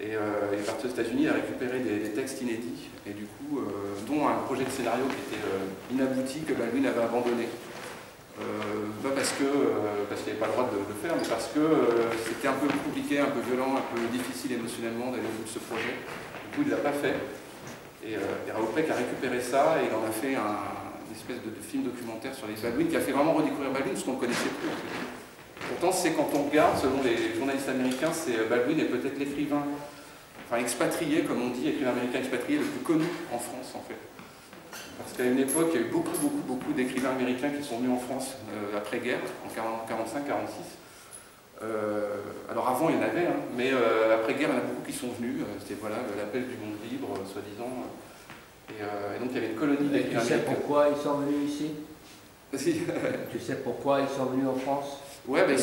Et il est parti aux États-Unis à récupérer des textes inédits, et du coup, dont un projet de scénario qui était inabouti, que Baldwin avait abandonné. Pas parce qu'il n'avait pas le droit de le faire, mais parce que c'était un peu compliqué, un peu violent, un peu difficile émotionnellement d'aller au bout de ce projet. Du coup, il ne l'a pas fait. Et Raoul Peck a récupéré ça et il en a fait une espèce de film documentaire sur les Baldwin qui a fait vraiment redécouvrir Baldwin, parce qu'on ne le connaissait plus. En fait. Pourtant, c'est quand on regarde, selon les journalistes américains, c'est Baldwin est peut-être l'écrivain, enfin expatrié, comme on dit, écrivain américain expatrié le plus connu en France, en fait. Parce qu'à une époque, il y a eu beaucoup d'écrivains américains qui sont venus en France après-guerre, en 45-46. Alors avant, il y en avait, hein, mais après-guerre, il y en a beaucoup qui sont venus. C'était voilà, l'appel du monde libre, soi-disant. Et donc, il y avait une colonie d'écrivains américains. Tu sais pourquoi ils sont venus ici? Si. Tu sais pourquoi ils sont venus en France? Ouais, ben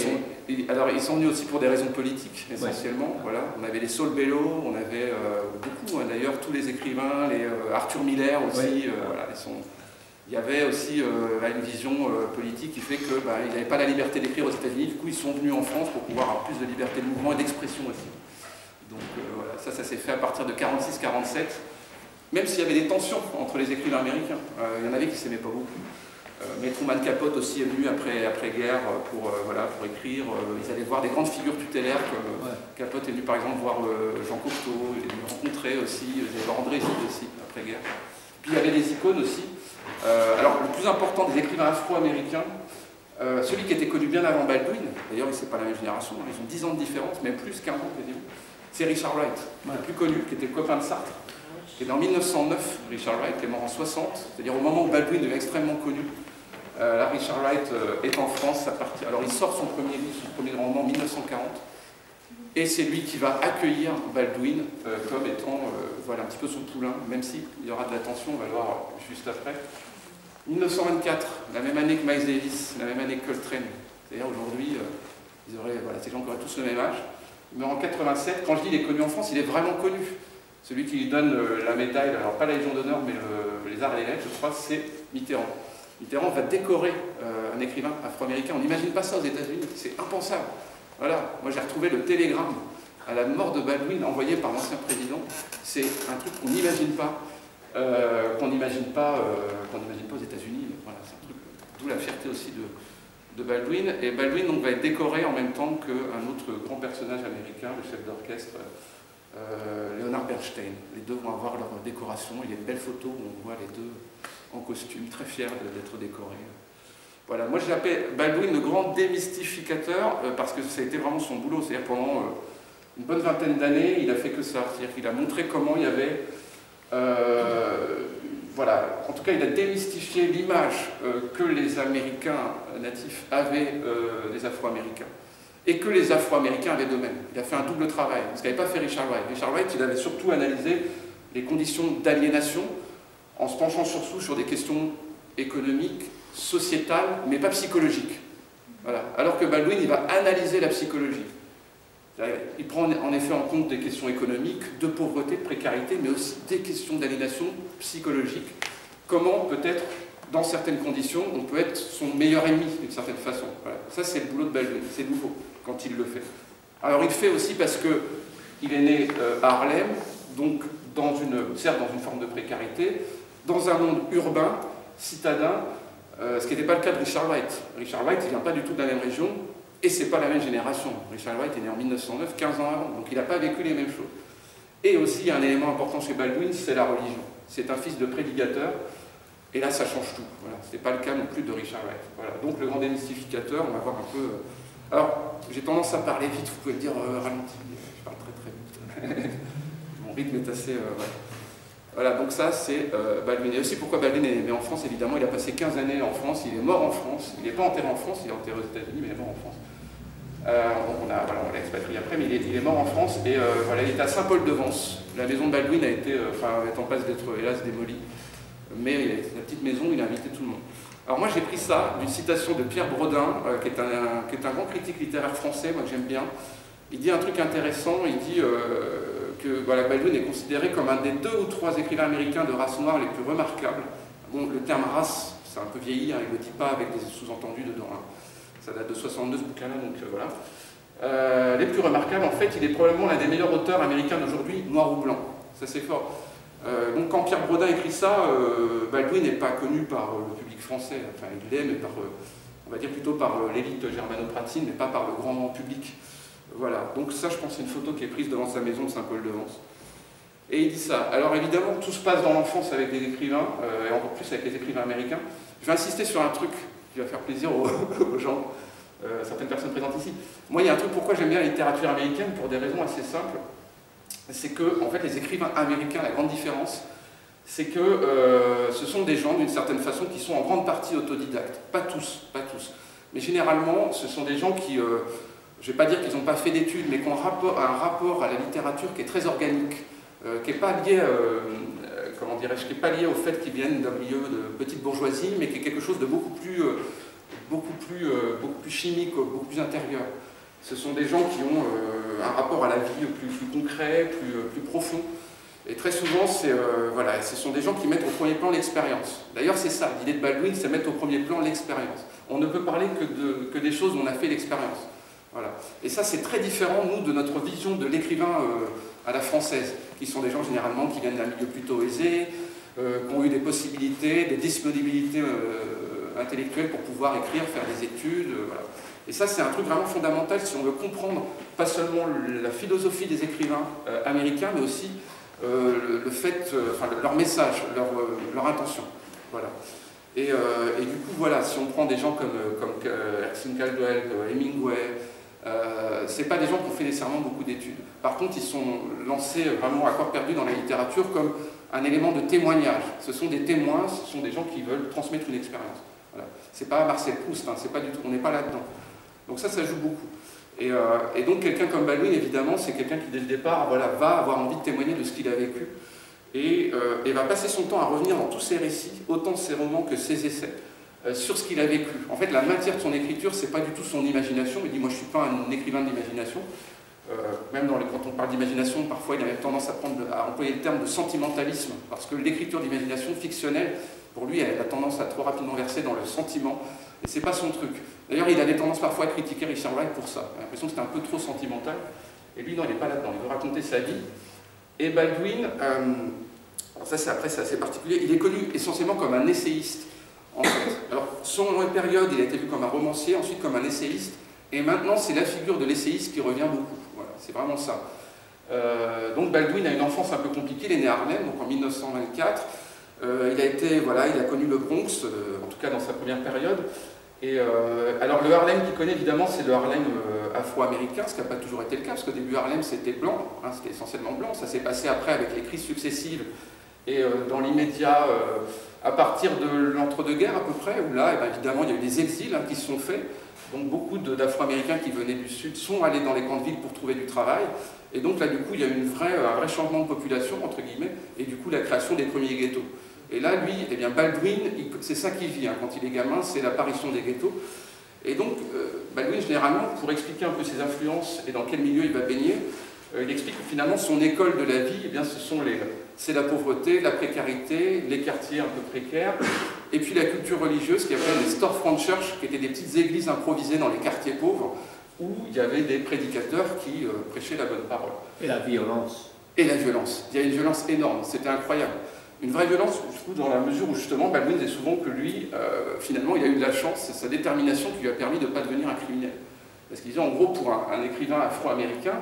ils sont venus aussi pour des raisons politiques, essentiellement. Ouais. Voilà. On avait les Saul Bellow, on avait beaucoup, d'ailleurs, tous les écrivains, les Arthur Miller aussi. Ouais. Voilà, il y avait aussi une vision politique qui fait qu'ils n'avaient pas la liberté d'écrire aux États-Unis. Du coup, ils sont venus en France pour pouvoir avoir plus de liberté de mouvement et d'expression aussi. Donc voilà, ça s'est fait à partir de 46-47, même s'il y avait des tensions entre les écrivains américains. Il y en avait qui ne s'aimaient pas beaucoup. Mais Truman Capote aussi est venu après-guerre pour écrire. Ils allaient voir des grandes figures tutélaires comme Capote est venu par exemple voir Jean Cocteau, il est venu rencontrer aussi, ils allaient voir André Gide aussi après-guerre. Puis il y avait des icônes aussi. Alors le plus important des écrivains afro-américains, celui qui était connu bien avant Baldwin, d'ailleurs c'est pas la même génération, ils ont 10 ans de différence, même plus, 15 ans quasiment, c'est Richard Wright, le plus connu, qui était le copain de Sartre, qui est né en 1909, Richard Wright, qui est mort en 60, c'est-à-dire au moment où Baldwin devient extrêmement connu. Là, Richard Wright est en France à partir. Alors, il sort son premier livre, son premier roman en 1940, et c'est lui qui va accueillir Baldwin comme étant voilà, un petit peu son poulain, même s'il y aura de la tension, on va le voir juste après. 1924, la même année que Miles Davis, la même année que Coltrane. C'est-à-dire aujourd'hui, ces gens qui auraient tous le même âge. Il meurt en 87. Quand je dis il est connu en France, il est vraiment connu. Celui qui lui donne la médaille, alors pas la Légion d'honneur, mais les arts et les lettres, je crois, c'est Mitterrand. Mitterrand va décorer un écrivain afro-américain. On n'imagine pas ça aux États-Unis, c'est impensable. Voilà, moi j'ai retrouvé le télégramme à la mort de Baldwin envoyé par l'ancien président. C'est un truc qu'on n'imagine pas, aux États-Unis. Voilà, c'est un truc, d'où la fierté aussi de Baldwin. Et Baldwin donc, va être décoré en même temps qu'un autre grand personnage américain, le chef d'orchestre, Leonard Bernstein. Les deux vont avoir leur décoration. Il y a une belle photo où on voit les deux en costume, très fiers d'être décorés. Voilà, moi j'ai appelé Baldwin le grand démystificateur parce que ça a été vraiment son boulot. C'est-à-dire pendant une bonne vingtaine d'années, il a fait que ça. C'est-à-dire qu'il a montré comment il y avait... voilà, en tout cas il a démystifié l'image que les Américains natifs avaient des Afro-Américains et que les Afro-Américains avaient d'eux-mêmes. Il a fait un double travail, ce qu'avait pas fait Richard Wright. Richard Wright, il avait surtout analysé les conditions d'aliénation en se penchant surtout sur des questions économiques, sociétales, mais pas psychologiques. Voilà. Alors que Baldwin, il va analyser la psychologie. Il prend en effet en compte des questions économiques, de pauvreté, de précarité, mais aussi des questions d'aliénation psychologique. Comment peut-être, dans certaines conditions, on peut être son meilleur ennemi, d'une certaine façon. Voilà. Ça, c'est le boulot de Baldwin, c'est nouveau, quand il le fait. Alors, il le fait aussi parce qu'il est né à Harlem, donc certes dans une forme de précarité, dans un monde urbain, citadin, ce qui n'était pas le cas de Richard Wright. Richard Wright, il ne vient pas du tout de la même région, et ce n'est pas la même génération. Richard Wright est né en 1909, 15 ans avant, donc il n'a pas vécu les mêmes choses. Et aussi, il y a un élément important chez Baldwin, c'est la religion. C'est un fils de prédicateur, et là, ça change tout. Voilà. Ce n'est pas le cas non plus de Richard Wright. Voilà. Donc, le grand démystificateur, on va voir un peu... Alors, j'ai tendance à parler vite, vous pouvez me dire ralenti, je parle très très vite. Mon rythme est assez... Voilà, donc ça c'est Baldwin. Et aussi pourquoi Baldwin est né en France, évidemment, il a passé 15 années en France, il est mort en France, il n'est pas enterré en France, il est enterré aux États-Unis, mais il est mort en France. On l'a expatrié après, mais il est mort en France, et voilà, il était à Saint-Paul-de-Vence. La maison de Baldwin est en passe d'être, hélas, démolie, mais la petite maison, il a invité tout le monde. Alors moi j'ai pris ça d'une citation de Pierre Brodin, qui est un grand critique littéraire français, moi que j'aime bien. Il dit un truc intéressant, il dit... que voilà, Baldwin est considéré comme un des 2 ou 3 écrivains américains de race noire les plus remarquables. Bon, le terme race, c'est un peu vieilli, hein, il ne le dit pas avec des sous-entendus dedans. Hein. Ça date de 62 ce bouquin-là, donc voilà. les plus remarquables, en fait, il est probablement l'un des meilleurs auteurs américains d'aujourd'hui, noir ou blanc. Ça, c'est fort. Donc, quand Pierre Brodin écrit ça, Baldwin n'est pas connu par le public français. Enfin, il l'est, mais par, on va dire plutôt par l'élite germano-pratine, mais pas par le grand public. Voilà. Donc, ça, je pense, c'est une photo qui est prise devant sa maison de Saint-Paul-de-Vence. Et il dit ça. Alors, évidemment, tout se passe dans l'enfance avec des écrivains, et encore plus avec les écrivains américains. Je vais insister sur un truc qui va faire plaisir aux gens. Certaines personnes présentes ici. Moi, il y a un truc pourquoi j'aime bien la littérature américaine, pour des raisons assez simples. C'est que, en fait, les écrivains américains, la grande différence, c'est que ce sont des gens, d'une certaine façon, qui sont en grande partie autodidactes. Pas tous, pas tous. Mais généralement, ce sont des gens qui, je ne vais pas dire qu'ils n'ont pas fait d'études, mais qui ont un rapport à la littérature qui est très organique, qui n'est pas lié, comment dirais-je, qui n'est pas lié au fait qu'ils viennent d'un milieu de petite bourgeoisie, mais qui est quelque chose de beaucoup plus chimique, beaucoup plus intérieur. Ce sont des gens qui ont un rapport à la vie plus concret, plus profond. Et très souvent, voilà, ce sont des gens qui mettent au premier plan l'expérience. D'ailleurs, c'est ça, l'idée de Baldwin, c'est mettre au premier plan l'expérience. On ne peut parler que des choses où on a fait l'expérience. Voilà. Et ça, c'est très différent, nous, de notre vision de l'écrivain à la française, qui sont des gens généralement qui viennent d'un milieu plutôt aisé, qui ont eu des possibilités, des disponibilités intellectuelles pour pouvoir écrire, faire des études. Voilà. Et ça, c'est un truc vraiment fondamental si on veut comprendre pas seulement la philosophie des écrivains américains, mais aussi le fait, enfin, leur message, leur intention. Voilà. Et du coup, voilà, si on prend des gens comme Erskine Caldwell, Hemingway, c'est pas des gens qui ont fait nécessairement beaucoup d'études. Par contre, ils sont lancés vraiment à corps perdu dans la littérature comme un élément de témoignage. Ce sont des témoins, ce sont des gens qui veulent transmettre une expérience. Voilà. C'est pas Marcel Proust, hein, c'est pas du tout, on n'est pas là-dedans. Donc ça joue beaucoup. Et donc quelqu'un comme Baldwin, évidemment, c'est quelqu'un qui dès le départ, voilà, va avoir envie de témoigner de ce qu'il a vécu et va passer son temps à revenir dans tous ses récits, autant ses romans que ses essais, sur ce qu'il a vécu. En fait, la matière de son écriture, c'est pas du tout son imagination. Il dit, moi je suis pas un écrivain d'imagination. Même quand on parle d'imagination, parfois il a même tendance à employer le terme de sentimentalisme, parce que l'écriture d'imagination fictionnelle, pour lui, elle a tendance à trop rapidement verser dans le sentiment, et c'est pas son truc. D'ailleurs, il avait tendance parfois à critiquer Richard Wright pour ça. J'ai l'impression que c'était un peu trop sentimental, et lui, non, il n'est pas là-dedans, il veut raconter sa vie. Et Baldwin, alors ça c'est assez particulier, il est connu essentiellement comme un essayiste, en fait. Alors, son période, il a été vu comme un romancier, ensuite comme un essayiste, et maintenant, c'est la figure de l'essayiste qui revient beaucoup. Voilà, c'est vraiment ça. Donc Baldwin a une enfance un peu compliquée, il est né à Harlem, donc en 1924. Il a connu le Bronx, en tout cas dans sa première période. Et alors le Harlem qu'il connaît évidemment, c'est le Harlem afro-américain, ce qui n'a pas toujours été le cas, parce qu'au début Harlem c'était blanc, hein, c'était essentiellement blanc. Ça s'est passé après avec les crises successives et dans l'immédiat, à partir de l'entre-deux-guerres à peu près, où là, évidemment, il y a eu des exils qui se sont faits. Donc beaucoup d'Afro-Américains qui venaient du Sud sont allés dans les grandes villes pour trouver du travail. Et donc là, du coup, il y a eu un vrai changement de population, entre guillemets, et du coup, la création des premiers ghettos. Et là, lui, eh bien, Baldwin, c'est ça qu'il vit, hein, quand il est gamin, c'est l'apparition des ghettos. Et donc, Baldwin, généralement, pour expliquer un peu ses influences et dans quel milieu il va baigner, il explique que finalement, son école de la vie, eh bien, c'est la pauvreté, la précarité, les quartiers un peu précaires, et puis la culture religieuse, qui appelle les storefront church, qui étaient des petites églises improvisées dans les quartiers pauvres, où il y avait des prédicateurs qui prêchaient la bonne parole. Et la violence. Et la violence. Il y a une violence énorme, c'était incroyable. Une vraie violence, je trouve, dans la mesure où justement Baldwin disait souvent que lui, finalement, il a eu de la chance, c'est sa détermination qui lui a permis de ne pas devenir un criminel. Parce qu'il disait, en gros, pour un écrivain afro-américain,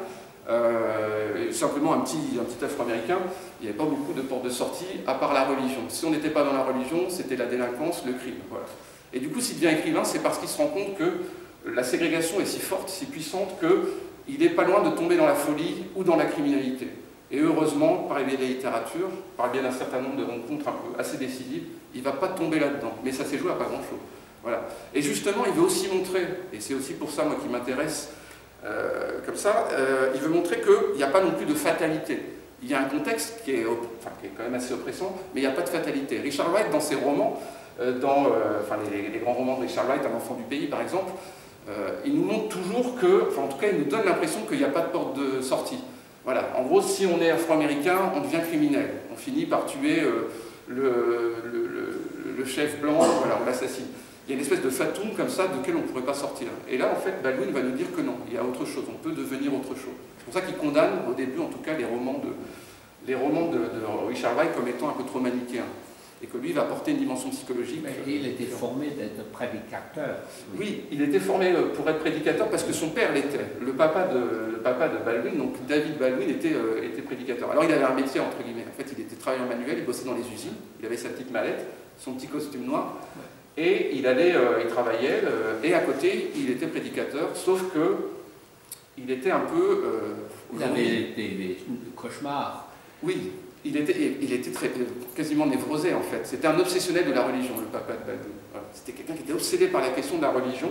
simplement un petit afro-américain, il n'y avait pas beaucoup de portes de sortie, à part la religion. Si on n'était pas dans la religion, c'était la délinquance, le crime. Voilà. Et du coup, s'il devient écrivain, c'est parce qu'il se rend compte que la ségrégation est si forte, si puissante, qu'il n'est pas loin de tomber dans la folie ou dans la criminalité. Et heureusement, par le biais de la littérature, par le biais d'un certain nombre de rencontres assez décisives, il ne va pas tomber là-dedans. Mais ça s'est joué à pas grand-chose. Voilà. Et justement, il veut aussi montrer, et c'est aussi pour ça, moi, qui m'intéresse comme ça, il veut montrer qu'il n'y a pas non plus de fatalité. Il y a un contexte qui est quand même assez oppressant, mais il n'y a pas de fatalité. Richard Wright, dans ses romans, les grands romans de Richard Wright, Un enfant du pays, par exemple, il nous montre toujours en tout cas, il nous donne l'impression qu'il n'y a pas de porte de sortie. Voilà. En gros, si on est afro-américain, on devient criminel. On finit par tuer le chef blanc, voilà, on l'assassine. il y a une espèce de fatum comme ça duquel on ne pourrait pas sortir. Et là, en fait, Baldwin va nous dire que non, il y a autre chose, on peut devenir autre chose. C'est pour ça qu'il condamne, au début en tout cas, les romans de Richard Wright comme étant un peu trop manichéens. Et que lui va apporter une dimension psychologique. Mais il était formé d'être prédicateur. Oui, il était formé pour être prédicateur parce que son père l'était. Le papa de Baldwin, donc David Baldwin, était prédicateur. Alors il avait un métier, entre guillemets. En fait, il était travailleur manuel, il bossait dans les usines, il avait sa petite mallette, son petit costume noir, et il travaillait, et à côté, il était prédicateur, sauf que il était un peu... il avait des cauchemars. Oui. Il était quasiment névrosé en fait. C'était un obsessionnel de la religion, le papa de Baldwin. Voilà. C'était quelqu'un qui était obsédé par la question de la religion.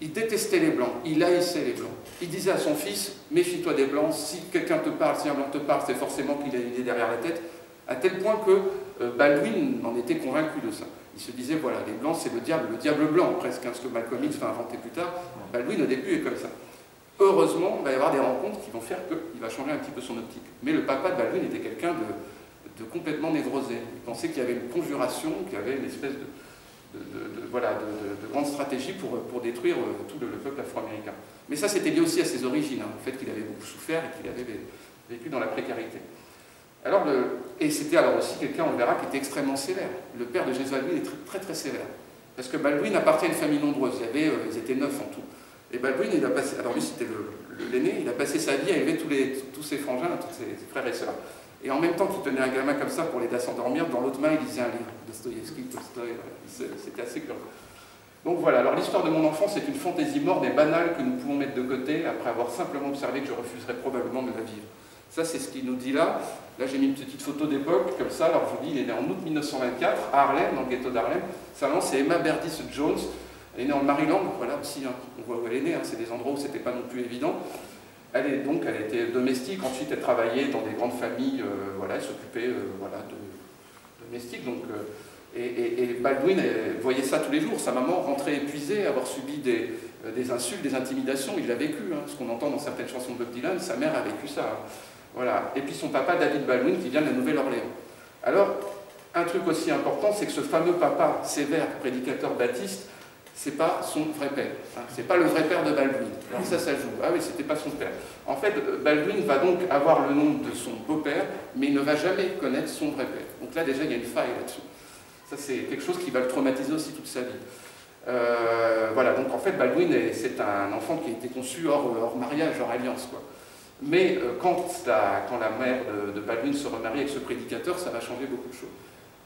Il détestait les blancs, il haïssait les blancs. Il disait à son fils, méfie-toi des blancs, si quelqu'un te parle, si un blanc te parle, c'est forcément qu'il a une idée derrière la tête. À tel point que Baldwin en était convaincu de ça. Il se disait, voilà, les blancs c'est le diable blanc presque, hein, ce que Malcolm X va inventer plus tard. Baldwin au début est comme ça. Heureusement, il va y avoir des rencontres qui vont faire qu'il va changer un petit peu son optique. Mais le papa de Baldwin était quelqu'un de complètement névrosé. Il pensait qu'il y avait une conjuration, qu'il y avait une espèce de grande stratégie pour détruire tout le peuple afro-américain. Mais ça, c'était lié aussi à ses origines, hein, au fait qu'il avait beaucoup souffert et qu'il avait vécu dans la précarité. Alors, et c'était alors aussi quelqu'un, on le verra, qui était extrêmement sévère. Le père de James Baldwin est très très sévère. Parce que Baldwin appartient à une famille nombreuse, ils étaient 9 en tout. Et Baldwin, il a passé, alors lui c'était l'aîné, il a passé sa vie à élever tous ses frangins, tous ses frères et sœurs. Et en même temps qu'il tenait un gamin comme ça pour l'aider à s'endormir, dans l'autre main il lisait un livre, Dostoïevski, Tolstoï, c'était assez curieux. Donc voilà, alors l'histoire de mon enfance est une fantaisie morne et banale que nous pouvons mettre de côté après avoir simplement observé que je refuserais probablement de la vivre. Ça c'est ce qu'il nous dit là. Là j'ai mis une petite photo d'époque, comme ça, alors je vous dis, il est né en août 1924, à Harlem, dans le ghetto d'Harlem. Sa maman c'est Emma Berdis Jones. Elle est née en Maryland, voilà aussi, hein, on voit où elle est née, hein, c'est des endroits où c'était pas non plus évident. Elle était domestique, ensuite elle travaillait dans des grandes familles, voilà, elle s'occupait voilà, de domestiques. Donc, et Baldwin voyait ça tous les jours, sa maman rentrait épuisée, avoir subi des insultes, des intimidations, il l'a vécu, hein, ce qu'on entend dans certaines chansons de Bob Dylan, sa mère a vécu ça. Hein, voilà. Et puis son papa David Baldwin qui vient de la Nouvelle-Orléans. Alors, un truc aussi important, c'est que ce fameux papa sévère, prédicateur baptiste, c'est pas son vrai père, hein. C'est pas le vrai père de Baldwin. Alors ça joue. Ah oui, c'était pas son père. En fait, Baldwin va donc avoir le nom de son beau-père, mais il ne va jamais connaître son vrai père. Donc là, déjà, il y a une faille là-dessus. Ça, c'est quelque chose qui va le traumatiser aussi toute sa vie. Voilà, donc en fait, Baldwin, c'est un enfant qui a été conçu hors mariage, hors alliance, quoi. Mais quand la mère de Baldwin se remarie avec ce prédicateur, ça va changer beaucoup de choses.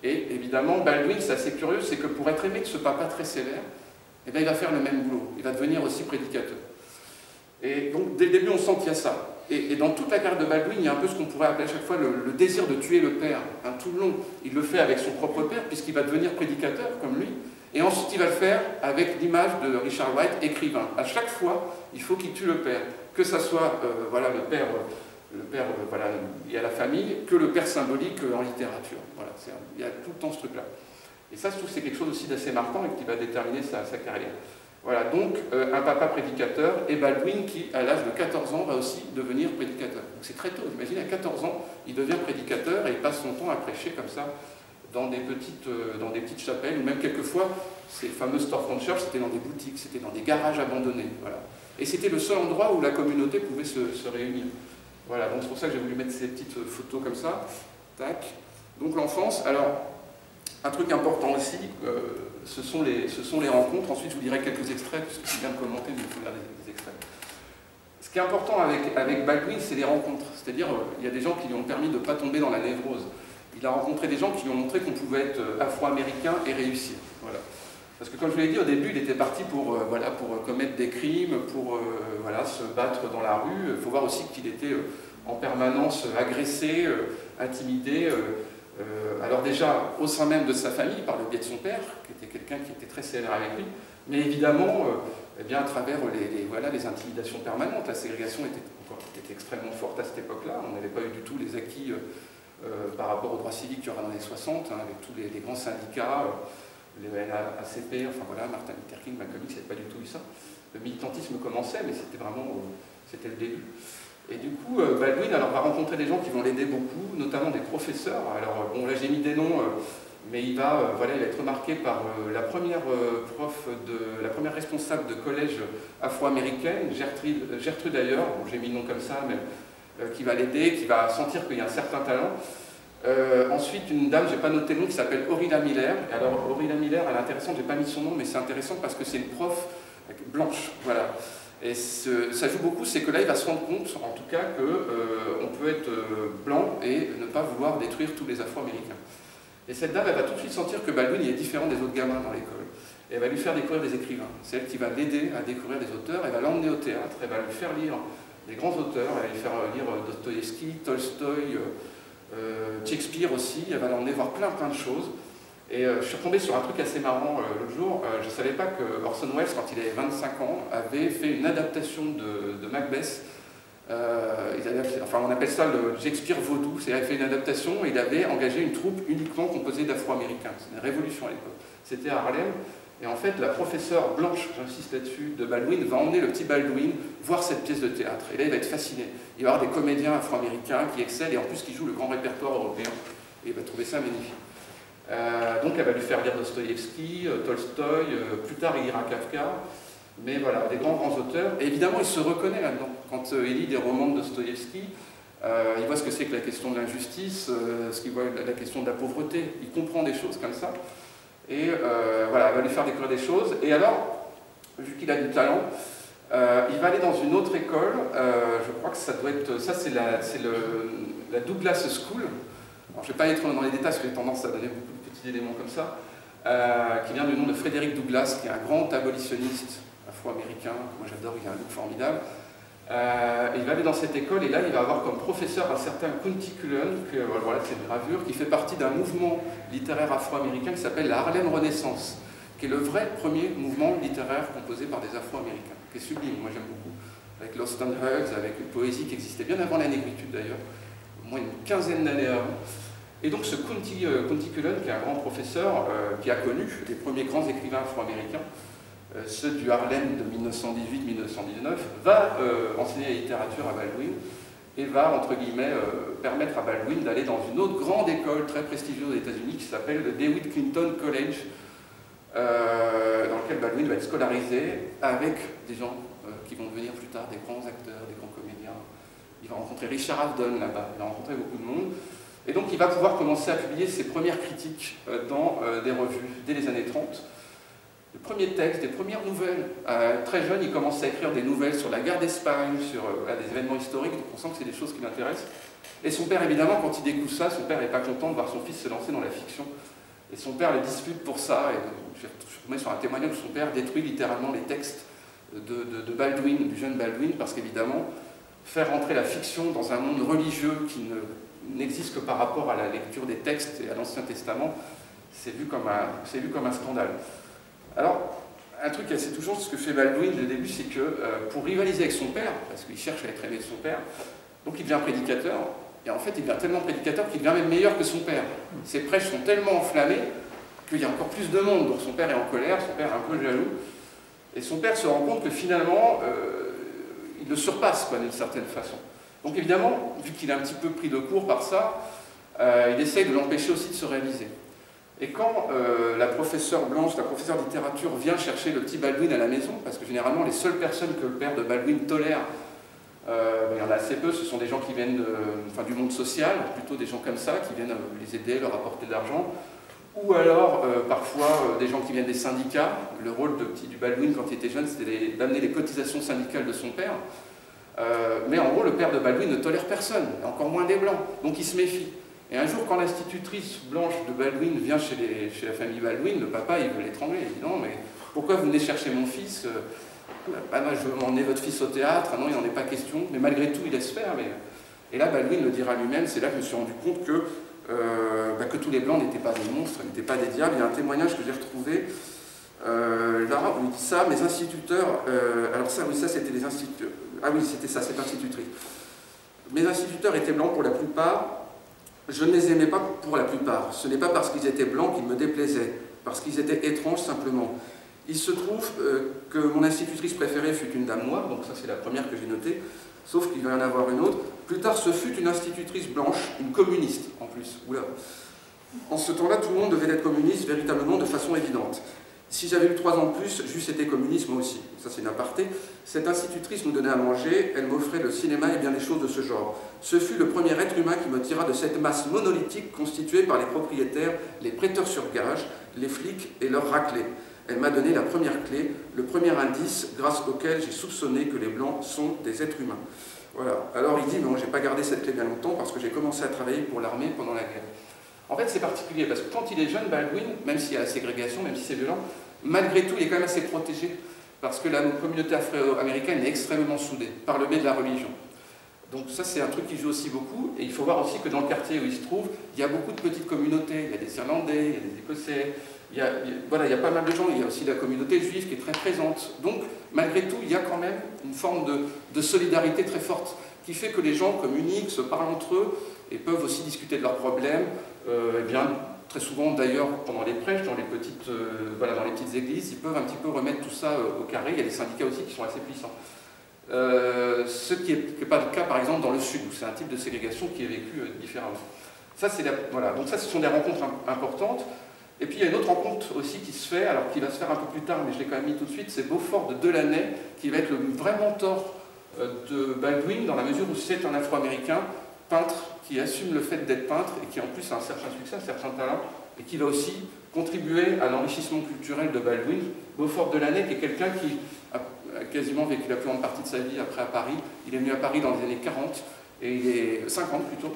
Et évidemment, Baldwin, c'est assez curieux, c'est que pour être aimé de ce papa très sévère, eh bien, il va faire le même boulot, il va devenir aussi prédicateur. Et donc, dès le début, on sent qu'il y a ça. Et dans toute la carrière de Baldwin, il y a un peu ce qu'on pourrait appeler à chaque fois le désir de tuer le père. Hein, tout le long, il le fait avec son propre père, puisqu'il va devenir prédicateur, comme lui. Et ensuite, il va le faire avec l'image de Richard Wright, écrivain. À chaque fois, il faut qu'il tue le père. Que ça soit voilà, le père voilà, lié à la famille, que le père symbolique en littérature. Voilà, il y a tout le temps ce truc-là. Et ça, je trouve que c'est quelque chose aussi d'assez marquant et qui va déterminer sa carrière. Voilà, donc un papa prédicateur et Baldwin qui, à l'âge de 14 ans, va aussi devenir prédicateur. Donc c'est très tôt, imaginez, à 14 ans, il devient prédicateur et il passe son temps à prêcher comme ça dans des petites chapelles, ou même quelquefois, ces fameux storefront church, c'était dans des boutiques, c'était dans des garages abandonnés. Voilà. Et c'était le seul endroit où la communauté pouvait se réunir. Voilà, donc c'est pour ça que j'ai voulu mettre ces petites photos comme ça. Tac. Donc l'enfance, alors... Un truc important aussi, ce sont les rencontres. Ensuite, je vous dirai quelques extraits, puisque je viens de commenter, mais il faut lire des extraits. Ce qui est important avec Baldwin, c'est les rencontres. C'est-à-dire, il y a des gens qui lui ont permis de ne pas tomber dans la névrose. Il a rencontré des gens qui lui ont montré qu'on pouvait être afro-américain et réussir. Voilà. Parce que, comme je vous l'ai dit, au début, il était parti pour commettre des crimes, pour se battre dans la rue. Il faut voir aussi qu'il était en permanence agressé, intimidé. Alors déjà, au sein même de sa famille, par le biais de son père, qui était quelqu'un qui était très sévère avec lui, mais évidemment, eh bien, à travers les intimidations permanentes, la ségrégation était extrêmement forte à cette époque-là. On n'avait pas eu du tout les acquis par rapport aux droits civiques qu'il y aura dans les 60, hein, avec tous les grands syndicats, les NAACP, enfin voilà, Martin Luther King, Malcolm X, il n'y avait pas du tout eu ça. Le militantisme commençait, mais c'était vraiment c'était le début. Et du coup, Baldwin va rencontrer des gens qui vont l'aider beaucoup, notamment des professeurs. Alors, bon, là j'ai mis des noms, Mais il va, voilà, il va être remarqué par la première la première responsable de collège afro-américaine, Gertrude d'ailleurs, bon, j'ai mis le nom comme ça, mais qui va l'aider, qui va sentir qu'il y a un certain talent. Ensuite, une dame, j'ai pas noté le nom, qui s'appelle Orilla Miller. Et alors, Orilla Miller, elle est intéressante, j'ai pas mis son nom, mais c'est intéressant parce que c'est une prof blanche, voilà. Et ça joue beaucoup, c'est que là, il va se rendre compte, en tout cas, qu'on peut être blanc et ne pas vouloir détruire tous les Afro-Américains. Et cette dame, elle va tout de suite sentir que Baldwin il est différent des autres gamins dans l'école. Et elle va lui faire découvrir des écrivains. C'est elle qui va l'aider à découvrir des auteurs, elle va l'emmener au théâtre, elle va lui faire lire des grands auteurs, elle va lui faire lire Dostoïevski, Tolstoï, Shakespeare aussi, elle va l'emmener voir plein de choses. Et je suis retombé sur un truc assez marrant l'autre jour, je ne savais pas que Orson Welles, quand il avait 25 ans, avait fait une adaptation de Macbeth. Enfin, on appelle ça le Shakespeare vaudou, c'est-à-dire qu'il a fait une adaptation et il avait engagé une troupe uniquement composée d'Afro-Américains. C'est une révolution à l'époque. C'était à Harlem. Et en fait, la professeure blanche, j'insiste là-dessus, de Baldwin, va emmener le petit Baldwin voir cette pièce de théâtre. Et là, il va être fasciné. Il va y avoir des comédiens afro-américains qui excellent et en plus qui jouent le grand répertoire européen. Et il va trouver ça magnifique. Donc, elle va lui faire lire Dostoïevski, Tolstoï, plus tard, il lira Kafka. Mais voilà, des grands auteurs. Et évidemment, il se reconnaît là-dedans. Quand il lit des romans de Dostoïevski, il voit ce que c'est que la question de l'injustice, ce qu'il voit la question de la pauvreté. Il comprend des choses comme ça. Et voilà, il va lui faire découvrir des choses. Et alors, vu qu'il a du talent, il va aller dans une autre école. Je crois que ça doit être... Ça, c'est la Douglas School. Alors, je ne vais pas aller trop dans les détails, parce que j'ai tendance à donner beaucoup de petits éléments comme ça. Qui vient du nom de Frédéric Douglass, qui est un grand abolitionniste afro-américain. Moi, j'adore, il a un look formidable. Il va aller dans cette école et là il va avoir comme professeur un certain Kunti Cullen, voilà, c'est une gravure, qui fait partie d'un mouvement littéraire afro-américain qui s'appelle la Harlem Renaissance, qui est le vrai premier mouvement littéraire composé par des Afro-Américains, qui est sublime, moi j'aime beaucoup, avec Lost and Hugs, avec une poésie qui existait bien avant la négritude d'ailleurs, au moins une quinzaine d'années avant. Et donc ce Kunti Cullen, qui est un grand professeur, qui a connu les premiers grands écrivains afro-américains, ceux du Harlem de 1918-1919, va enseigner la littérature à Baldwin et va, entre guillemets, permettre à Baldwin d'aller dans une autre grande école très prestigieuse aux États-Unis qui s'appelle le DeWitt Clinton College, dans lequel Baldwin va être scolarisé avec des gens qui vont devenir plus tard des grands acteurs, des grands comédiens. Il va rencontrer Richard Avedon là-bas, il va rencontrer beaucoup de monde. Et donc il va pouvoir commencer à publier ses premières critiques dans des revues dès les années 30. Les premiers textes, des premières nouvelles. Très jeune, il commence à écrire des nouvelles sur la guerre d'Espagne, sur des événements historiques, donc on sent que c'est des choses qui l'intéressent. Et son père, évidemment, quand il découvre ça, son père n'est pas content de voir son fils se lancer dans la fiction. Et son père le dispute pour ça. Et je suis tombé sur un témoignage où son père détruit littéralement les textes de Baldwin, du jeune Baldwin, parce qu'évidemment, faire entrer la fiction dans un monde religieux qui n'existe que par rapport à la lecture des textes et à l'Ancien Testament, c'est vu comme un scandale. Alors, un truc assez touchant, ce que fait Baldwin au début, c'est que pour rivaliser avec son père, parce qu'il cherche à être aimé de son père, donc il devient prédicateur, et en fait il devient tellement prédicateur qu'il devient même meilleur que son père. Ses prêches sont tellement enflammés qu'il y a encore plus de monde, donc son père est en colère, son père est un peu jaloux, et son père se rend compte que finalement, il le surpasse d'une certaine façon. Donc évidemment, vu qu'il est un petit peu pris de court par ça, il essaye de l'empêcher aussi de se réaliser. Et quand la professeure blanche, la professeure de littérature vient chercher le petit Baldwin à la maison, parce que généralement les seules personnes que le père de Baldwin tolère, il y en a assez peu, ce sont des gens qui viennent du monde social, plutôt des gens comme ça, qui viennent les aider, leur apporter de l'argent, ou alors parfois des gens qui viennent des syndicats. Le rôle du Baldwin quand il était jeune, c'était d'amener les cotisations syndicales de son père. Mais en gros, le père de Baldwin ne tolère personne, et encore moins des blancs, donc il se méfie. Et un jour, quand l'institutrice blanche de Baldwin vient chez la famille Baldwin, le papa, il veut l'étrangler. Il dit « Non, mais pourquoi vous venez chercher mon fils? Bah, moi, je veux emmener votre fils au théâtre. Ah non, il n'en est pas question. » Mais malgré tout, il laisse faire. Et là, Baldwin le dira lui-même. C'est là que je me suis rendu compte que tous les blancs n'étaient pas des monstres, n'étaient pas des diables. Il y a un témoignage que j'ai retrouvé. Là, on dit ça, mes instituteurs... alors ça, oui, ça, c'était les instituteurs. Ah oui, c'était ça, cette institutrice. Mes instituteurs étaient blancs pour la plupart. Je ne les aimais pas pour la plupart. Ce n'est pas parce qu'ils étaient blancs qu'ils me déplaisaient, parce qu'ils étaient étranges simplement. Il se trouve que mon institutrice préférée fut une dame noire, donc ça c'est la première que j'ai notée, sauf qu'il va y en avoir une autre. Plus tard, ce fut une institutrice blanche, une communiste en plus. Oula. En ce temps-là, tout le monde devait être communiste véritablement de façon évidente. Si j'avais eu 3 ans de plus, j'eusse été communiste moi aussi. Ça c'est une aparté. Cette institutrice nous donnait à manger, elle m'offrait le cinéma et bien des choses de ce genre. Ce fut le premier être humain qui me tira de cette masse monolithique constituée par les propriétaires, les prêteurs sur gage, les flics et leurs raclés. Elle m'a donné la première clé, le premier indice grâce auquel j'ai soupçonné que les Blancs sont des êtres humains. Voilà. Alors il dit, mais bon, j'ai pas gardé cette clé bien longtemps parce que j'ai commencé à travailler pour l'armée pendant la guerre. En fait, c'est particulier parce que quand il est jeune, Baldwin, même s'il y a la ségrégation, même si c'est violent, malgré tout, il est quand même assez protégé parce que la communauté afro-américaine est extrêmement soudée par le biais de la religion. Donc ça, c'est un truc qui joue aussi beaucoup. Et il faut voir aussi que dans le quartier où il se trouve, il y a beaucoup de petites communautés. Il y a des Irlandais, il y a des Écossais, voilà, il y a pas mal de gens. Il y a aussi la communauté juive qui est très présente. Donc, malgré tout, il y a quand même une forme de solidarité très forte qui fait que les gens communiquent, se parlent entre eux et peuvent aussi discuter de leurs problèmes. Eh bien, très souvent d'ailleurs pendant les prêches, dans les petites, voilà, dans les petites églises, ils peuvent un petit peu remettre tout ça au carré. Il y a des syndicats aussi qui sont assez puissants. Ce qui n'est pas le cas par exemple dans le sud, où c'est un type de ségrégation qui est vécu différemment. Ça, voilà. Donc ça, ce sont des rencontres importantes. Et puis il y a une autre rencontre aussi qui se fait, alors qui va se faire un peu plus tard, mais je l'ai quand même mis tout de suite, c'est Beaufort de Delaney, qui va être le vrai mentor de Baldwin, dans la mesure où c'est un Afro-Américain, peintre, qui assume le fait d'être peintre et qui en plus a un certain succès, un certain talent, et qui va aussi contribuer à l'enrichissement culturel de Baldwin. Beaufort de Delaney, qui est quelqu'un qui a quasiment vécu la plus grande partie de sa vie après à Paris. Il est venu à Paris dans les années 40, et il est 50 plutôt,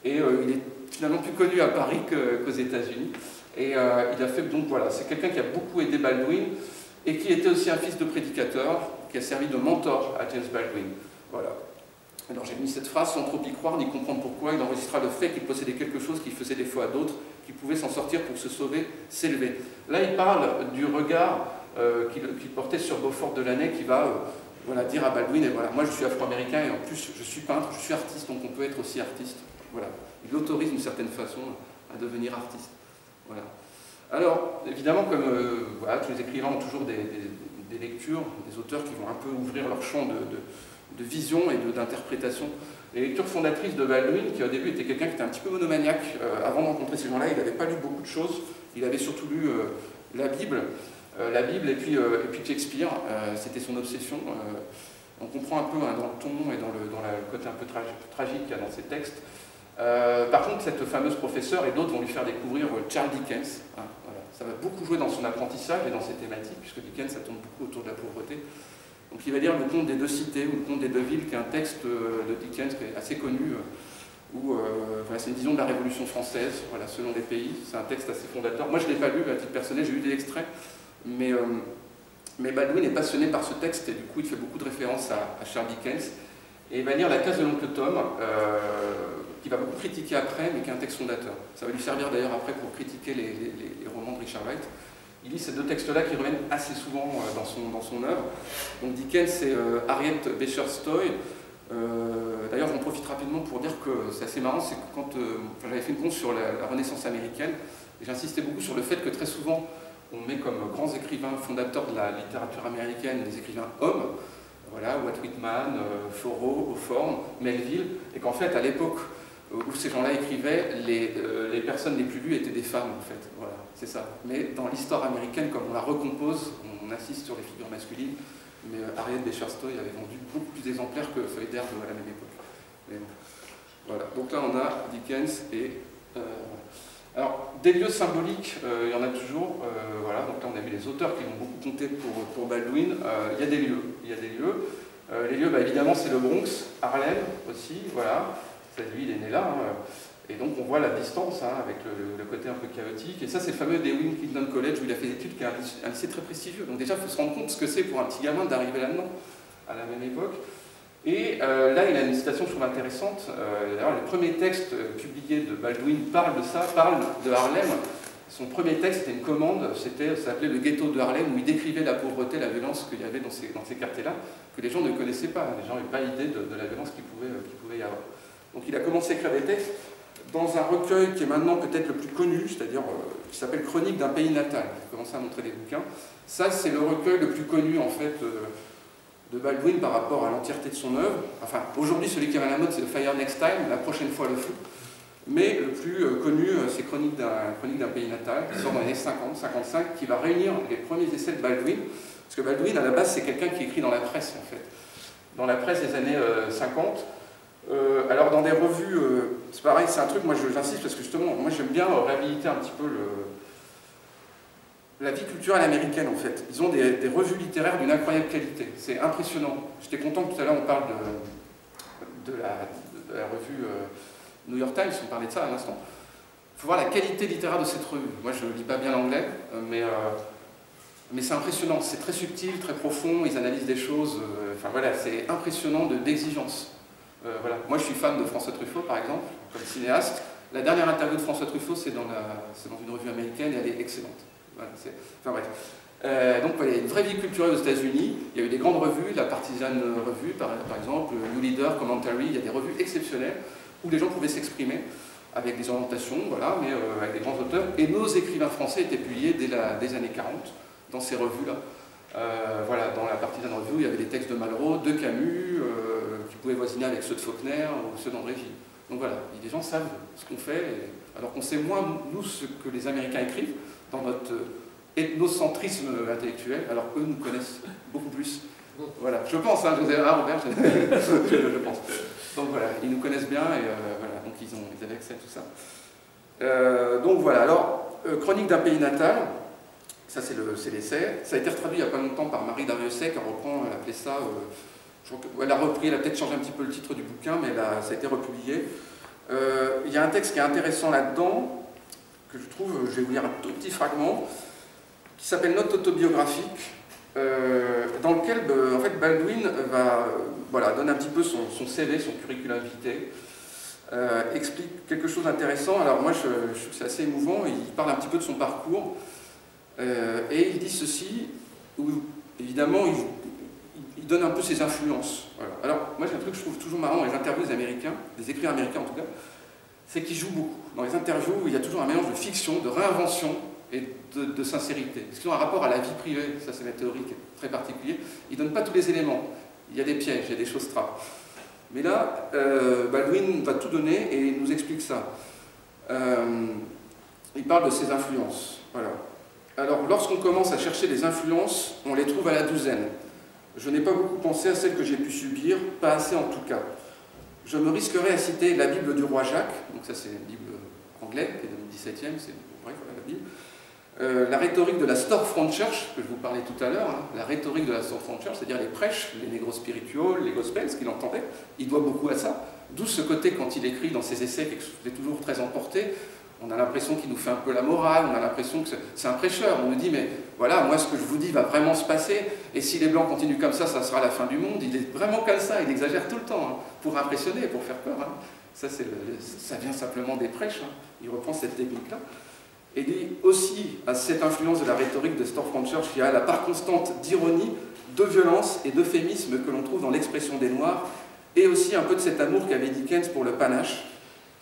et il est finalement plus connu à Paris qu'aux États-Unis. Et il a fait, donc voilà, c'est quelqu'un qui a beaucoup aidé Baldwin, et qui était aussi un fils de prédicateur, qui a servi de mentor à James Baldwin. Voilà. Alors j'ai mis cette phrase, sans trop y croire ni comprendre pourquoi, il enregistra le fait qu'il possédait quelque chose qui faisait défaut à d'autres, qui pouvaient s'en sortir pour se sauver, s'élever. Là il parle du regard qu'il portait sur Beaufort de Delaney, qui va voilà, dire à Baldwin, et voilà, moi je suis afro-américain et en plus je suis peintre, je suis artiste, donc on peut être aussi artiste. Voilà. Il l'autorise d'une certaine façon à devenir artiste. Voilà. Alors, évidemment, comme voilà, tous les écrivains ont toujours des lectures, des auteurs qui vont un peu ouvrir leur champ de vision et d'interprétation. Les lectures fondatrices de Baldwin, qui au début était quelqu'un qui était un petit peu monomaniaque, avant de rencontrer ces gens-là, il n'avait pas lu beaucoup de choses, il avait surtout lu la Bible et puis Shakespeare, c'était son obsession. On comprend un peu hein, dans le ton et dans le côté un peu tragique qu'il y a dans ses textes. Par contre, cette fameuse professeure et d'autres vont lui faire découvrir Charles Dickens. Hein, voilà. Ça va beaucoup jouer dans son apprentissage et dans ses thématiques, puisque Dickens, ça tourne beaucoup autour de la pauvreté. Donc il va lire Le Conte des deux cités ou Le Conte des deux villes, qui est un texte de Dickens qui est assez connu, où voilà, c'est une vision de la Révolution française, voilà, selon les pays. C'est un texte assez fondateur. Moi, je ne l'ai pas lu à titre personnel, j'ai lu des extraits, mais Baldwin est passionné par ce texte et du coup, il fait beaucoup de références à Charles Dickens. Et il va lire La case de l'oncle Tom, qui va beaucoup critiquer après, mais qui est un texte fondateur. Ça va lui servir d'ailleurs après pour critiquer les romans de Richard Wright. Il lit ces deux textes-là qui reviennent assez souvent dans son œuvre. Donc Dickens, c'est Harriet Beecher Stowe. D'ailleurs, j'en profite rapidement pour dire que c'est assez marrant, c'est que quand j'avais fait une conf sur la Renaissance américaine, j'insistais beaucoup sur le fait que très souvent, on met comme grands écrivains fondateurs de la littérature américaine des écrivains hommes, voilà, Walt Whitman, Thoreau, Hawthorne, Melville, et qu'en fait, à l'époque où ces gens-là écrivaient, les personnes les plus lues étaient des femmes, en fait. Voilà, c'est ça. Mais dans l'histoire américaine, comme on la recompose, on insiste sur les figures masculines, mais Harriet Beecher Stowe avait vendu beaucoup plus d'exemplaires que Feuille d'herbe à la même époque. Mais bon. Voilà, donc là on a Dickens et... Alors, des lieux symboliques, il y en a toujours. Voilà, donc là on a vu les auteurs qui vont beaucoup compter pour Baldwin. Il y a des lieux. Les lieux, bah, évidemment, c'est le Bronx, Harlem aussi, voilà. Lui, il est né là. Hein. Et donc on voit la distance hein, avec le côté un peu chaotique. Et ça, c'est le fameux Dewey Clinton College où il a fait des études, qui est un lycée très prestigieux. Donc déjà, il faut se rendre compte de ce que c'est pour un petit gamin d'arriver là-dedans, à la même époque. Et là, il a une citation, je trouve intéressante. D'ailleurs, les premiers textes publiés de Baldwin parlent de ça, parlent de Harlem. Son premier texte, c'était une commande, ça s'appelait Le ghetto de Harlem, où il décrivait la pauvreté, la violence qu'il y avait dans ces quartiers-là, que les gens ne connaissaient pas. Les gens n'avaient pas idée de la violence qu'il pouvait y avoir. Donc il a commencé à écrire des textes dans un recueil qui est maintenant peut-être le plus connu, c'est-à-dire qui s'appelle Chronique d'un pays natal. Il a commencé à montrer des bouquins. Ça, c'est le recueil le plus connu, en fait, de Baldwin par rapport à l'entièreté de son œuvre. Enfin, aujourd'hui, celui qui est à la mode, c'est le Fire Next Time, la prochaine fois le feu. Mais le plus connu, c'est Chronique d'un pays natal, qui sort dans les années 50, 55, qui va réunir les premiers essais de Baldwin. Parce que Baldwin, à la base, c'est quelqu'un qui écrit dans la presse, en fait. Dans la presse des années 50. Alors, dans des revues, c'est pareil, c'est un truc, moi j'insiste, parce que justement, moi j'aime bien réhabiliter un petit peu la vie culturelle américaine, en fait. Ils ont des revues littéraires d'une incroyable qualité. C'est impressionnant. J'étais content que tout à l'heure on parle de la revue New York Times, on parlait de ça à l'instant. Il faut voir la qualité littéraire de cette revue. Moi, je ne lis pas bien l'anglais, mais c'est impressionnant. C'est très subtil, très profond, ils analysent des choses. Enfin voilà, c'est impressionnant d'exigence. Voilà. Moi, je suis fan de François Truffaut, par exemple, comme cinéaste. La dernière interview de François Truffaut, c'est dans une revue américaine, et elle est excellente. Voilà, enfin bref. Donc voilà, il y a une vraie vie culturelle aux États-Unis. Il y a eu des grandes revues, la Partisan Revue, par exemple, New Leader, Commentary. Il y a des revues exceptionnelles où les gens pouvaient s'exprimer avec des orientations, voilà, mais avec des grands auteurs. Et nos écrivains français étaient publiés dès les années 40 dans ces revues-là. Voilà, dans la Partisan Revue, il y avait des textes de Malraux, de Camus, qui pouvaient voisiner avec ceux de Faulkner ou ceux d'André Gide. Donc voilà, les gens savent ce qu'on fait, alors qu'on sait moins, nous, ce que les Américains écrivent dans notre ethnocentrisme intellectuel, alors qu'eux nous connaissent beaucoup plus. Voilà, je pense, hein, José Robert, je pense. Donc voilà, ils nous connaissent bien et voilà, donc ils avaient accès à tout ça. Donc voilà, alors, Chronique d'un pays natal, ça c'est l'essai. Ça a été retraduit il n'y a pas longtemps par Marie Dariussec, elle appelait ça, elle a repris, elle a peut-être changé un petit peu le titre du bouquin, mais ça a été republié. Il y a un texte qui est intéressant là-dedans, que je trouve, je vais vous lire un tout petit fragment, qui s'appelle Note autobiographique, dans lequel en fait, Baldwin donne un petit peu son CV, son curriculum vitae, explique quelque chose d'intéressant. Alors moi, je trouve que c'est assez émouvant, il parle un petit peu de son parcours, et il dit ceci, où évidemment, il donne un peu ses influences. Voilà. Alors moi, j'ai un truc que je trouve toujours marrant dans les interviews des Américains, des écrivains américains en tout cas, c'est qu'ils jouent beaucoup. Dans les interviews, il y a toujours un mélange de fiction, de réinvention et de sincérité. Parce qu'ils ont un rapport à la vie privée, ça c'est ma théorie qui est très particulier, ils ne donnent pas tous les éléments. Il y a des pièges, il y a des choses trappes. Mais là, Baldwin va tout donner et il nous explique ça. Il parle de ses influences. Voilà. Alors, lorsqu'on commence à chercher des influences, on les trouve à la douzaine. Je n'ai pas beaucoup pensé à celles que j'ai pu subir, pas assez en tout cas. Je me risquerais à citer la Bible du roi Jacques, donc ça c'est une Bible anglaise, qui est du XVIIe, c'est bref, la Bible. La rhétorique de la Storefront Church, que je vous parlais tout à l'heure, hein, la rhétorique de la Storefront Church, c'est-à-dire les prêches, les négros spirituels, les gospels, ce qu'il entendait, il doit beaucoup à ça. D'où ce côté, quand il écrit dans ses essais, quelque chose qui est toujours très emporté, on a l'impression qu'il nous fait un peu la morale, on a l'impression que c'est un prêcheur. On nous dit, mais voilà, moi ce que je vous dis va vraiment se passer, et si les Blancs continuent comme ça sera la fin du monde. Il est vraiment comme ça, il exagère tout le temps, hein, pour impressionner, pour faire peur. Hein. Ça vient simplement des prêches, hein. Il reprend cette technique-là. Et dit aussi à cette influence de la rhétorique de Storefront Church, il y a la part constante d'ironie, de violence et d'euphémisme que l'on trouve dans l'expression des Noirs, et aussi un peu de cet amour qu'avait Dickens pour le panache.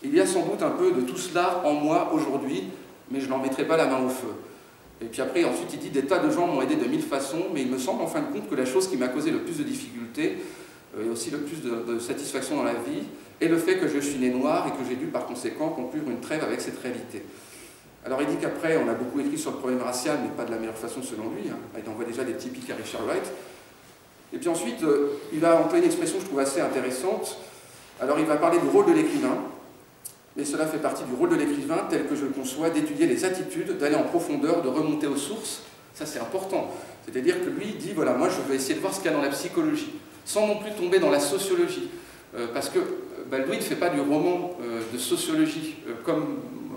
Il y a sans doute un peu de tout cela en moi aujourd'hui, mais je n'en mettrai pas la main au feu. Et puis après, ensuite, il dit « Des tas de gens m'ont aidé de mille façons, mais il me semble en fin de compte que la chose qui m'a causé le plus de difficultés, et aussi le plus de satisfaction dans la vie, est le fait que je suis né noir et que j'ai dû par conséquent conclure une trêve avec cette réalité. » Alors il dit qu'après, on a beaucoup écrit sur le problème racial, mais pas de la meilleure façon selon lui. Hein. Il envoie déjà des typiques à Richard Wright. Et puis ensuite, il va employer une expression que je trouve assez intéressante. Alors il va parler du rôle de l'écrivain. Et cela fait partie du rôle de l'écrivain, tel que je le conçois, d'étudier les attitudes, d'aller en profondeur, de remonter aux sources. Ça, c'est important. C'est-à-dire que lui, il dit, voilà, moi, je vais essayer de voir ce qu'il y a dans la psychologie, sans non plus tomber dans la sociologie. Parce que Baldwin ne fait pas du roman de sociologie, comme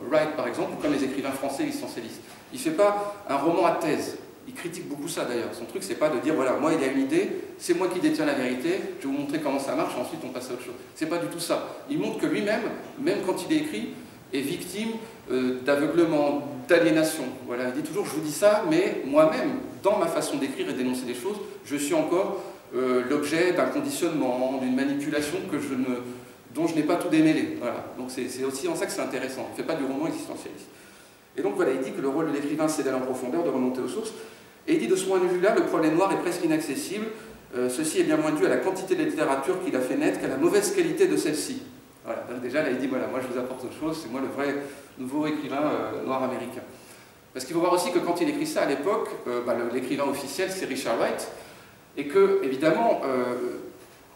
Wright, par exemple, ou comme les écrivains français existentialistes. Il ne fait pas un roman à thèse. Il critique beaucoup ça, d'ailleurs. Son truc, c'est pas de dire, voilà, moi, il y a une idée, c'est moi qui détiens la vérité, je vais vous montrer comment ça marche, ensuite on passe à autre chose. C'est pas du tout ça. Il montre que lui-même, même quand il écrit, est victime d'aveuglement, d'aliénation. Voilà, il dit toujours, je vous dis ça, mais moi-même, dans ma façon d'écrire et d'énoncer des choses, je suis encore l'objet d'un conditionnement, d'une manipulation dont je n'ai pas tout démêlé. Voilà. Donc c'est aussi en ça que c'est intéressant. Il ne fait pas du roman existentialiste. Et donc voilà, il dit que le rôle de l'écrivain, c'est d'aller en profondeur, de remonter aux sources. Et il dit de ce point de vue-là, le problème noir est presque inaccessible. Ceci est bien moins dû à la quantité de littérature qu'il a fait naître qu'à la mauvaise qualité de celle-ci. Voilà. Donc déjà, là, il dit, voilà, moi je vous apporte autre chose, c'est moi le vrai nouveau écrivain noir américain. Parce qu'il faut voir aussi que quand il écrit ça à l'époque, l'écrivain officiel, c'est Richard Wright, et que, évidemment,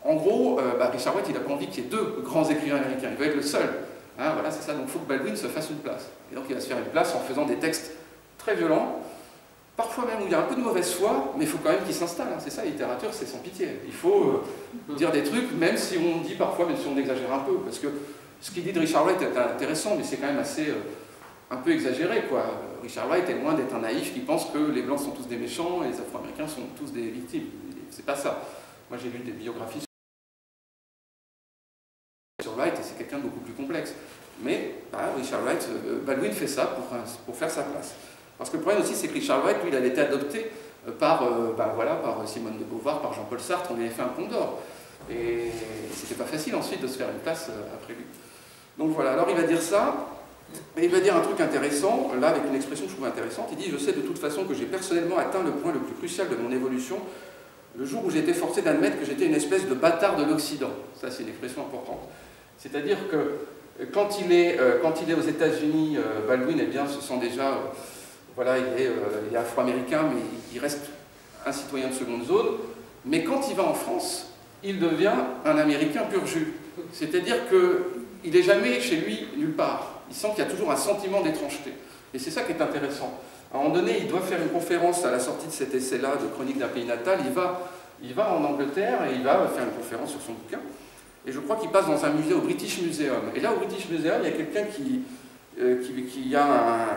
en gros, Richard Wright, il n'a pas envie qu'il y ait deux grands écrivains américains, il veut être le seul. Hein, voilà, c'est ça, donc il faut que Baldwin se fasse une place. Et donc il va se faire une place en faisant des textes très violents, parfois même où il y a un peu de mauvaise foi, mais il faut quand même qu'il s'installe. Hein. C'est ça, la littérature, c'est sans pitié. Il faut dire des trucs, même si on dit parfois, même si on exagère un peu. Parce que ce qu'il dit de Richard Wright est intéressant, mais c'est quand même assez un peu exagéré, quoi. Richard Wright est loin d'être un naïf qui pense que les Blancs sont tous des méchants et les Afro-Américains sont tous des victimes. C'est pas ça. Moi, j'ai lu des biographies sur Wright et c'est quelqu'un de beaucoup plus complexe. Mais Richard Wright, Baldwin fait ça pour faire sa place. Parce que le problème aussi, c'est que Richard Wright, lui, il avait été adopté par Simone de Beauvoir, par Jean-Paul Sartre, on lui avait fait un pont d'or. Et c'était pas facile ensuite de se faire une place après lui. Donc voilà, alors il va dire ça, et il va dire un truc intéressant, là avec une expression que je trouve intéressante, il dit « Je sais de toute façon que j'ai personnellement atteint le point le plus crucial de mon évolution, le jour où j'ai été forcé d'admettre que j'étais une espèce de bâtard de l'Occident. » Ça, c'est une expression importante. C'est-à-dire que quand il est aux États-Unis, Baldwin, eh bien, se sent déjà... voilà, il est afro-américain, mais il reste un citoyen de seconde zone. Mais quand il va en France, il devient un Américain pur jus. C'est-à-dire qu'il n'est jamais chez lui nulle part. Il sent qu'il y a toujours un sentiment d'étrangeté. Et c'est ça qui est intéressant. À un moment donné, il doit faire une conférence à la sortie de cet essai-là, de Chronique d'un pays natal. Il va en Angleterre et il va faire une conférence sur son bouquin. Et je crois qu'il passe dans un musée, au British Museum. Et là, au British Museum, il y a quelqu'un qui a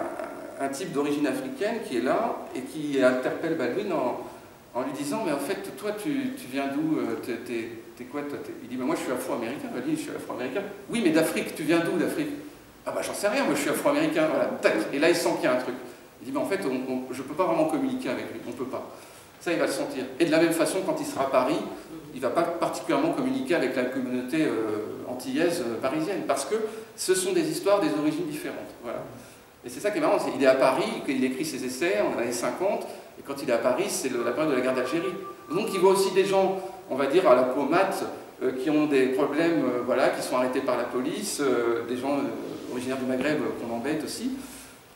un type d'origine africaine qui est là et qui interpelle Baldwin en lui disant « Mais en fait, toi, tu viens d'où? T'es quoi toi ?» Il dit « Moi, je suis afro-américain. » Il dit « Je suis afro-américain. »« Oui, mais d'Afrique, tu viens d'où d'Afrique ?»« Ah bah, j'en sais rien, moi, je suis afro-américain. » Voilà, tac. Et là, il sent qu'il y a un truc. Il dit « Mais en fait, je ne peux pas vraiment communiquer avec lui. On ne peut pas. » Ça, il va le sentir. Et de la même façon, quand il sera à Paris, il ne va pas particulièrement communiquer avec la communauté antillaise parisienne, parce que ce sont des histoires des origines différentes. Voilà. Et c'est ça qui est marrant, il est à Paris, il écrit ses essais en années 50, et quand il est à Paris, c'est la période de la guerre d'Algérie. Donc il voit aussi des gens, on va dire, à la peau mate, qui ont des problèmes, voilà, qui sont arrêtés par la police, des gens originaires du Maghreb qu'on embête aussi.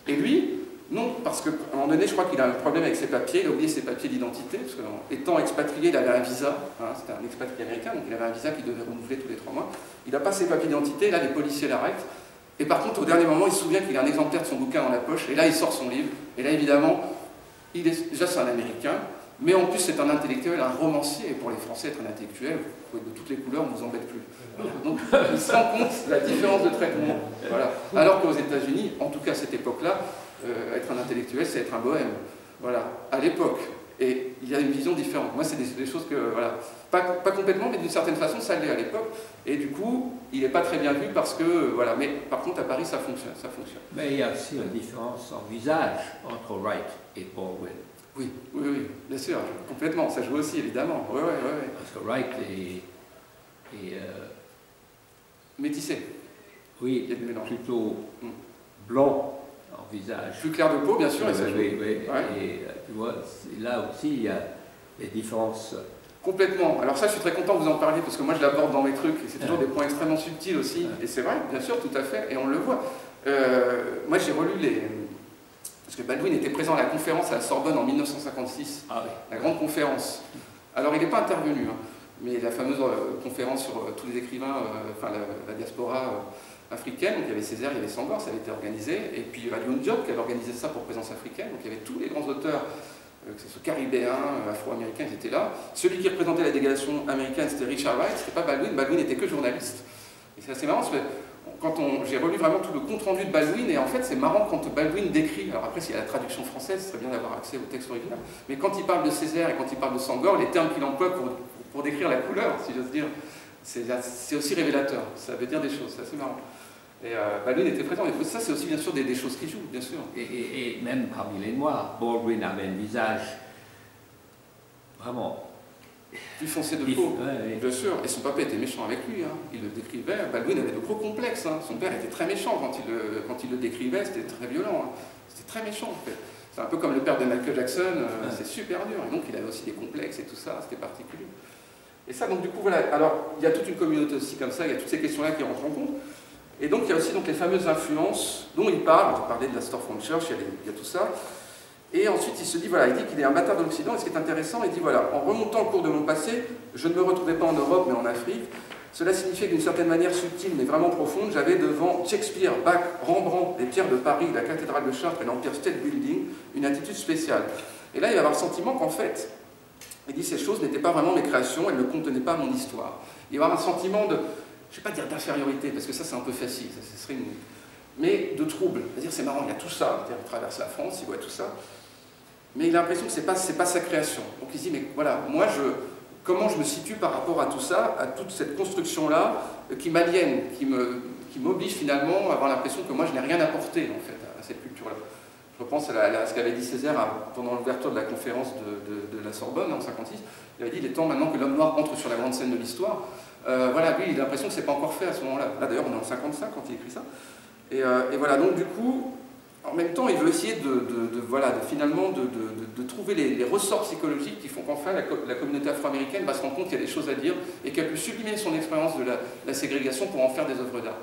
Et lui, non, parce qu'à un moment donné, je crois qu'il a un problème avec ses papiers, il a oublié ses papiers d'identité, parce qu'étant expatrié, il avait un visa, hein, c'était un expatrié américain, donc il avait un visa qu'il devait renouveler tous les 3 mois. Il n'a pas ses papiers d'identité, là les policiers l'arrêtent, et par contre au dernier moment, il se souvient qu'il a un exemplaire de son bouquin dans la poche, et là il sort son livre, et là évidemment, déjà c'est un Américain, mais en plus c'est un intellectuel, un romancier, et pour les Français être un intellectuel, vous pouvez de toutes les couleurs, on ne vous embête plus. Donc il se rend compte de la différence de traitement. Voilà. Alors qu'aux États-Unis, en tout cas à cette époque-là, être un intellectuel, c'est être un bohème. Voilà, à l'époque. Et il y a une vision différente. Moi, c'est des choses que, voilà, pas complètement, mais d'une certaine façon, ça l'est à l'époque. Et du coup, il n'est pas très bien vu parce que, voilà, mais par contre, à Paris, ça fonctionne. Mais il y a aussi une différence en visage entre Wright et Baldwin. Oui, bien sûr, complètement. Ça joue aussi, évidemment. Oui. Parce que Wright est métissé. Oui, il y a du mélange. Plutôt blanc en visage. Plus clair de peau, bien sûr, et ça joue. Oui. Ouais. Et tu vois, là aussi, il y a des différences. Complètement. Alors ça, je suis très content que vous en parliez, parce que moi, je l'aborde dans mes trucs, et c'est toujours des points extrêmement subtils aussi. Et c'est vrai, bien sûr, tout à fait, et on le voit. Moi, j'ai relu parce que Baldwin était présent à la conférence à la Sorbonne en 1956, la grande conférence. Alors, il n'est pas intervenu, hein, mais la fameuse conférence sur tous les écrivains, la diaspora africaine, donc il y avait Césaire, il y avait Senghor, ça avait été organisé, et puis Alioune Diop qui avait organisé ça pour Présence africaine, donc il y avait tous les grands auteurs, que ce soit caribéens, afro-américains, qui étaient là. Celui qui représentait la délégation américaine, c'était Richard Wright, c'était pas Baldwin, Baldwin n'était que journaliste. Et c'est assez marrant, parce que j'ai relu vraiment tout le compte-rendu de Baldwin, et en fait c'est marrant quand Baldwin décrit, alors après s'il y a la traduction française, ce serait bien d'avoir accès au texte original, mais quand il parle de Césaire et quand il parle de Senghor, les termes qu'il emploie pour décrire la couleur, si j'ose dire, c'est aussi révélateur, ça veut dire des choses, c'est assez marrant. Et Baldwin était présent, et ça c'est aussi bien sûr des choses qui jouent, bien sûr. Et même parmi les Noirs, Baldwin avait un visage vraiment plus foncé de peau, bien sûr, et son papa était méchant avec lui, hein. Il le décrivait, Baldwin avait de gros complexes, hein. Son père était très méchant quand il le décrivait, c'était très violent, hein. C'était très méchant en fait. C'est un peu comme le père de Michael Jackson, c'est super dur, et donc il avait aussi des complexes et tout ça, c'était particulier. Et ça, donc du coup, voilà, alors il y a toute une communauté aussi comme ça, il y a toutes ces questions-là qui rentrent en compte. Et donc il y a aussi donc, les fameuses influences dont il parle, j'ai parlé de la Storefront Church, il y a tout ça. Et ensuite il se dit, voilà, il dit qu'il est un bâtard de l'Occident, et ce qui est intéressant, il dit, voilà, en remontant au cours de mon passé, je ne me retrouvais pas en Europe mais en Afrique. Cela signifiait d'une certaine manière subtile mais vraiment profonde, j'avais devant Shakespeare, Bach, Rembrandt, les pierres de Paris, la cathédrale de Chartres et l'Empire State Building, une attitude spéciale. Et là il va avoir le sentiment qu'en fait, il dit ces choses n'étaient pas vraiment mes créations, elles ne contenaient pas mon histoire. Il va avoir un sentiment de, je ne vais pas dire d'infériorité, parce que ça c'est un peu facile, ça serait une... mais de trouble. C'est-à-dire c'est marrant, il y a tout ça, il traverse la France, il voit tout ça, mais il a l'impression que ce n'est pas sa création. Donc il se dit, mais voilà, moi comment je me situe par rapport à tout ça, à toute cette construction-là, qui m'aliène, qui m'oblige finalement à avoir l'impression que moi je n'ai rien apporté en fait à cette culture-là. Je repense à ce qu'avait dit Césaire pendant l'ouverture de la conférence de la Sorbonne en 1956. Il avait dit, il est temps maintenant que l'homme noir entre sur la grande scène de l'histoire. Voilà, lui, il a l'impression que ce n'est pas encore fait à ce moment-là. Là, d'ailleurs, on est en 1955 quand il écrit ça. Et voilà, donc du coup, en même temps, il veut essayer finalement de trouver les ressorts psychologiques qui font qu'enfin la communauté afro-américaine va se rendre compte qu'il y a des choses à dire et qu'elle peut sublimer son expérience de la ségrégation pour en faire des œuvres d'art.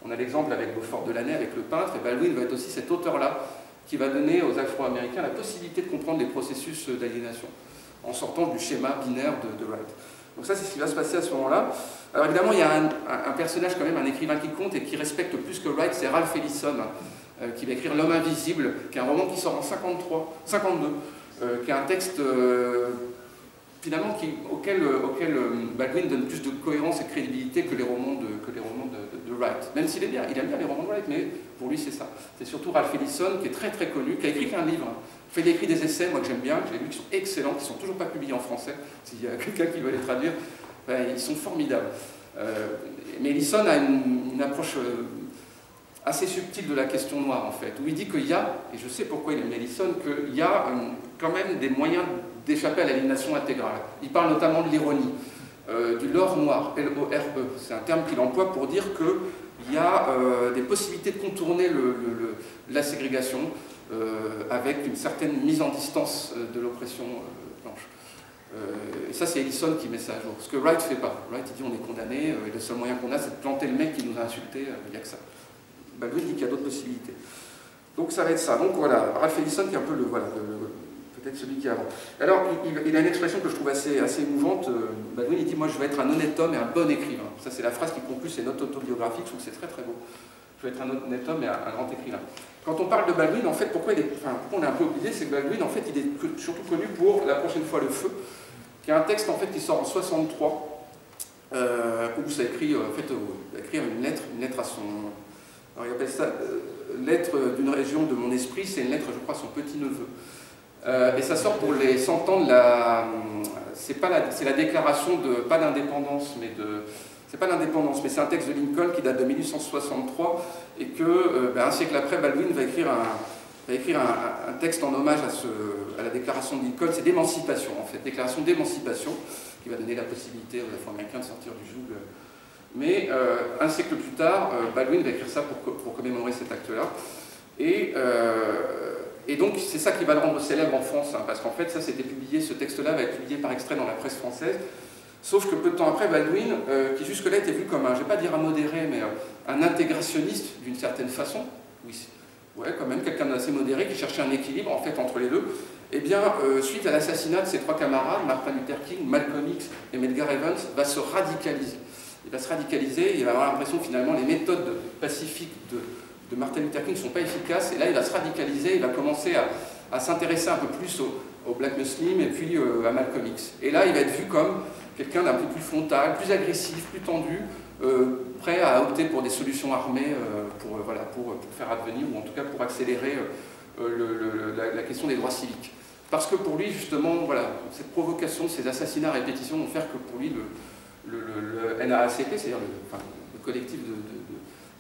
On a l'exemple avec Beaufort de Laney, avec le peintre, et Baldwin va être aussi cet auteur-là qui va donner aux Afro-Américains la possibilité de comprendre les processus d'aliénation, en sortant du schéma binaire de Wright. Donc ça, c'est ce qui va se passer à ce moment-là. Alors évidemment, il y a un personnage quand même, un écrivain qui compte et qui respecte plus que Wright, c'est Ralph Ellison, qui va écrire L'Homme Invisible, qui est un roman qui sort en 52, qui est un texte finalement auquel Baldwin donne plus de cohérence et de crédibilité que les romans de Wright. Même s'il est bien, il aime bien les romans de Wright, mais pour lui c'est ça. C'est surtout Ralph Ellison, qui est très très connu, qui a écrit qu'un livre. Il a écrit des essais, moi que j'aime bien, que j'ai lus, qui sont excellents, qui ne sont toujours pas publiés en français. S'il y a quelqu'un qui veut les traduire, ben, ils sont formidables. Mais Ellison a une approche assez subtile de la question noire, en fait, où il dit qu'il y a, et je sais pourquoi il aime Ellison, qu'il y a quand même des moyens d'échapper à l'aliénation intégrale. Il parle notamment de l'ironie, du leurre noir, L-O-R-E. C'est un terme qu'il emploie pour dire qu'il y a des possibilités de contourner la ségrégation avec une certaine mise en distance de l'oppression blanche. Et ça, c'est Ellison qui met ça à jour. Ce que Wright ne fait pas. Wright, il dit on est condamné, et le seul moyen qu'on a, c'est de planter le mec qui nous a insultés, il n'y a que ça. Baldwin dit qu'il y a d'autres possibilités. Donc ça va être ça. Donc voilà, Ralph Ellison qui est un peu peut-être celui qui est avant. Alors, il a une expression que je trouve assez émouvante. Baldwin, il dit, moi je vais être un honnête homme et un bon écrivain. Ça, c'est la phrase qui conclut ses notes autobiographiques. Je trouve que c'est très très beau. Je vais être un honnête homme et un grand écrivain. Quand on parle de Baldwin, en fait, pourquoi on est un peu oublié, c'est que Baldwin, en fait, il est surtout connu pour La prochaine fois le feu, qui est un texte en fait qui sort en 63, où ça écrit une lettre à son... Alors, il appelle ça lettre d'une région de mon esprit, c'est une lettre, je crois, à son petit-neveu. Et ça sort pour les 100 ans de la... C'est la déclaration de... pas d'indépendance, mais de... C'est pas l'indépendance, mais c'est un texte de Lincoln qui date de 1863 et que, un siècle après, Baldwin va écrire un texte en hommage à la déclaration de Lincoln, c'est d'émancipation en fait, déclaration d'émancipation, qui va donner la possibilité aux Afro-Américains de sortir du joug. Mais un siècle plus tard, Baldwin va écrire ça pour commémorer cet acte-là. Et donc c'est ça qui va le rendre célèbre en France, hein, parce qu'en fait ça c'était publié, ce texte-là va être publié par extrait dans la presse française. Sauf que peu de temps après, Baldwin, qui jusque-là était vu comme je ne vais pas dire un modéré, mais un intégrationniste d'une certaine façon, oui, ouais, quand même, quelqu'un d'assez modéré qui cherchait un équilibre en fait entre les deux, eh bien, suite à l'assassinat de ses trois camarades, Martin Luther King, Malcolm X et Medgar Evans, va se radicaliser. Il va se radicaliser, il va avoir l'impression que finalement les méthodes pacifiques de Martin Luther King ne sont pas efficaces, et là il va se radicaliser, il va commencer à s'intéresser un peu plus aux Black Muslims et puis à Malcolm X. Et là il va être vu comme quelqu'un d'un peu plus frontal, plus agressif, plus tendu, prêt à opter pour des solutions armées pour faire advenir, ou en tout cas pour accélérer la question des droits civiques. Parce que pour lui, justement, voilà, cette provocation, ces assassinats à répétition vont faire que pour lui, le NAACP, c'est-à-dire le collectif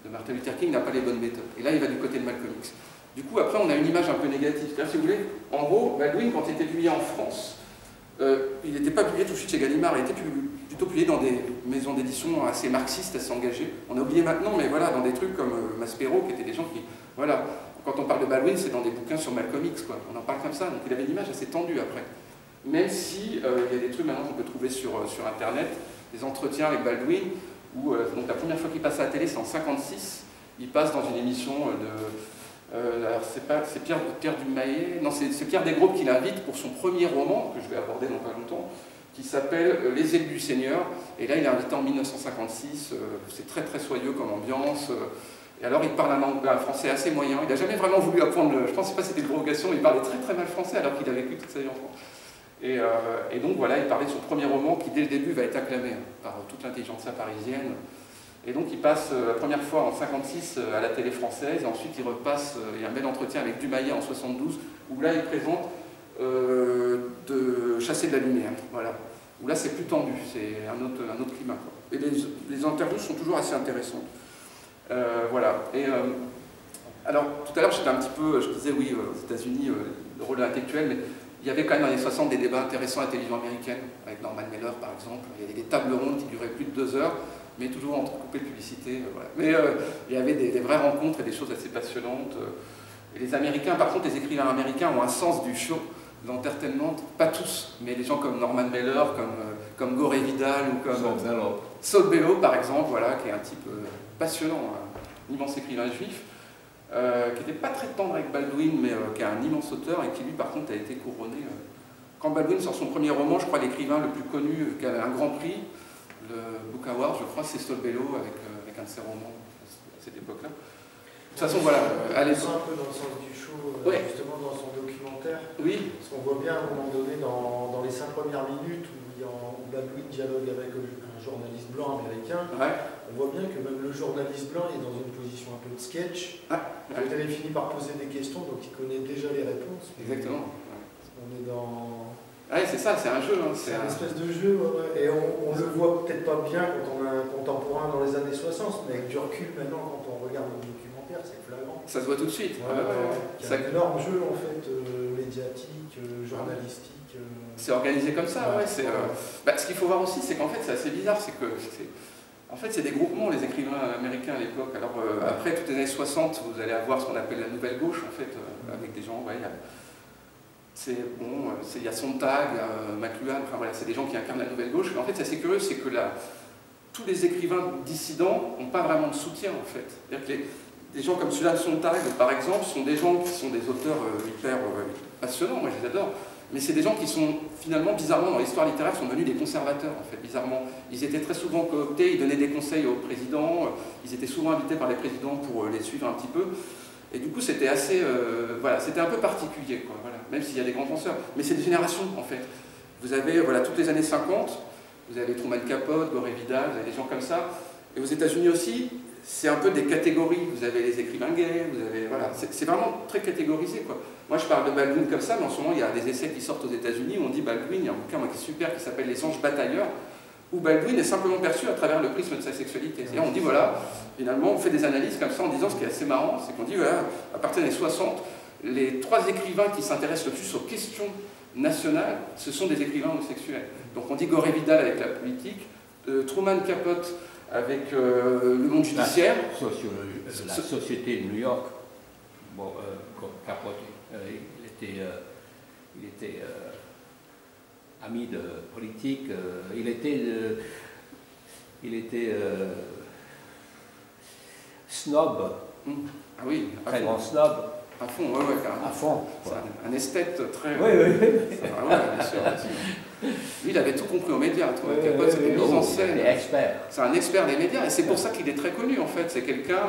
de Martin Luther King, n'a pas les bonnes méthodes. Et là, il va du côté de Malcolm X. Du coup, après, on a une image un peu négative. C'est-à-dire, si vous voulez, en gros, Baldwin, quand il était publié en France, il n'était pas publié tout de suite chez Gallimard, il était plutôt publié dans des maisons d'édition assez marxistes, assez engagées. On a oublié maintenant, mais voilà, dans des trucs comme Maspero, qui étaient des gens qui... Voilà, quand on parle de Baldwin, c'est dans des bouquins sur Malcolm X, quoi. On en parle comme ça, donc il avait une image assez tendue après. même si il y a des trucs maintenant qu'on peut trouver sur Internet, des entretiens avec Baldwin, où donc la première fois qu'il passe à la télé, c'est en 1956, il passe dans une émission alors c'est Pierre Dumayet, non c'est Pierre Desgroupes qui l'invite pour son premier roman, que je vais aborder dans pas longtemps, qui s'appelle Les élus du Seigneur, et là il est invité en 1956, c'est très très soyeux comme ambiance, et alors il parle un français assez moyen, il n'a jamais vraiment voulu apprendre, je pense pas que c'était une provocation, il parlait très très mal français alors qu'il a vécu toute sa vie en France. Et donc voilà, il parlait de son premier roman qui dès le début va être acclamé par toute l'intelligentsia parisienne. Et donc il passe la première fois en 1956 à la télé française, et ensuite il repasse, il y a un bel entretien avec Dumayet en 1972, où là il présente de Chasser de la lumière, voilà. Où là c'est plus tendu, c'est un autre climat, quoi. Et les interviews sont toujours assez intéressantes. Voilà. Et alors tout à l'heure j'étais un petit peu, je disais oui, aux États-Unis, le rôle de l'intellectuel, mais il y avait quand même dans les 60 des débats intéressants à la télévision américaine, avec Norman Mailer par exemple. Il y avait des tables rondes qui duraient plus de 2 heures, mais toujours entrecoupées de publicité. Voilà. Mais il y avait des vraies rencontres et des choses assez passionnantes. Et les Américains, par contre, les écrivains américains ont un sens du show, de l'entertainment, pas tous, mais des gens comme Norman Mailer, comme Gore Vidal ou comme Saul Bellow, par exemple, voilà, qui est un type passionnant, un immense écrivain juif. Qui n'était pas très tendre avec Baldwin, mais qui est un immense auteur et qui lui par contre a été couronné. Quand Baldwin sort son premier roman, je crois l'écrivain le plus connu, qui a un grand prix, le Book Award, je crois, c'est Saul Bellow avec un de ses romans à cette époque-là. De toute façon, voilà, allez. Un peu dans le sens du show, ouais. Justement dans son documentaire. Oui. Parce qu'on voit bien à un moment donné dans les 5 premières minutes où Baldwin dialogue avec un journaliste blanc américain. Ouais. On voit bien que même le journaliste blanc est dans une position un peu de sketch. Vous avez fini par poser des questions, donc il connaît déjà les réponses. Exactement. On est dans... Ouais, c'est ça, c'est un jeu. Hein. C'est une espèce de jeu, ouais. Et on le voit peut-être pas bien quand on a un contemporain dans les années 60, mais avec du recul maintenant, quand on regarde le documentaire, c'est flagrant. Ça se voit tout de suite. Il y a un énorme jeu, en fait, médiatique, journalistique. C'est organisé comme ça, ouais. Ce qu'il faut voir aussi, c'est qu'en fait, c'est assez bizarre, c'est que... En fait, c'est des groupements, les écrivains américains à l'époque. Alors, après, toutes les années 60, vous allez avoir ce qu'on appelle la nouvelle gauche, en fait, avec des gens, ouais, il y a Sontag, McLuhan, enfin voilà, c'est des gens qui incarnent la nouvelle gauche. Mais en fait, c'est assez curieux, c'est que tous les écrivains dissidents n'ont pas vraiment de soutien, en fait. C'est-à-dire que des gens comme celui-là, Sontag, par exemple, sont des gens qui sont des auteurs hyper passionnants, moi je les adore. Mais c'est des gens qui sont, finalement, bizarrement, dans l'histoire littéraire, sont devenus des conservateurs, en fait, bizarrement. Ils étaient très souvent cooptés, ils donnaient des conseils au président, ils étaient souvent invités par les présidents pour les suivre un petit peu. Et du coup, c'était assez... voilà, c'était un peu particulier, quoi, voilà, même s'il y a des grands penseurs. Mais c'est des générations, en fait. Vous avez, voilà, toutes les années 50, vous avez Truman Capote, Gore Vidal, vous avez des gens comme ça. Et aux États-Unis aussi, c'est un peu des catégories. Vous avez les écrivains gays, vous avez... Voilà, c'est vraiment très catégorisé, quoi. Moi, je parle de Baldwin comme ça, mais en ce moment, il y a des essais qui sortent aux États-Unis où on dit Baldwin, il y a un bouquin qui est super qui s'appelle Les anges batailleurs, où Baldwin est simplement perçu à travers le prisme de sa sexualité. C'est-à-dire, on dit, voilà, finalement, on fait des analyses comme ça en disant ce qui est assez marrant, c'est qu'on dit, voilà, à partir des 60, les 3 écrivains qui s'intéressent le plus aux questions nationales, ce sont des écrivains homosexuels. Donc, on dit Gore Vidal avec la politique, Truman Capote avec le monde judiciaire. La société de New York, bon, Capote, il était ami de politique, il était snob. Ah oui, très grand snob. À fond, ouais, carrément. À fond. Un esthète très... Oui. bien sûr. Lui, il avait tout compris aux médias. Capote, c'était mise en scène. C'est un expert des médias, et c'est pour ça qu'il est très connu, en fait. C'est quelqu'un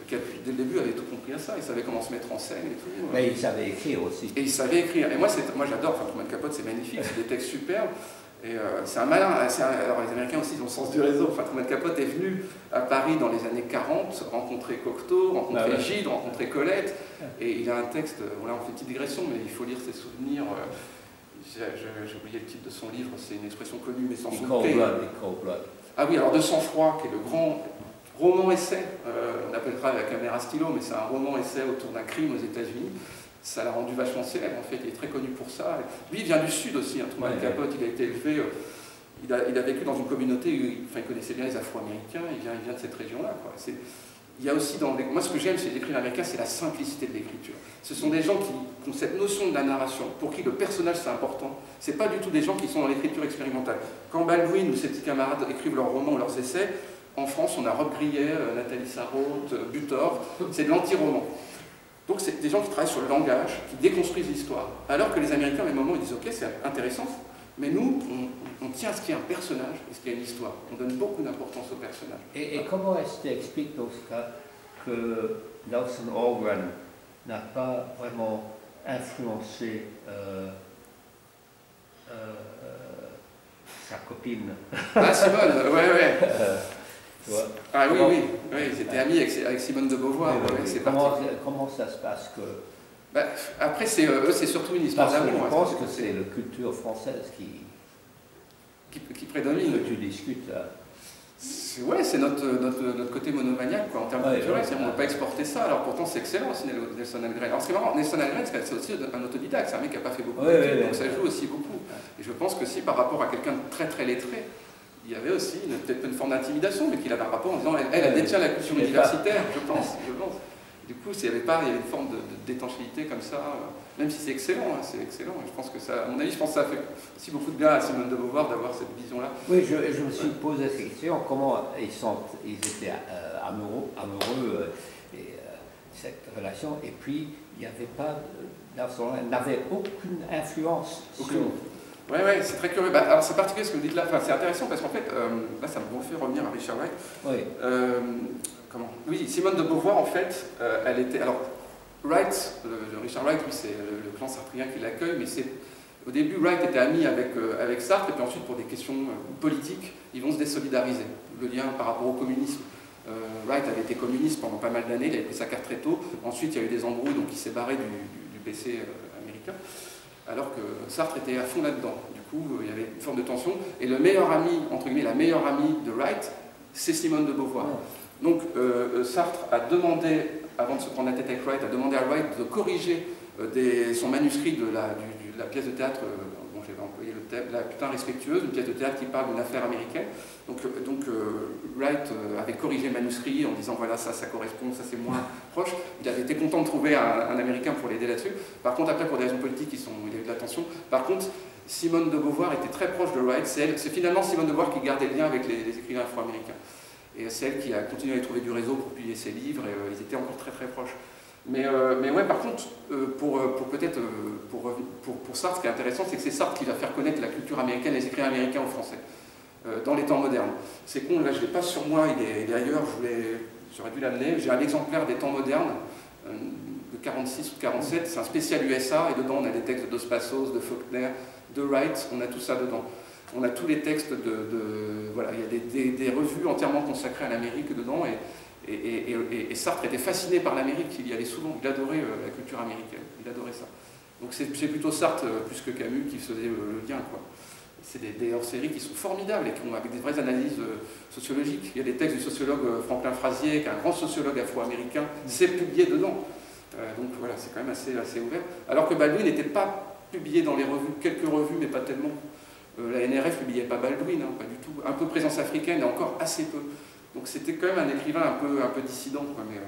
qui, dès le début, avait tout compris à ça. Il savait comment se mettre en scène et tout. Mais il savait écrire aussi. Et il savait écrire. Et moi j'adore. Enfin, Truman Capote, c'est magnifique. C'est des textes superbes. Et c'est un malin. Alors, les Américains aussi, ils ont le sens du réseau. Enfin, Truman Capote est venu à Paris dans les années 40, rencontrer Cocteau, rencontrer Gide, rencontrer Colette. Et il a un texte, là on fait une petite digression, mais il faut lire ses souvenirs. J'ai oublié le titre de son livre, c'est une expression connue, mais sans son thé. Ah oui, alors De sang-froid, qui est le grand roman-essai, on appellera la caméra stylo, mais c'est un roman-essai autour d'un crime aux États-Unis. Ça l'a rendu vachement célèbre, en fait, il est très connu pour ça. Lui, il vient du Sud aussi, hein, Truman Capote, il a été élevé, il a vécu dans une communauté où il connaissait bien les Afro-Américains, il vient de cette région-là. il y a aussi dans moi ce que j'aime chez les écrivains américains, c'est la simplicité de l'écriture. Ce sont des gens qui ont cette notion de la narration, pour qui le personnage c'est important. C'est pas du tout des gens qui sont dans l'écriture expérimentale. Quand Baldwin ou ses petits camarades écrivent leurs romans ou leurs essais, en France on a Rob Grillet, Nathalie Sarraute, Butor, c'est de l'anti-roman. Donc c'est des gens qui travaillent sur le langage, qui déconstruisent l'histoire. Alors que les Américains, à un moment, ils disent ok, c'est intéressant, mais nous, on tient à ce qu'il y ait un personnage et ce qu'il y ait une histoire. On donne beaucoup d'importance au personnage. Et comment est-ce que tu expliques dans ce cas que Nelson Algren n'a pas vraiment influencé sa copine? Ah, Simone, ouais. Ah oui, ils étaient amis avec Simone de Beauvoir. Comment ça se passe que... Bah, après, c'est surtout une histoire d'amour. Je pense que c'est la culture française qui prédomine. Que tu discutes là. Ouais, c'est notre côté monomaniaque quoi, en termes culturels. On ne peut pas exporter ça, alors pourtant c'est excellent aussi Nelson Algren. Alors c'est marrant, Nelson Algren c'est aussi un autodidacte, c'est un mec qui n'a pas fait beaucoup d'études, donc ça joue aussi beaucoup. Et je pense que si par rapport à quelqu'un de très très lettré, il y avait aussi peut-être une forme d'intimidation, mais qu'il avait un rapport en disant elle détient la culture universitaire, je pense. Du coup, il y avait une forme d'étanchéité comme ça, même si c'est excellent, hein, c'est excellent. Et je pense que ça, à mon avis, je pense que ça fait aussi beaucoup de bien à Simone de Beauvoir d'avoir cette vision-là. Oui, je me suis posé cette question, comment ils étaient amoureux et cette relation, et puis il n'y avait pas, n'avait aucune influence sur... Oui, c'est très curieux. Bah, alors c'est particulier ce que vous dites là, enfin, c'est intéressant parce qu'en fait, là ça me refait revenir à Richard Wright. Oui. Oui, Simone de Beauvoir, en fait, elle était... Alors, Wright, Richard Wright, lui, c'est le clan sartrien qui l'accueille, mais au début, Wright était ami avec Sartre, et puis ensuite, pour des questions politiques, ils vont se désolidariser. Le lien par rapport au communisme. Wright avait été communiste pendant pas mal d'années, il avait pris sa carte très tôt. Ensuite, il y a eu des embrouilles, donc il s'est barré du PC américain, alors que Sartre était à fond là-dedans. Du coup, il y avait une forme de tension. Et le meilleur ami, entre guillemets, la meilleure amie de Wright, c'est Simone de Beauvoir. Donc Sartre a demandé, avant de se prendre la tête avec Wright, a demandé à Wright de corriger son manuscrit de la pièce de théâtre, bon j'avais employé le thème, La putain respectueuse, une pièce de théâtre qui parle d'une affaire américaine. Donc Wright avait corrigé le manuscrit en disant voilà ça correspond, ça c'est moins proche. Il avait été content de trouver un Américain pour l'aider là-dessus. Par contre après pour des raisons politiques il y a eu de la tension. Par contre Simone de Beauvoir était très proche de Wright, c'est finalement Simone de Beauvoir qui gardait le lien avec les écrivains afro-américains. Et c'est elle qui a continué à y trouver du réseau pour publier ses livres, et ils étaient encore très très proches. Mais ouais, par contre, pour Sartre, ce qui est intéressant, c'est que c'est Sartre qui va faire connaître la culture américaine, les écrivains américains aux Français, dans les temps modernes. C'est con, là je ne l'ai pas sur moi, il est ailleurs, j'aurais dû l'amener. J'ai un exemplaire des temps modernes, de 46 ou de 47, c'est un spécial USA, et dedans on a des textes de Dos Passos, de Faulkner, de Wright, on a tout ça dedans. On a tous les textes voilà, il y a des revues entièrement consacrées à l'Amérique dedans, et Sartre était fasciné par l'Amérique, il y allait souvent, il adorait la culture américaine, il adorait ça. Donc c'est plutôt Sartre, plus que Camus, qui faisait le lien, quoi. C'est des hors-séries qui sont formidables et qui ont avec des vraies analyses sociologiques. Il y a des textes du sociologue Franklin Frazier, qui est un grand sociologue afro-américain, c'est publié dedans. Donc voilà, c'est quand même assez ouvert. Alors que Baldwin n'était pas publié dans les revues, quelques revues, mais pas tellement. La NRF ne publiait pas Baldwin, hein, pas du tout. Un peu présence africaine, et encore assez peu. Donc c'était quand même un écrivain un peu dissident. Quoi, mais,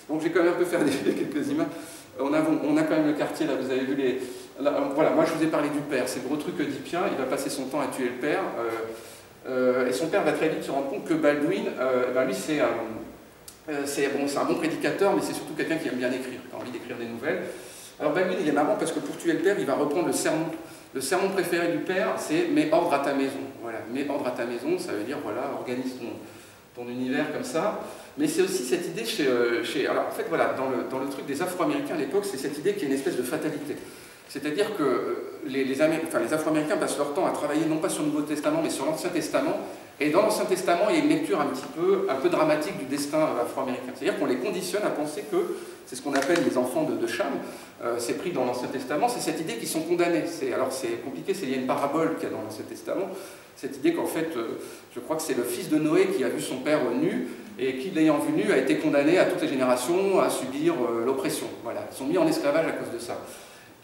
donc j'ai quand même un peu fait quelques images. On a quand même le quartier, là, vous avez vu les... Là, voilà, moi je vous ai parlé du père, c'est le gros truc que dit Pien, il va passer son temps à tuer le père. Et son père va très vite se rendre compte que Baldwin, lui c'est un bon prédicateur, mais c'est surtout quelqu'un qui aime bien écrire, qui a envie d'écrire des nouvelles. Alors Baldwin il est marrant parce que pour tuer le père, il va reprendre le sermon. Le sermon préféré du père, c'est « mets ordre à ta maison ». Voilà, « mets ordre à ta maison », ça veut dire, voilà, organise ton univers comme ça. Mais c'est aussi cette idée alors en fait, voilà, dans le truc des Afro-Américains à l'époque, c'est cette idée qu'il y a une espèce de fatalité. C'est-à-dire que les Afro-Américains passent leur temps à travailler non pas sur le Nouveau Testament, mais sur l'Ancien Testament. Et dans l'Ancien Testament, il y a une lecture un peu dramatique du destin afro-américain. C'est-à-dire qu'on les conditionne à penser que, c'est ce qu'on appelle les enfants de Cham, c'est pris dans l'Ancien Testament, c'est cette idée qu'ils sont condamnés. Alors c'est compliqué, il y a une parabole qu'il y a dans l'Ancien Testament, cette idée qu'en fait, je crois que c'est le fils de Noé qui a vu son père nu, et qui, l'ayant vu nu, a été condamné à toutes les générations à subir l'oppression. Voilà, ils sont mis en esclavage à cause de ça.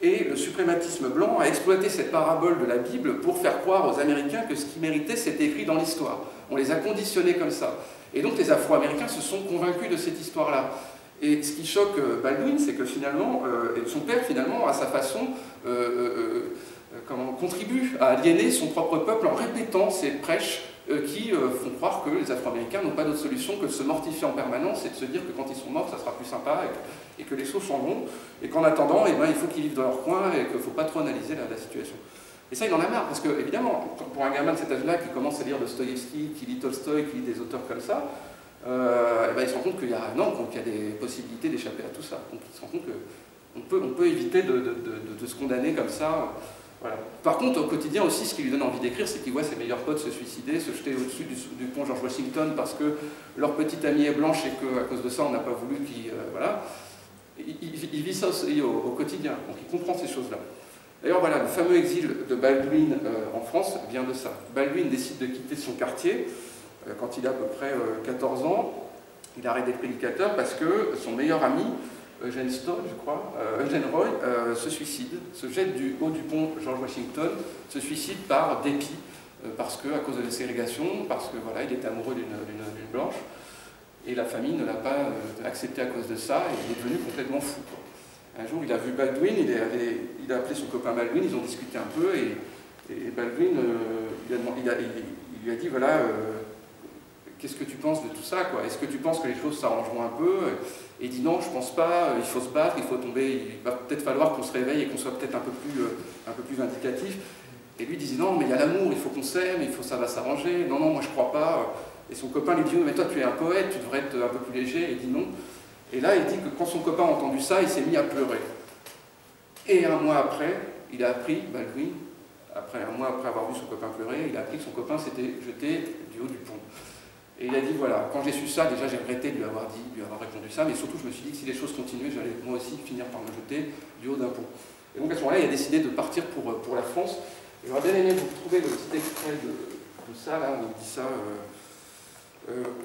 Et le suprématisme blanc a exploité cette parabole de la Bible pour faire croire aux Américains que ce qui méritait, c'était écrit dans l'histoire. On les a conditionnés comme ça. Et donc les Afro-Américains se sont convaincus de cette histoire-là. Et ce qui choque Baldwin, c'est que finalement, et son père finalement, à sa façon, contribue à aliéner son propre peuple en répétant ces prêches qui font croire que les Afro-Américains n'ont pas d'autre solution que de se mortifier en permanence et de se dire que quand ils sont morts, ça sera plus sympa et que les choses changeront, et qu'en attendant, eh ben, il faut qu'ils vivent dans leur coin et qu'il ne faut pas trop analyser la situation. Et ça, il en a marre, parce que, évidemment, pour un gamin de cet âge-là qui commence à lire Dostoïevski, qui lit Tolstoï, qui lit des auteurs comme ça, eh ben, il se rend compte qu'il y a des possibilités d'échapper à tout ça. Donc il se rend compte qu'on peut éviter de se condamner comme ça. Voilà. Par contre, au quotidien aussi, ce qui lui donne envie d'écrire, c'est qu'il voit ses meilleurs potes se suicider, se jeter au-dessus du pont George Washington parce que leur petite amie est blanche et qu'à cause de ça, on n'a pas voulu qu'il... voilà. Il vit ça aussi au quotidien, donc il comprend ces choses-là. D'ailleurs, voilà, le fameux exil de Baldwin en France vient de ça. Baldwin décide de quitter son quartier quand il a à peu près 14 ans. Il arrête d'être prédicateur parce que son meilleur ami, Eugene Stone, je crois, Eugene Roy, se suicide, se jette du haut du pont George Washington, se suicide par dépit, parce que, à cause de la ségrégation, parce que voilà, il était amoureux d'une blanche, et la famille ne l'a pas accepté à cause de ça, et il est devenu complètement fou, quoi. Un jour, il a vu Baldwin, il a appelé son copain Baldwin, ils ont discuté un peu, et Baldwin il lui a dit, voilà, qu'est-ce que tu penses de tout ça, quoi? Est-ce que tu penses que les choses s'arrangeront un peu? Et il dit non, je pense pas, il faut se battre, il faut tomber, il va peut-être falloir qu'on se réveille et qu'on soit peut-être un peu plus vindicatif. Et lui disait non, mais il y a l'amour, il faut qu'on s'aime, ça va s'arranger. Non, non, moi je crois pas. Et son copain lui dit mais toi tu es un poète, tu devrais être un peu plus léger. Et il dit non. Et là il dit que quand son copain a entendu ça, il s'est mis à pleurer. Et un mois après, il a appris, Baldwin, un mois après avoir vu son copain pleurer, il a appris que son copain s'était jeté du haut du pont. Et il a dit, voilà, quand j'ai su ça, déjà j'ai regretté de lui avoir répondu ça, mais surtout je me suis dit que si les choses continuaient, j'allais moi aussi finir par me jeter du haut d'un pont. Et donc à ce moment-là, il a décidé de partir pour la France. J'aurais bien aimé vous retrouver le petit extrait de ça, là, où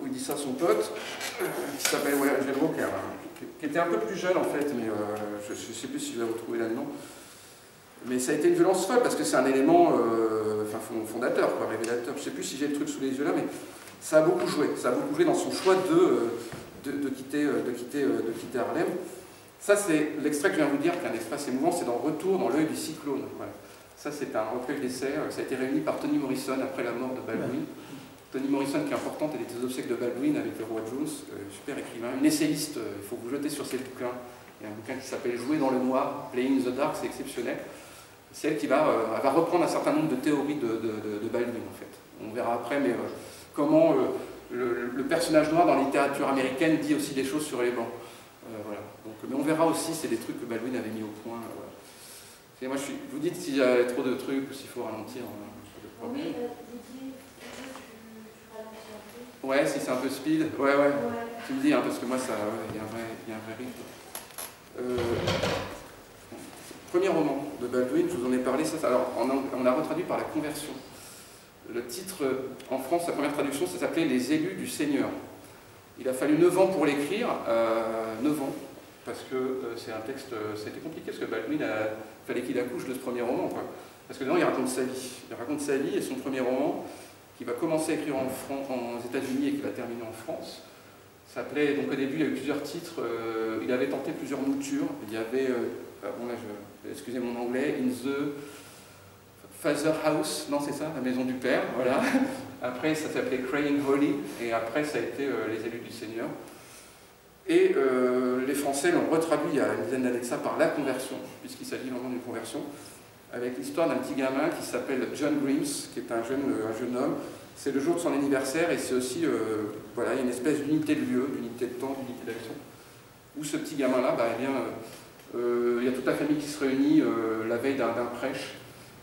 il dit ça à son pote, qui s'appelle Eugene Roy, qui était un peu plus jeune en fait, mais je ne sais plus si je vais le retrouver là-dedans. Mais ça a été une violence folle, parce que c'est un élément fondateur, quoi, révélateur. Je ne sais plus si j'ai le truc sous les yeux là, mais ça a beaucoup joué dans son choix de quitter Harlem. Ça, c'est l'extrait que je viens de vous dire, qui est un extrait assez émouvant, c'est dans Retour dans l'œil du cyclone. Voilà. Ça, c'est un recueil d'essais, ça a été réuni par Toni Morrison après la mort de Baldwin. Toni Morrison, qui est importante, elle était aux obsèques de Baldwin avec le roi Jones, super écrivain, une essayiste, il faut vous jeter sur ses bouquins. Il y a un bouquin qui s'appelle Jouer dans le noir, Playing in the Dark, c'est exceptionnel. C'est elle qui va reprendre un certain nombre de théories de Baldwin, en fait. On verra après, mais comment le personnage noir dans la littérature américaine dit aussi des choses sur les blancs. Voilà. Donc, mais on verra aussi, c'est des trucs que Baldwin avait mis au point. Voilà. Et moi, vous dites s'il y a trop de trucs ou s'il faut ralentir. Oui, Didier, tu ralentis un peu. Ouais, si c'est un peu speed. Ouais. Tu me dis, hein, parce que moi, il y a un vrai rythme. Premier roman de Baldwin, je vous en ai parlé. Alors, on a retraduit par La Conversion. Le titre, en France, sa première traduction, ça s'appelait Les élus du Seigneur. Il a fallu 9 ans pour l'écrire, 9 ans, parce que c'est un texte, ça a été compliqué, parce que Baldwin, il fallait qu'il accouche de ce premier roman, quoi. Parce que dedans, il raconte sa vie. Il raconte sa vie et son premier roman, qui va commencer à écrire aux États-Unis et qui va terminer en France. Ça s'appelait, donc au début, il y a eu plusieurs titres, il avait tenté plusieurs moutures. Il y avait, excusez mon anglais, In the Father House, non c'est ça, la maison du Père, voilà. Après ça s'appelait Crying Holy, et après ça a été Les élus du Seigneur. Et les Français l'ont retraduit il y a une dizaine d'années de ça par La Conversion, puisqu'il s'agit vraiment d'une conversion, avec l'histoire d'un petit gamin qui s'appelle John Grimes, qui est un jeune homme. C'est le jour de son anniversaire et c'est aussi, voilà, une espèce d'unité de lieu, d'unité de temps, d'unité d'action, où ce petit gamin-là, il y a toute la famille qui se réunit la veille d'un prêche.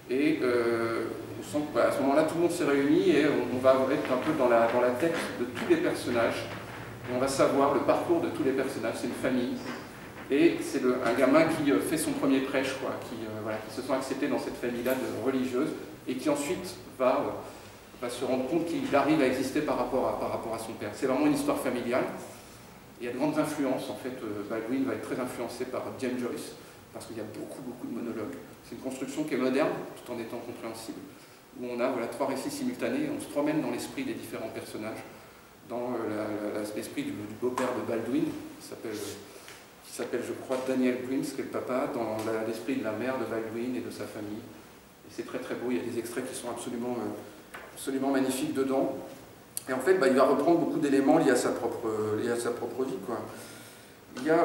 Et on sent qu'à ce moment-là, tout le monde s'est réuni et on va être un peu dans la tête de tous les personnages. Et on va savoir le parcours de tous les personnages. C'est une famille. Et c'est un gamin qui fait son premier prêche, quoi, qui se sent accepté dans cette famille-là de religieuse et qui ensuite va se rendre compte qu'il arrive à exister par rapport à son père. C'est vraiment une histoire familiale. Il y a de grandes influences. En fait, Baldwin va être très influencé par James Joyce, parce qu'il y a beaucoup de monologues. C'est une construction qui est moderne, tout en étant compréhensible, où on a voilà, 3 récits simultanés, on se promène dans l'esprit des différents personnages, dans l'esprit du beau-père de Baldwin, qui s'appelle, je crois, Daniel Grims, qui est le papa, dans l'esprit de la mère de Baldwin et de sa famille. Et c'est très beau, il y a des extraits qui sont absolument magnifiques dedans. Et en fait, il va reprendre beaucoup d'éléments liés à sa propre vie, quoi. Il y a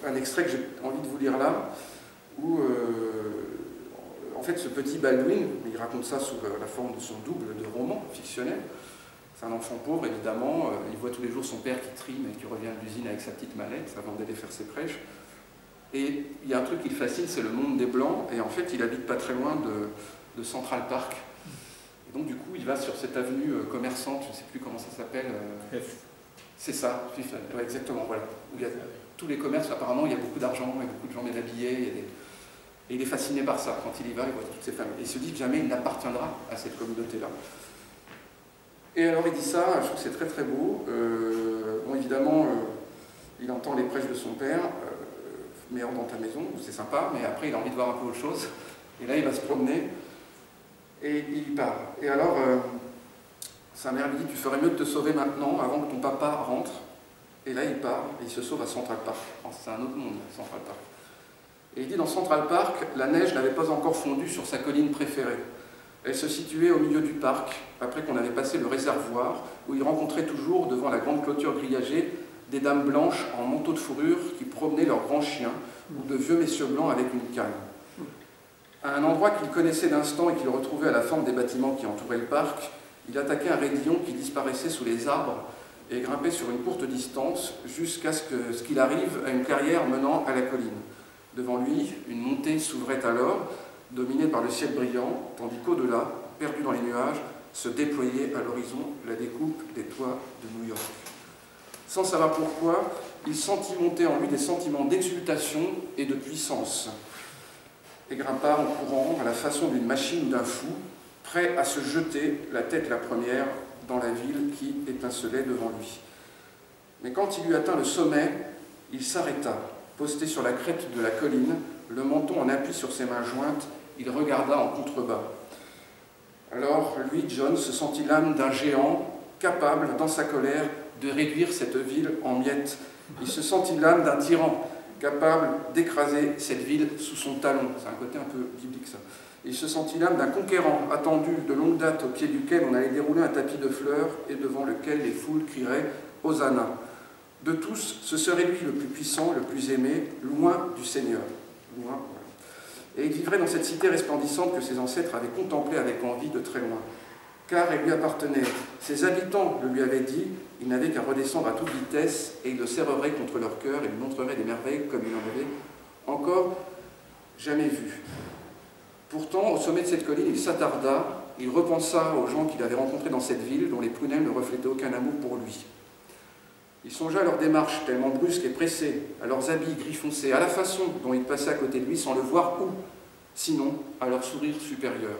un extrait que j'ai envie de vous lire là, où en fait ce petit Baldwin, il raconte ça sous la forme de son double de roman fictionnel. C'est un enfant pauvre, évidemment, il voit tous les jours son père qui trime et qui revient de l'usine avec sa petite mallette avant d'aller faire ses prêches. Et il y a un truc qui le fascine, c'est le monde des Blancs, et en fait il habite pas très loin de Central Park. Et donc du coup il va sur cette avenue commerçante, je ne sais plus comment ça s'appelle. C'est ça, ouais, exactement, voilà. Où il y a tous les commerces, apparemment il y a beaucoup d'argent, il y a beaucoup de gens bien habillés, et il est fasciné par ça. Quand il y va, il voit toutes ces familles. Et il se dit que jamais il n'appartiendra à cette communauté-là. Et alors il dit ça, je trouve que c'est très beau. Bon, évidemment, il entend les prêches de son père, mais dans ta maison, c'est sympa, mais après il a envie de voir un peu autre chose. Et là il va se promener, et il part. Et alors, sa mère lui dit, tu ferais mieux de te sauver maintenant, avant que ton papa rentre. Et là il part, et il se sauve à Central Park. C'est un autre monde, Central Park. Et il dit, dans Central Park, la neige n'avait pas encore fondu sur sa colline préférée. Elle se situait au milieu du parc, après qu'on avait passé le réservoir, où il rencontrait toujours, devant la grande clôture grillagée, des dames blanches en manteau de fourrure qui promenaient leurs grands chiens, ou de vieux messieurs blancs avec une canne. À un endroit qu'il connaissait d'instant et qu'il retrouvait à la forme des bâtiments qui entouraient le parc, il attaquait un raidillon qui disparaissait sous les arbres et grimpait sur une courte distance jusqu'à ce qu'il arrive à une clairière menant à la colline. Devant lui, une montée s'ouvrait alors, dominée par le ciel brillant, tandis qu'au-delà, perdu dans les nuages, se déployait à l'horizon la découpe des toits de New York. Sans savoir pourquoi, il sentit monter en lui des sentiments d'exultation et de puissance, et grimpa en courant à la façon d'une machine ou d'un fou, prêt à se jeter, la tête la première, dans la ville qui étincelait devant lui. Mais quand il eut atteint le sommet, il s'arrêta, posté sur la crête de la colline, le menton en appui sur ses mains jointes, il regarda en contrebas. Alors, lui, John, se sentit l'âme d'un géant, capable, dans sa colère, de réduire cette ville en miettes. Il se sentit l'âme d'un tyran, capable d'écraser cette ville sous son talon. C'est un côté un peu biblique, ça. Il se sentit l'âme d'un conquérant, attendu de longue date, au pied duquel on allait dérouler un tapis de fleurs et devant lequel les foules crieraient « Hosanna ». De tous, ce serait lui le plus puissant, le plus aimé, loin du Seigneur. Loin, voilà. Et il vivrait dans cette cité resplendissante que ses ancêtres avaient contemplée avec envie de très loin. Car elle lui appartenait. Ses habitants le lui avaient dit, il n'avait qu'à redescendre à toute vitesse et il le serrerait contre leur cœur et lui montrerait des merveilles comme il n'en avait encore jamais vu. Pourtant, au sommet de cette colline, il s'attarda, il repensa aux gens qu'il avait rencontrés dans cette ville, dont les prunelles ne reflétaient aucun amour pour lui. Il songea à leur démarche tellement brusque et pressée, à leurs habits gris foncé, à la façon dont ils passaient à côté de lui sans le voir où, sinon à leur sourire supérieur,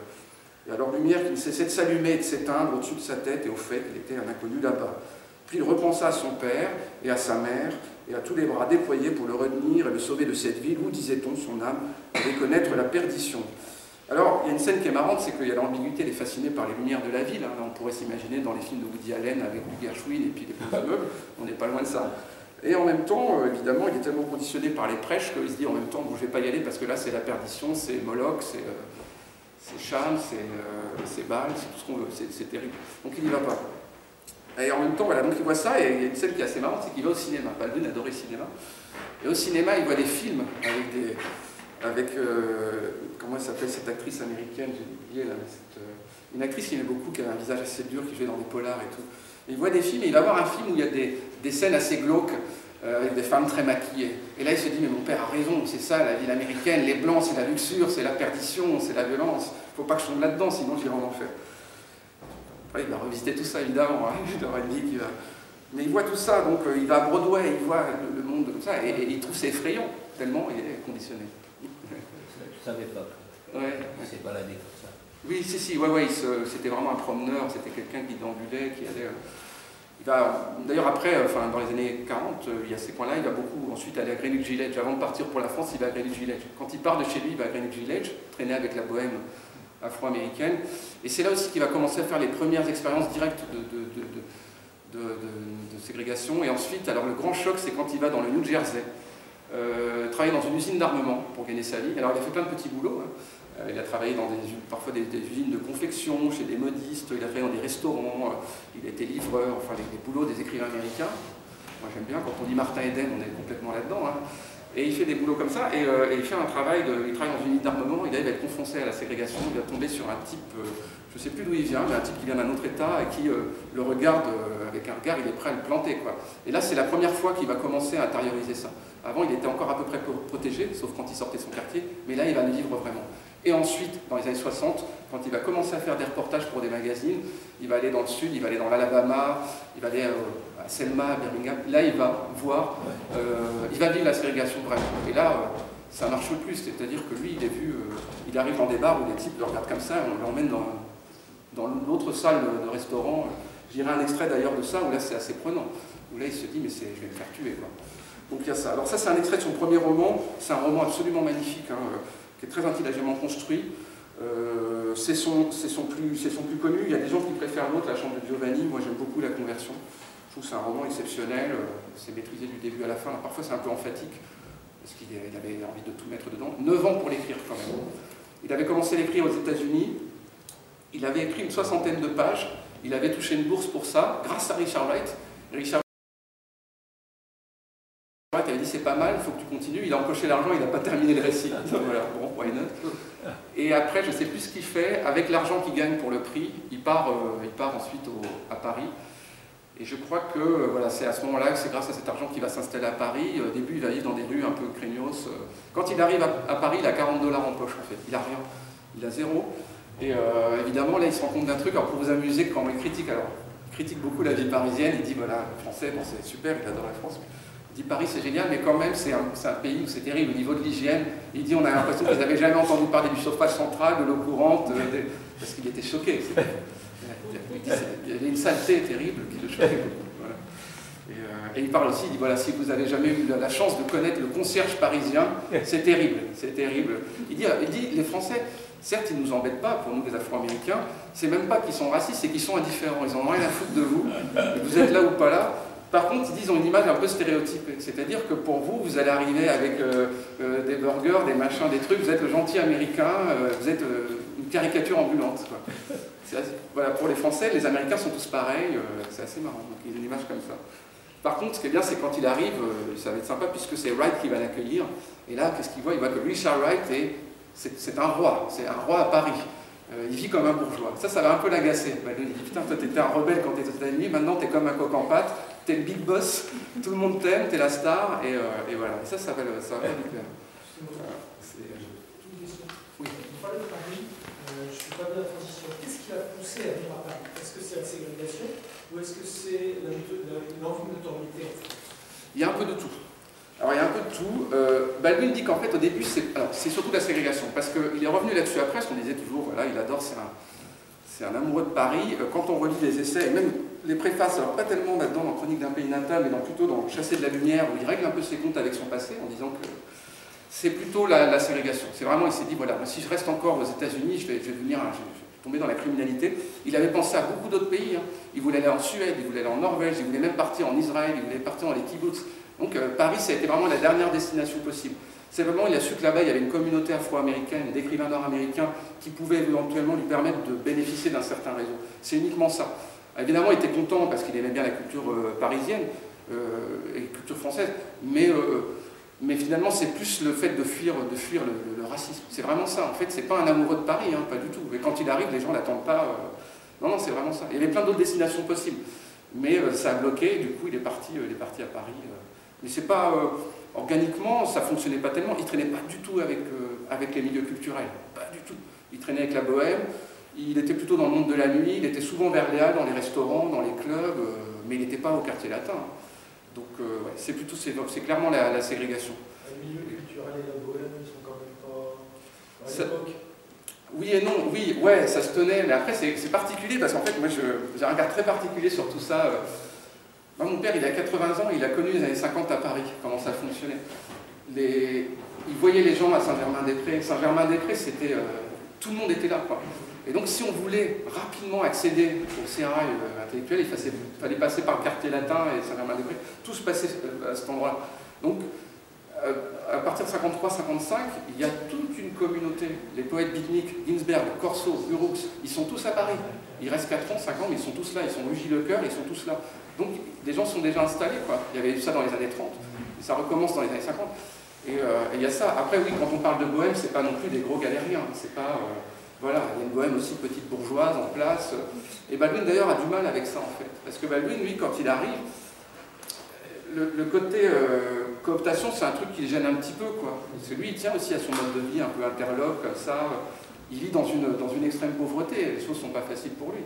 et à leur lumière qui ne cessait de s'allumer et de s'éteindre au-dessus de sa tête et au fait qu'il était un inconnu là-bas. Puis il repensa à son père et à sa mère et à tous les bras déployés pour le retenir et le sauver de cette ville où, disait-on, son âme allait connaître la perdition. Alors, il y a une scène qui est marrante, c'est qu'il y a l'ambiguïté, elle est fascinée par les lumières de la ville. Hein. On pourrait s'imaginer dans les films de Woody Allen avec du Gershwin et puis les beaux immeubles, on n'est pas loin de ça. Et en même temps, évidemment, il est tellement conditionné par les prêches qu'il se dit en même temps, bon, je ne vais pas y aller parce que là c'est la perdition, c'est Moloch, c'est Cham, c'est Baal, c'est tout ce qu'on veut, c'est terrible. Donc il n'y va pas. Et en même temps, voilà, donc il voit ça, et il y a une scène qui est assez marrante, c'est qu'il va au cinéma. Baldwin adorait le cinéma. Et au cinéma, il voit des films avec comment elle s'appelle cette actrice américaine, j'ai oublié là, une actrice qui aimait beaucoup, qui avait un visage assez dur, qui jouait dans des polars et tout. Et il voit des films, et il va voir un film où il y a des scènes assez glauques, avec des femmes très maquillées. Et là il se dit, mais mon père a raison, c'est ça la ville américaine, les blancs c'est la luxure, c'est la perdition, c'est la violence, il ne faut pas que je tombe là-dedans, sinon j'irai en enfer. Après il va revisiter tout ça évidemment, hein, il aura dit qu'il va... Mais il voit tout ça, donc il va à Broadway, il voit le monde comme ça, et il trouve ça effrayant, tellement il est conditionné. Je ne savais pas. Ouais. Il s'est baladé comme ça. Oui, si, ouais, c'était vraiment un promeneur, c'était quelqu'un qui déambulait, qui allait... D'ailleurs après, dans les années 40, il y a ces coins-là, il va beaucoup ensuite aller à Greenwich Village. Avant de partir pour la France, il va à Greenwich Village. Quand il part de chez lui, il va à Greenwich Village, traîner avec la bohème afro-américaine. Et c'est là aussi qu'il va commencer à faire les premières expériences directes de ségrégation. Et ensuite, alors le grand choc, c'est quand il va dans le New Jersey, travailler dans une usine d'armement pour gagner sa vie. Alors il a fait plein de petits boulots. Il a travaillé dans parfois des usines de confection, chez des modistes, il a travaillé dans des restaurants, il a été livreur, enfin les boulots des écrivains américains. Moi j'aime bien, quand on dit Martin Eden, on est complètement là-dedans. Et il fait des boulots comme ça, et il fait un travail, il travaille dans une unité d'armement, il va être confronté à la ségrégation, il va tomber sur un type, je ne sais plus d'où il vient, mais un type qui vient d'un autre état et qui le regarde avec un regard, il est prêt à le planter, quoi. Et là c'est la première fois qu'il va commencer à intérioriser ça. Avant il était encore à peu près protégé, sauf quand il sortait de son quartier, mais là il va le vivre vraiment. Et ensuite, dans les années 60, quand il va commencer à faire des reportages pour des magazines, il va aller dans le sud, il va aller dans l'Alabama, il va aller à Selma, à Birmingham. Là, il va voir, il va vivre la ségrégation vraiment. Et là, ça marche le plus, c'est-à-dire que lui, il est vu, il arrive dans des bars où les types le regardent comme ça, et on l'emmène dans l'autre salle de restaurant. Je dirais un extrait d'ailleurs de ça, où là, c'est assez prenant. Où là, il se dit, mais je vais me faire tuer, quoi. Donc il y a ça. Alors ça, c'est un extrait de son premier roman. C'est un roman absolument magnifique, qui est très intelligemment construit. C'est son plus connu. Il y a des gens qui préfèrent l'autre, La Chambre de Giovanni. Moi, j'aime beaucoup La Conversion. Je trouve que c'est un roman exceptionnel. C'est maîtrisé du début à la fin. Alors, parfois, c'est un peu emphatique, parce qu'il avait envie de tout mettre dedans. 9 ans pour l'écrire, quand même. Il avait commencé à l'écrire aux États-Unis. Il avait écrit une 60aine de pages. Il avait touché une bourse pour ça, grâce à Richard Wright. Richard Wright avait dit c'est pas mal, il faut que tu continues. Il a empoché l'argent, il n'a pas terminé le récit. Voilà, bon, why not. Et après, je ne sais plus ce qu'il fait. Avec l'argent qu'il gagne pour le prix, il part ensuite à Paris. Et je crois que voilà, c'est à ce moment-là que c'est grâce à cet argent qu'il va s'installer à Paris. Au début, il va vivre dans des rues un peu craignos. Quand il arrive à Paris, il a 40 $ en poche en fait. Il n'a rien. Il a zéro. Et évidemment, là, il se rend compte d'un truc. Alors, pour vous amuser, quand il critique beaucoup la vie parisienne, il dit voilà, le français, bon, c'est super, il adore la France. Il dit Paris, c'est génial, mais quand même, c'est un pays où c'est terrible au niveau de l'hygiène. Il dit on a l'impression qu'ils n'avaient jamais entendu parler du chauffage central, de l'eau courante, parce qu'il était choqué. Il y avait une saleté terrible qui le choquait beaucoup. Voilà. Et il parle aussi, il dit voilà, si vous n'avez jamais eu la chance de connaître le concierge parisien, c'est terrible, c'est terrible. Il dit les Français, certes, ils ne nous embêtent pas, pour nous les Afro-Américains, c'est même pas qu'ils sont racistes, c'est qu'ils sont indifférents, ils n'en ont rien à foutre de vous, vous êtes là ou pas là. Par contre, ils ont une image un peu stéréotypée, c'est-à-dire que pour vous, vous allez arriver avec des burgers, des machins, des trucs, vous êtes le gentil américain, vous êtes une caricature ambulante. Voilà, pour les Français, les Américains sont tous pareils, c'est assez marrant, donc ils ont une image comme ça. Par contre, ce qui est bien, c'est quand il arrive, ça va être sympa puisque c'est Wright qui va l'accueillir, et là, qu'est-ce qu'il voit? Il voit que Richard Wright, c'est un roi à Paris. Il vit comme un bourgeois. Ça va un peu l'agacer. Il dit putain, toi t'étais un rebelle quand t'étais aux États-Unis, maintenant t'es comme un coq en pâte, t'es le big boss, tout le monde t'aime, t'es la star, et voilà. Et ça va lui plaire. Oui. Vous parlez de Paris, je ne suis pas bien la transition. Qu'est-ce qui a poussé à vivre à Paris? Est-ce que c'est la ségrégation ou est-ce que c'est l'envie de notoriété en France? Il y a un peu de tout. Alors il y a un peu de tout. Baldwin dit qu'en fait au début c'est surtout la ségrégation, parce qu'il est revenu là-dessus après, parce qu'on disait toujours, voilà, il adore, c'est un amoureux de Paris. Quand on relit les essais, et même les préfaces, alors pas tellement là-dedans dans Chronique d'un pays natal, mais plutôt dans Chasser de la lumière, où il règle un peu ses comptes avec son passé, en disant que c'est plutôt la ségrégation. C'est vraiment, il s'est dit, voilà, si je reste encore aux États-Unis, je vais tomber dans la criminalité. Il avait pensé à beaucoup d'autres pays. Il voulait aller en Suède, il voulait aller en Norvège, il voulait même partir en Israël, il voulait partir dans les kibbutz. Donc Paris, ça a été vraiment la dernière destination possible. Simplement, il a su que là-bas, il y avait une communauté afro-américaine, d'écrivains nord-américains qui pouvaient éventuellement lui permettre de bénéficier d'un certain réseau. C'est uniquement ça. Évidemment, il était content parce qu'il aimait bien la culture parisienne et la culture française, mais finalement, c'est plus le fait de fuir le racisme. C'est vraiment ça. En fait, c'est pas un amoureux de Paris, pas du tout. Et quand il arrive, les gens ne l'attendent pas. Non, c'est vraiment ça. Il y avait plein d'autres destinations possibles. Mais ça a bloqué, du coup, il est parti à Paris. Mais c'est pas... organiquement, ça fonctionnait pas tellement. Il traînait pas du tout avec les milieux culturels. Pas du tout. Il traînait avec la bohème. Il était plutôt dans le monde de la nuit. Il était souvent vers les halles, dans les restaurants, dans les clubs. Mais il n'était pas au quartier latin. Donc, ouais, c'est clairement la ségrégation. Le milieu culturel et la bohème, ils sont quand même pas... à l'époque. Oui et non, oui, ouais, ça se tenait, mais après c'est particulier parce qu'en fait, moi j'ai un regard très particulier sur tout ça. Moi, mon père, il a 80 ans, il a connu les années 50 à Paris, comment ça fonctionnait. Il voyait les gens à Saint-Germain-des-Prés. Saint-Germain-des-Prés, c'était... tout le monde était là, quoi. Et donc, si on voulait rapidement accéder au sérail intellectuel, il fallait passer par le quartier latin et Saint-Germain-des-Prés. Tout se passait à cet endroit-là. Donc, à partir de 53-55, il y a toute une communauté. Les poètes beatniks, Ginsberg, Corso, Urux, ils sont tous à Paris. Il reste 4 ans, 5 ans, mais ils sont tous là. Ils sont rue Gilles-Lecoeur, ils sont tous là. Donc, les gens sont déjà installés, quoi. Il y avait eu ça dans les années 30, et ça recommence dans les années 50. Et il y a ça. Après, oui, quand on parle de bohème, c'est pas non plus des gros galériens. C'est pas... voilà, il y a une bohème aussi petite bourgeoise en place. Et Baldwin, d'ailleurs, a du mal avec ça, en fait. Parce que Baldwin, lui, quand il arrive, le côté cooptation, c'est un truc qui le gêne un petit peu, quoi. Parce que lui, il tient aussi à son mode de vie un peu interlope, comme ça. Il vit dans une extrême pauvreté. Les choses ne sont pas faciles pour lui.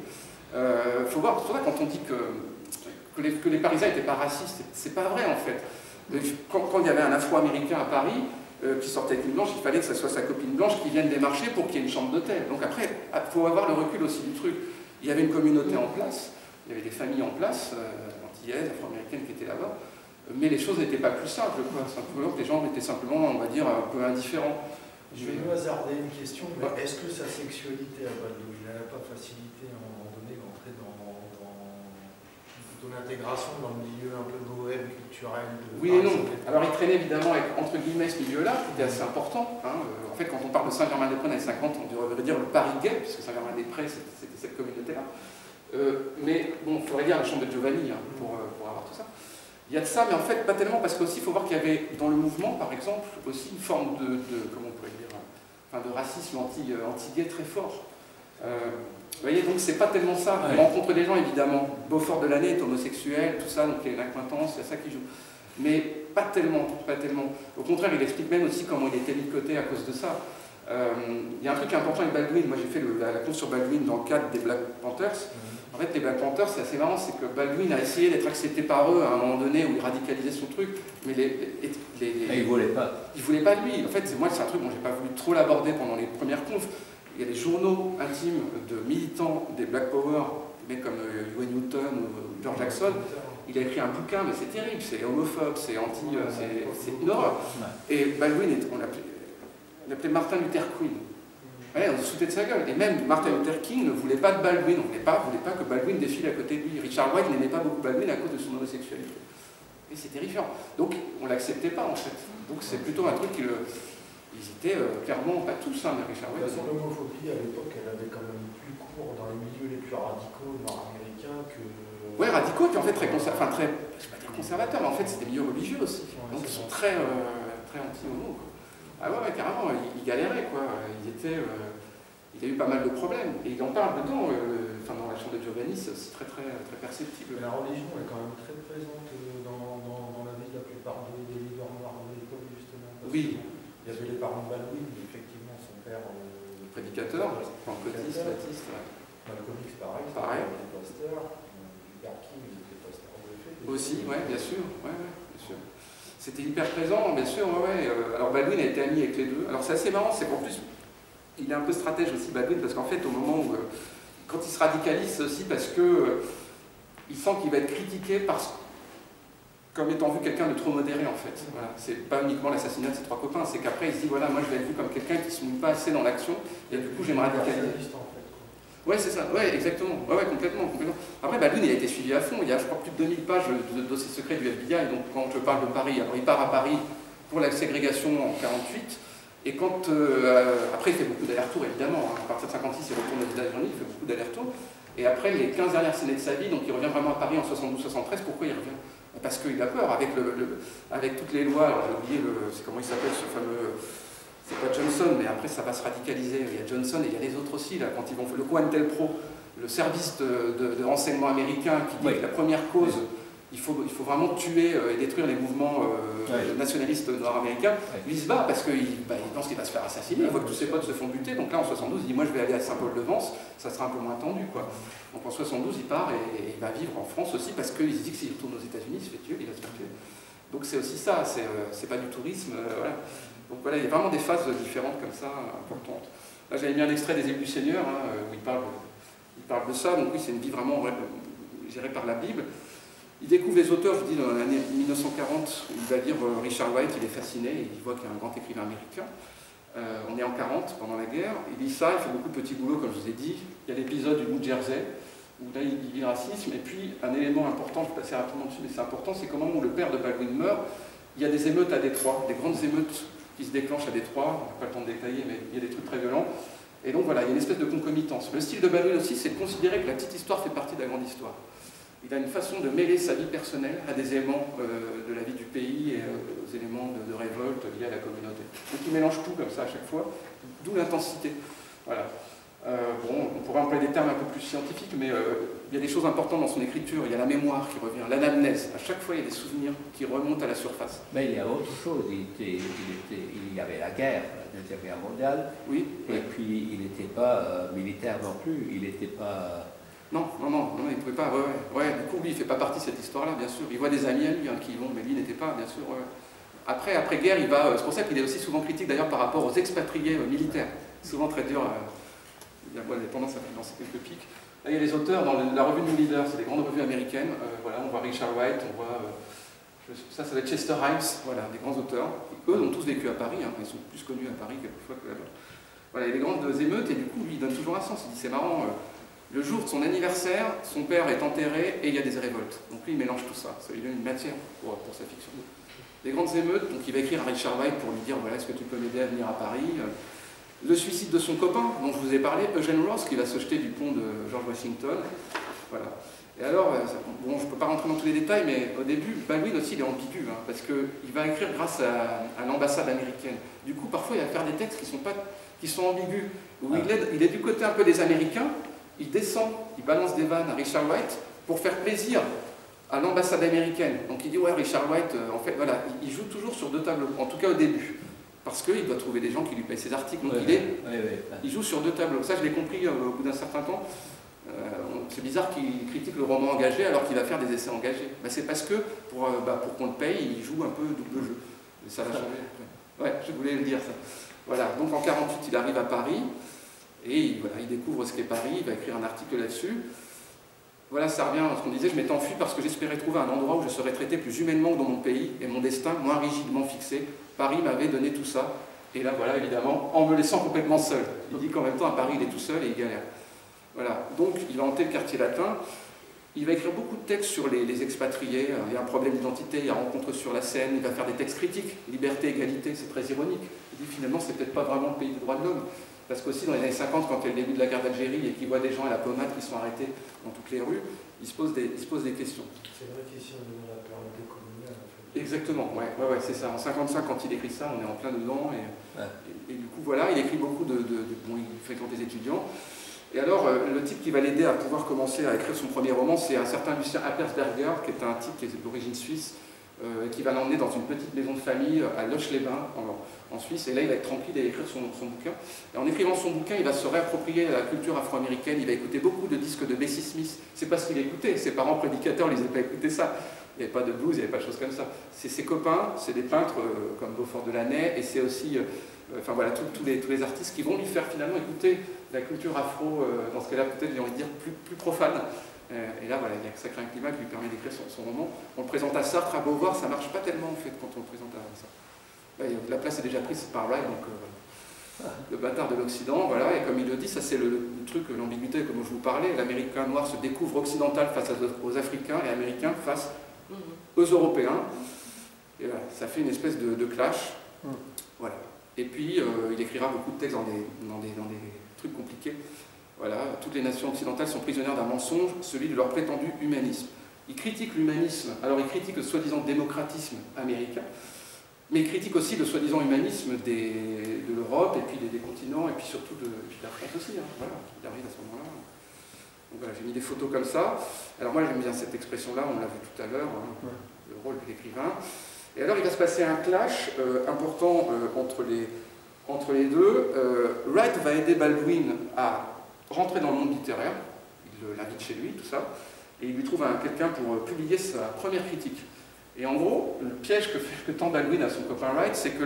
Faut voir, c'est pour ça quand on dit que les Parisiens n'étaient pas racistes, c'est pas vrai, en fait. Quand il y avait un Afro-Américain à Paris, qui sortait avec une blanche, il fallait que ce soit sa copine blanche qui vienne démarcher pour qu'il y ait une chambre d'hôtel. Donc après, il faut avoir le recul aussi du truc. Il y avait une communauté en place, il y avait des familles en place, antillaises, afro-américaines qui étaient là-bas, mais les choses n'étaient pas plus simples, quoi. Simplement que les gens étaient simplement, on va dire, un peu indifférents. Je vais nous hasarder une question, mais est-ce que sa sexualité à Baldwin n'a pas facilité à un moment donné l'entrée dans l'intégration dans le milieu un peu bohème, culturel Oui et non. Alors il traînait évidemment avec, entre guillemets, ce milieu-là, qui était assez important. Hein. En fait, quand on parle de Saint-Germain-des-Prés dans les 50, on devrait dire le Paris gay, puisque Saint-Germain-des-Prés, c'était cette communauté-là. Mais bon, il faudrait dire la chambre de Giovanni pour avoir tout ça. Il y a de ça, mais en fait, pas tellement, parce qu'aussi, il faut voir qu'il y avait dans le mouvement, par exemple, aussi une forme comment on pourrait dire, de racisme anti-gay très fort. Vous voyez, donc c'est pas tellement ça. On rencontre des gens, évidemment. Beaufort de l'année est homosexuel, tout ça, donc il y a une acquaintance, il y a ça qui joue. Mais pas tellement, pas tellement. Au contraire, il explique même aussi comment il était mis de côté à cause de ça. Il y a un truc important avec Baldwin. Moi, j'ai fait la course sur Baldwin dans le cadre des Black Panthers. En fait, les Black Panthers, c'est assez marrant, c'est que Baldwin a essayé d'être accepté par eux à un moment donné où il radicalisait son truc, mais il ne voulait pas. Il ne voulait pas lui. En fait, moi, c'est un truc dont j'ai pas voulu trop l'aborder pendant les premières confs. Il y a des journaux intimes de militants des Black Power, des mecs comme Huey Newton ou George Jackson. Il a écrit un bouquin, mais c'est terrible, c'est homophobe, c'est c'est une horreur. Et Baldwin, on l'appelait Martin Luther Queen. Ouais, on se foutait de sa gueule. Et même Martin Luther King ne voulait pas de Baldwin. On ne voulait pas que Baldwin défile à côté de lui. Richard White n'aimait pas beaucoup Baldwin à cause de son homosexualité. Et c'est terrifiant. Donc, on ne l'acceptait pas, en fait. Donc, c'est plutôt un truc qui le... Ils étaient clairement, pas tous, hein, mais Richard White. De toute façon, l'homophobie, à l'époque, elle avait quand même plus cours dans les milieux les plus radicaux nord-américains que... Ouais, radicaux, puis en fait très conservateurs. Enfin, je ne vais pas dire conservateurs, mais en fait, c'est des milieux religieux aussi. Donc, ils sont très anti-homo, quoi. Ah ouais, carrément, il galérait, quoi. Il a eu pas mal de problèmes. Et il en parle dedans, dans la chambre de Giovanni, c'est aussi très perceptible. Mais la religion est quand même très présente dans la vie de la plupart des leaders noirs de l'époque, justement. Oui. Il y avait les parents de Baldwin, effectivement, son père... prédicateur, pentecôtiste, baptiste. Malcolm X, pareil. Il était pasteur. Luther King, il était pasteur de fait. Aussi, ouais, bien sûr. Ouais, bien sûr. C'était hyper présent, bien sûr, ouais. Alors Baldwin a été ami avec les deux. Alors c'est assez marrant, c'est qu'en plus, il est un peu stratège aussi, Baldwin, parce qu'en fait, au moment où, quand il se radicalise, c'est aussi parce que il sent qu'il va être critiqué comme étant vu quelqu'un de trop modéré, en fait. Voilà. C'est pas uniquement l'assassinat de ses 3 copains, c'est qu'après, il se dit, voilà, moi je vais être vu comme quelqu'un qui se mouille pas assez dans l'action, et du coup, je vais me radicaliser. Ouais, c'est ça, ouais, exactement, ouais, complètement. Après, Baldwin, il a été suivi à fond, il y a, je crois, plus de 2000 pages de dossiers secrets du FBI, donc quand je parle de Paris, alors il part à Paris pour la ségrégation en 48, et quand, après il fait beaucoup d'allers-retours, évidemment, hein. À partir de 56, il retourne aux États-Unis, il fait beaucoup d'allers-retours, et après les 15 dernières années de sa vie, donc il revient vraiment à Paris en 72-73, pourquoi il revient? Parce qu'il a peur, avec toutes les lois, alors j'ai oublié, comment il s'appelle ce fameux... C'est pas Johnson, mais après ça va se radicaliser. Il y a Johnson et il y a les autres aussi, là, quand ils vont faire le COINTELPRO, le service de renseignement américain qui dit que la première cause, il faut vraiment tuer et détruire les mouvements nationalistes nord-américains. Lui, il se bat parce qu'il pense qu'il va se faire assassiner, il voit que tous ses potes se font buter, donc là en 72, il dit moi je vais aller à Saint-Paul-de-Vence, ça sera un peu moins tendu, quoi. Donc en 72, il part et il va vivre en France aussi parce qu'il se dit que s'il retourne aux États-Unis, il se fait tuer, il va se faire tuer. Donc c'est aussi ça, c'est pas du tourisme, voilà. Donc voilà, il y a vraiment des phases différentes comme ça, importantes. Là, j'avais mis un extrait des Élus du Seigneur, où il parle de ça. Donc oui, c'est une vie vraiment gérée par la Bible. Il découvre les auteurs, je vous dis, dans l'année 1940, il va lire Richard Wright, il est fasciné, il voit qu'il y a un grand écrivain américain. On est en 40, pendant la guerre, il lit ça, il fait beaucoup de petits boulots, comme je vous ai dit. Il y a l'épisode du New Jersey, où là il lit le racisme, et puis un élément important, je vais passer rapidement dessus, mais c'est important, c'est qu'au moment où le père de Baldwin meurt, il y a des émeutes à Détroit, des grandes émeutes qui se déclenchent à Détroit, on n'a pas le temps de détailler, mais il y a des trucs très violents. Et donc voilà, il y a une espèce de concomitance. Le style de Baldwin aussi, c'est de considérer que la petite histoire fait partie de la grande histoire. Il a une façon de mêler sa vie personnelle à des éléments de la vie du pays et aux éléments de révolte liés à la communauté. Donc il mélange tout comme ça à chaque fois, d'où l'intensité. Voilà. Bon, on pourrait employer des termes un peu plus scientifiques, mais il y a des choses importantes dans son écriture. Il y a la mémoire qui revient, l'anamnèse. À chaque fois, il y a des souvenirs qui remontent à la surface. Mais il y a autre chose. Il y avait la guerre, la Deuxième Guerre mondiale. Oui. Et puis, il n'était pas militaire non plus. Il n'était pas... Non, il ne pouvait pas. Ouais. Du coup, lui, il ne fait pas partie de cette histoire-là, bien sûr. Il voit des amis à lui qui y vont, mais lui n'était pas, bien sûr. Après-guerre, il va. C'est pour ça qu'il est aussi souvent critique, d'ailleurs, par rapport aux expatriés militaires. Souvent très dur. Il y a tendance à lancer quelques pics. Là, il y a les auteurs dans la revue New Leader, c'est des grandes revues américaines. Voilà, on voit Richard Wright, on voit. Ça va être Chester Himes, voilà, des grands auteurs. Eux ont tous vécu à Paris, hein, ils sont plus connus à Paris quelquefois que là-bas. Voilà, il y a des grandes émeutes, et du coup, lui, il donne toujours un sens. Il dit c'est marrant. Le jour de son anniversaire, son père est enterré et il y a des révoltes. Donc lui, il mélange tout ça. Ça lui donne une matière pour sa fiction. Des grandes émeutes, donc il va écrire à Richard Wright pour lui dire voilà, est-ce que tu peux m'aider à venir à Paris? Le suicide de son copain, dont je vous ai parlé, Eugene Ross, qui va se jeter du pont de George Washington. Voilà. Et alors, bon, je ne peux pas rentrer dans tous les détails, mais au début, Baldwin aussi, il est ambigu, hein, parce qu'il va écrire grâce à l'ambassade américaine. Du coup, parfois, il va faire des textes qui sont ambigus, où il est du côté un peu des Américains. Il descend, il balance des vannes à Richard Wright pour faire plaisir à l'ambassade américaine. Donc il dit ouais, Richard Wright, en fait, voilà, il joue toujours sur deux tableaux, en tout cas au début, parce qu'il doit trouver des gens qui lui payent ses articles. Donc il joue sur deux tableaux. Ça, je l'ai compris au bout d'un certain temps. C'est bizarre qu'il critique le roman engagé alors qu'il va faire des essais engagés. Ben, c'est parce que pour qu'on le paye, il joue un peu double jeu. Et ça va changer après. Ouais, je voulais le dire ça. Voilà, donc en 1948, il arrive à Paris. Et voilà, il découvre ce qu'est Paris, il va écrire un article là-dessus. Voilà, ça revient à ce qu'on disait, je m'étais enfui parce que j'espérais trouver un endroit où je serais traité plus humainement que dans mon pays et mon destin moins rigidement fixé. Paris m'avait donné tout ça. Et là, voilà, évidemment, en me laissant complètement seul. Il dit qu'en même temps, à Paris, il est tout seul et il galère. Voilà, donc il va hanter le quartier latin. Il va écrire beaucoup de textes sur les expatriés. Il y a un problème d'identité, il y a rencontre sur la scène. Il va faire des textes critiques, liberté, égalité, c'est très ironique. Il dit finalement, c'est peut-être pas vraiment le pays des droits de l'homme. Parce qu'aussi, dans les années 50, quand il y a le début de la guerre d'Algérie et qu'il voit des gens à la pommade qui sont arrêtés dans toutes les rues, il se pose des questions. C'est vrai qu'ici, on est dans la période décoloniale, en fait. Exactement, ouais, c'est ça. En 55, quand il écrit ça, on est en plein dedans. Et du coup, voilà, il écrit beaucoup bon, il fréquente des étudiants. Et alors, le type qui va l'aider à pouvoir commencer à écrire son premier roman, c'est un certain Lucien Appersberger, qui est un type qui est d'origine suisse, qui va l'emmener dans une petite maison de famille à Loche-les-Bains, en Suisse, et là il va être tranquille et écrire son bouquin. Et en écrivant son bouquin, il va se réapproprier la culture afro-américaine, il va écouter beaucoup de disques de Bessie Smith. C'est pas ce qu'il écoutait, ses parents prédicateurs ne les avaient pas écouté ça. Il n'y avait pas de blues, il n'y avait pas de choses comme ça. C'est ses copains, c'est des peintres comme Beaufort de Lanay, et c'est aussi enfin voilà, tous les artistes qui vont lui faire finalement écouter la culture afro, dans ce cas-là peut-être j'ai envie de dire plus profane. Et là, voilà, il y a ça crée un climat qui lui permet d'écrire son roman. On le présente à Sartre, à Beauvoir, ça marche pas tellement en fait quand on le présente à ça. Là, la place est déjà prise par Wright, donc le bâtard de l'Occident, voilà, et comme il le dit, ça c'est le truc, l'ambiguïté, comme je vous parlais, l'Américain noir se découvre occidental face aux Africains et Américains face aux Européens. Et voilà, ça fait une espèce de clash. Voilà. Et puis, il écrira beaucoup de textes dans des trucs compliqués. Voilà, toutes les nations occidentales sont prisonnières d'un mensonge, celui de leur prétendu humanisme. Il critique l'humanisme, alors il critique le soi-disant démocratisme américain, mais il critique aussi le soi-disant humanisme de l'Europe, et puis des continents, et puis surtout de la France aussi. Hein. Voilà, il arrive à ce moment-là. Donc voilà, j'ai mis des photos comme ça. Alors moi j'aime bien cette expression-là, on l'a vu tout à l'heure, hein, le rôle de l'écrivain. Et alors il va se passer un clash important entre les deux. Wright va aider Baldwin à rentrer dans le monde littéraire, il l'invite chez lui, tout ça, et il lui trouve quelqu'un pour publier sa première critique. Et en gros, le piège que tend Baldwin à son copain Wright, c'est que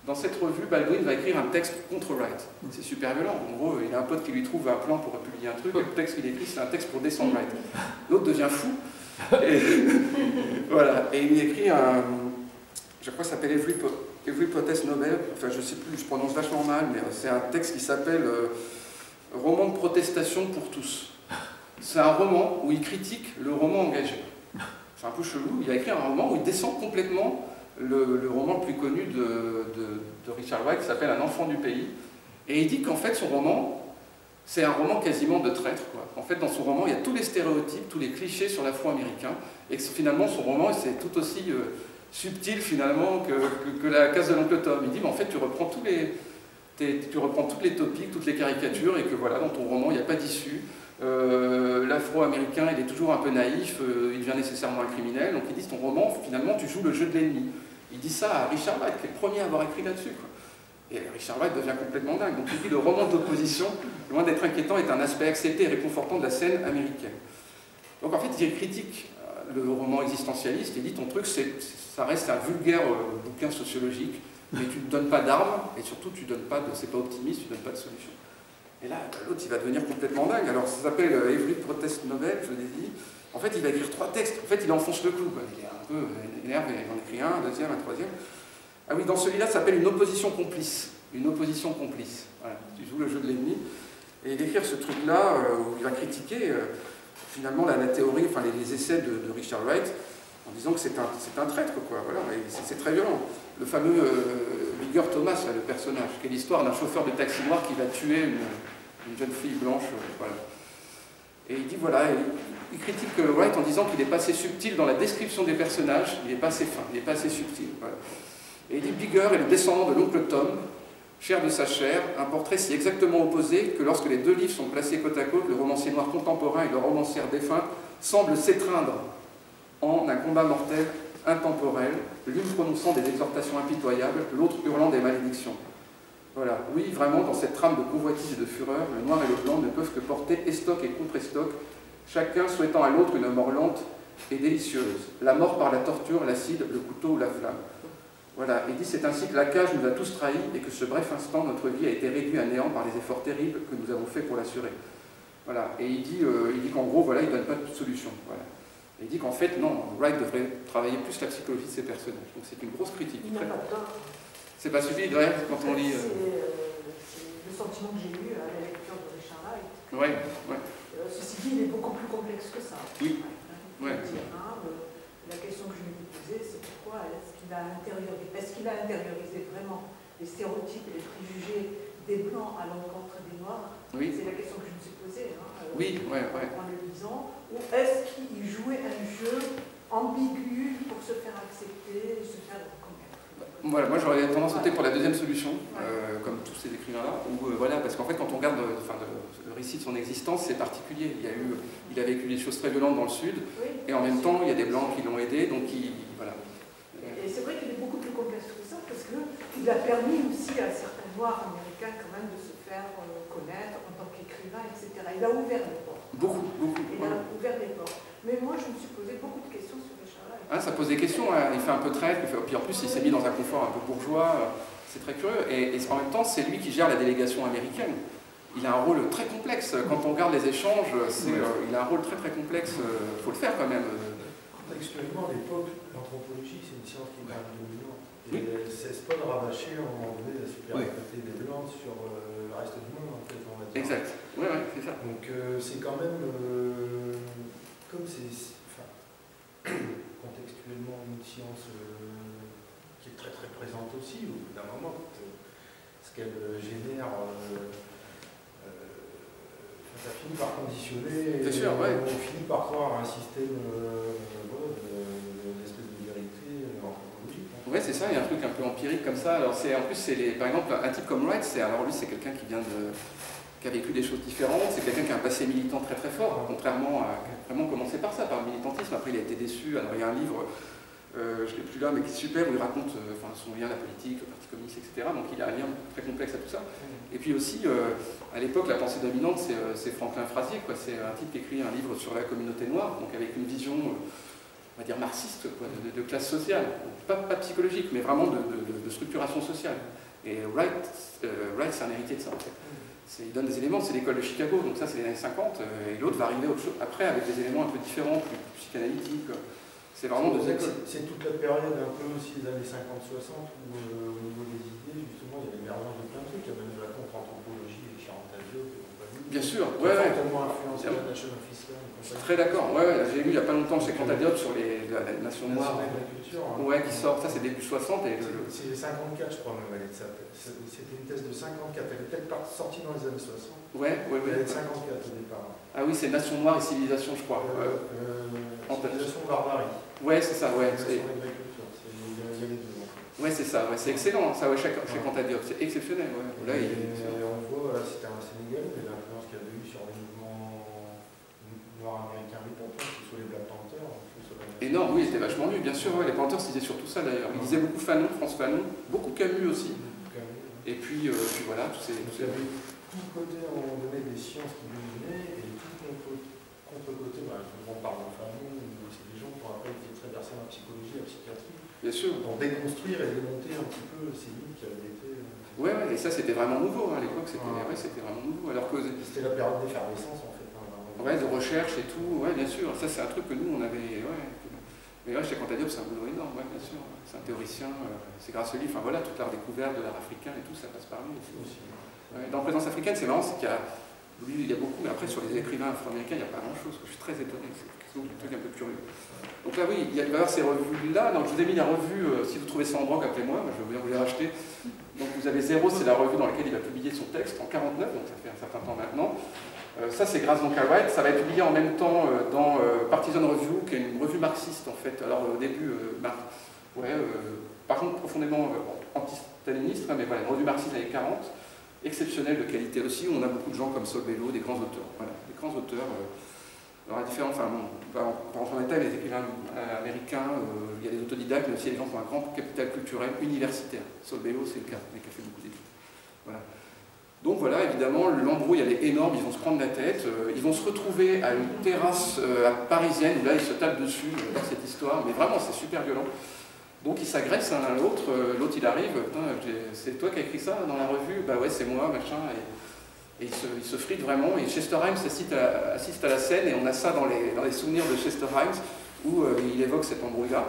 dans cette revue, Baldwin va écrire un texte contre Wright. C'est super violent. En gros, il a un pote qui lui trouve un plan pour publier un truc, et le texte qu'il écrit, c'est un texte pour descendre Wright. L'autre devient fou, Et, voilà. Et il écrit un, je crois que ça s'appelle Every Protest Nobel, enfin je sais plus, je prononce vachement mal, mais c'est un texte qui s'appelle Roman de protestation pour tous. C'est un roman où il critique le roman engagé. C'est un peu chelou, il a écrit un roman où il descend complètement le roman le plus connu de Richard Wright, qui s'appelle Un enfant du pays. Et il dit qu'en fait son roman, c'est un roman quasiment de traître, quoi. En fait, dans son roman, il y a tous les stéréotypes, tous les clichés sur l'afro-américain, et que finalement son roman, c'est tout aussi subtil finalement que la case de l'oncle Tom. Il dit, mais en fait, tu reprends toutes les topiques, toutes les caricatures, et que voilà, dans ton roman, il n'y a pas d'issue. L'afro-américain, il est toujours un peu naïf, il devient nécessairement un criminel, donc il dit, ton roman, finalement, tu joues le jeu de l'ennemi. Il dit ça à Richard Wright, qui est le premier à avoir écrit là-dessus, quoi. Et Richard Wright devient complètement dingue. Donc il dit, le roman d'opposition, loin d'être inquiétant, est un aspect accepté et réconfortant de la scène américaine. Donc en fait, il critique le roman existentialiste, il dit, ton truc, ça reste un vulgaire bouquin sociologique, mais tu ne donnes pas d'armes, et surtout, tu donnes pas c'est pas optimiste, tu ne donnes pas de solution. Et là, l'autre, il va devenir complètement dingue. Alors, ça s'appelle Every Protest Nobel, je l'ai dit. En fait, il va écrire 3 textes. En fait, il enfonce le clou, quoi. Il est un peu énervé, il en écrit un deuxième, un troisième. Ah oui, dans celui-là, ça s'appelle Une opposition complice. Une opposition complice. Voilà, tu joues le jeu de l'ennemi. Et il écrit ce truc-là, où il va critiquer, finalement, la théorie, enfin, les essais de Richard Wright, en disant que c'est un traître, quoi. Voilà, c'est très violent. Le fameux Vigor Thomas, là, le personnage, qui est l'histoire d'un chauffeur de taxi noir qui va tuer une jeune fille blanche, voilà. Et il dit, voilà, il critique Wright en disant qu'il n'est pas assez subtil dans la description des personnages, il n'est pas assez fin, il n'est pas assez subtil, voilà. Et il dit, Bigger est le descendant de l'oncle Tom, chair de sa chair, un portrait si exactement opposé que lorsque les 2 livres sont placés côte à côte, le romancier noir contemporain et le romancière défunte semblent s'étreindre en un combat mortel intemporel, l'une prononçant des exhortations impitoyables, l'autre hurlant des malédictions. Voilà, oui, vraiment, dans cette trame de convoitise et de fureur, le noir et le blanc ne peuvent que porter estoc et contre-estoc, chacun souhaitant à l'autre une mort lente et délicieuse. La mort par la torture, l'acide, le couteau ou la flamme. Voilà, il dit, c'est ainsi que la cage nous a tous trahis et que ce bref instant, notre vie a été réduite à néant par les efforts terribles que nous avons faits pour l'assurer. Voilà, et il dit qu'en gros, voilà, il ne donne pas de solution. Voilà. Et il dit qu'en fait, non, Wright devrait travailler plus la psychologie de ses personnages. Donc c'est une grosse critique. Il n'a pas de temps. C'est pas suffisant, ouais, quand on lit... C'est le sentiment que j'ai eu à la lecture de Richard Wright. Ouais, ouais. Ceci dit, il est beaucoup plus complexe que ça. Oui. Ouais. La question que je me posais, c'est pourquoi est-ce qu'il a intériorisé vraiment les stéréotypes et les préjugés des Blancs à l'encontre des Noirs? Oui. C'est la question que je me suis posée. Oui, ouais. En le lisant. Ou est-ce qu'il jouait un jeu ambigu pour se faire accepter et se faire reconnaître? Voilà, moi j'aurais tendance à opter pour la deuxième solution, comme tous ces écrivains-là, voilà, parce qu'en fait quand on regarde le récit de son existence, c'est particulier. Il a vécu des choses très violentes dans le Sud, et en même temps il y a des Blancs qui l'ont aidé, donc voilà. Et c'est vrai qu'il est beaucoup plus complexe que ça, parce qu'il a permis aussi à certains Noirs américains quand même de se faire connaître en tant qu'écrivain, etc. Il a ouvert les portes. Beaucoup. Il a ouvert les portes. Mais moi je me suis posé beaucoup de questions sur Richard Wright. Ça pose des questions, hein. Il fait un peu traître, puis en plus il s'est mis dans un confort un peu bourgeois, c'est très curieux, et en même temps c'est lui qui gère la délégation américaine. Il a un rôle très complexe, quand on regarde les échanges, il a un rôle très complexe, il faut le faire quand même. Contextuellement, à l'époque, l'anthropologie c'est une science qui parle de dominant, et elle ne cesse pas de rabâcher en anglais la supériorité des Blancs sur le reste du monde en fait, on va dire. Exact, ouais, c'est ça. Donc c'est quand même, comme c'est... contextuellement une science qui est très présente aussi, au bout d'un moment, ce qu'elle génère, ça finit par conditionner, c'est sûr, on finit par croire à un système d'espèce de vérité anthropologique. Oui, c'est ça, il y a un truc un peu empirique comme ça. Alors, en plus, par exemple, un type comme Wright, alors lui, c'est quelqu'un qui a vécu des choses différentes, c'est quelqu'un qui a un passé militant très fort, contrairement à qui a vraiment commencé par ça, par le militantisme. Après, il a été déçu. Alors, il y a un livre, je ne l'ai plus là, mais qui est super, où il raconte son lien à la politique, le Parti communiste, etc. Donc, il a un lien très complexe à tout ça. Et puis aussi, à l'époque, la pensée dominante, c'est Franklin Frazier, quoi. C'est un type qui écrit un livre sur la communauté noire, donc avec une vision, on va dire, marxiste, quoi, de classe sociale. Pas psychologique, mais vraiment de structuration sociale. Et Wright, c'est un héritier de ça, en fait. il donne des éléments, c'est l'école de Chicago, donc ça c'est les années 50, et l'autre va arriver après avec des éléments un peu différents, plus psychanalytiques. C'est vraiment deux écoles. C'est toute la période un peu aussi des années 50-60 où au niveau des idées, justement, il y avait une mélange de plein de trucs, il y avait de la contre-anthropologie et Charles Diop et compagnie. Bien sûr, ouais. Fortement influencé la National Fiscal. Je suis très d'accord, ouais, j'ai lu il n'y a pas longtemps chez Charles Diop sur la nation noire. Ouais, qui sort, ça c'est début 60. C'est 54, je crois, même, elle est de ça. C'était une thèse de 54, elle est peut-être sortie dans les années 60. Ouais. Elle est de 54 au départ. Ah oui, c'est Nation noire et civilisation, je crois. Civilisation barbarie. Ouais, c'est ça, ouais. Il y a les deux. Ouais, c'est ça, ouais, c'est excellent, ça, ouais, chez Charles Diop, c'est exceptionnel. Ouais. Là, on voit, c'était un Sénégalais, mais l'influence qu'il y avait eu sur les mouvements noirs américains à l'époque, que ce soit les Black Panthers. Énorme, oui, c'était vachement lu, bien sûr, ouais, les Panthers disaient surtout ça d'ailleurs. Ils disaient beaucoup Fanon, France Fanon, beaucoup Camus aussi. Et puis voilà, tous ces. Il y avait tout côté, à un moment donné, des sciences qui dominaient, et tout contre-côté, on parle de Fanon, c'est des gens qui ont après été très versés dans la psychologie, la psychiatrie. Bien sûr. Pour déconstruire et démonter un petit peu ces mythes qui avaient été. Ouais, et ça c'était vraiment nouveau, hein, à l'époque, c'était vraiment nouveau. Alors que c'était la période d'effervescence en fait. Ouais, de recherche et tout, ouais, bien sûr. Ça c'est un truc que nous on avait. Ouais. Mais ouais, chez Charles Diop, c'est un boulot énorme, ouais, bien sûr. C'est un théoricien, c'est grâce à lui, enfin voilà, toute la découverte de l'art africain et tout, ça passe par lui aussi. Ouais, dans la présence africaine, c'est marrant, c'est qu'il y a. Lui, il y a beaucoup, mais après sur les écrivains afro-américains, il n'y a pas grand-chose. Je suis très étonné, c'est un truc un peu curieux. Donc là, oui, il va y avoir ces revues-là. Donc je vous ai mis la revue, si vous trouvez ça en banque, appelez-moi, je vais bien vous les racheter. Donc vous avez Zéro, c'est la revue dans laquelle il va publier son texte en 49, donc ça fait un certain temps maintenant. Ça, c'est grâce donc à Wright. Ça va être publié en même temps dans Partisan Review, qui est une revue marxiste en fait. Alors au début, par contre profondément anti-staliniste, mais voilà, une revue marxiste des années 40. Exceptionnel de qualité aussi, où on a beaucoup de gens comme Saul Bellow, des grands auteurs. Voilà, des grands auteurs. Alors, enfin, on va rentrer en détail, les écrivains américains, il y a des autodidactes, mais aussi des gens qui ont un grand capital culturel universitaire. Saul Bellow, c'est le cas, mais qui a fait beaucoup d'études. Voilà. Donc voilà, évidemment, l'embrouille, elle est énorme, ils vont se prendre la tête, ils vont se retrouver à une terrasse parisienne, où là, ils se tapent dessus dans cette histoire, mais vraiment, c'est super violent. Donc ils s'agressent l'un à l'autre, l'autre il arrive, c'est toi qui as écrit ça dans la revue? Bah ouais, c'est moi, machin, et ils se fritent vraiment, et Chester Himes assiste à la scène, et on a ça dans les souvenirs de Chester Himes, où il évoque cet embrouille-là,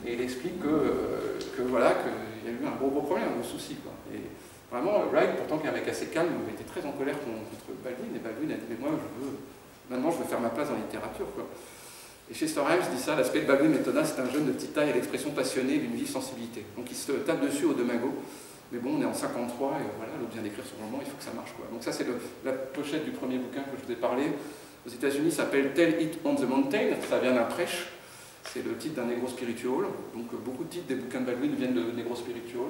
et il explique voilà, qu'il y a eu un gros problème, un gros souci, quoi. Et vraiment, Wright, pourtant qui est un mec assez calme, était très en colère contre Baldwin, et Baldwin a dit, mais moi, maintenant je veux faire ma place dans la littérature, quoi. Et Chester Himes dit ça, l'aspect de Baldwin Metona, c'est un jeune de petite taille à l'expression passionnée d'une vive sensibilité. Donc il se tape dessus au Demago, mais bon, on est en 53 et voilà, l'autre vient d'écrire son roman, il faut que ça marche, quoi. Donc ça c'est la pochette du premier bouquin que je vous ai parlé. Aux États-Unis, ça s'appelle Tell It on the Mountain, ça vient d'un prêche, c'est le titre d'un Negro Spiritual. Donc beaucoup de titres des bouquins de Baldwin viennent de Negro Spiritual.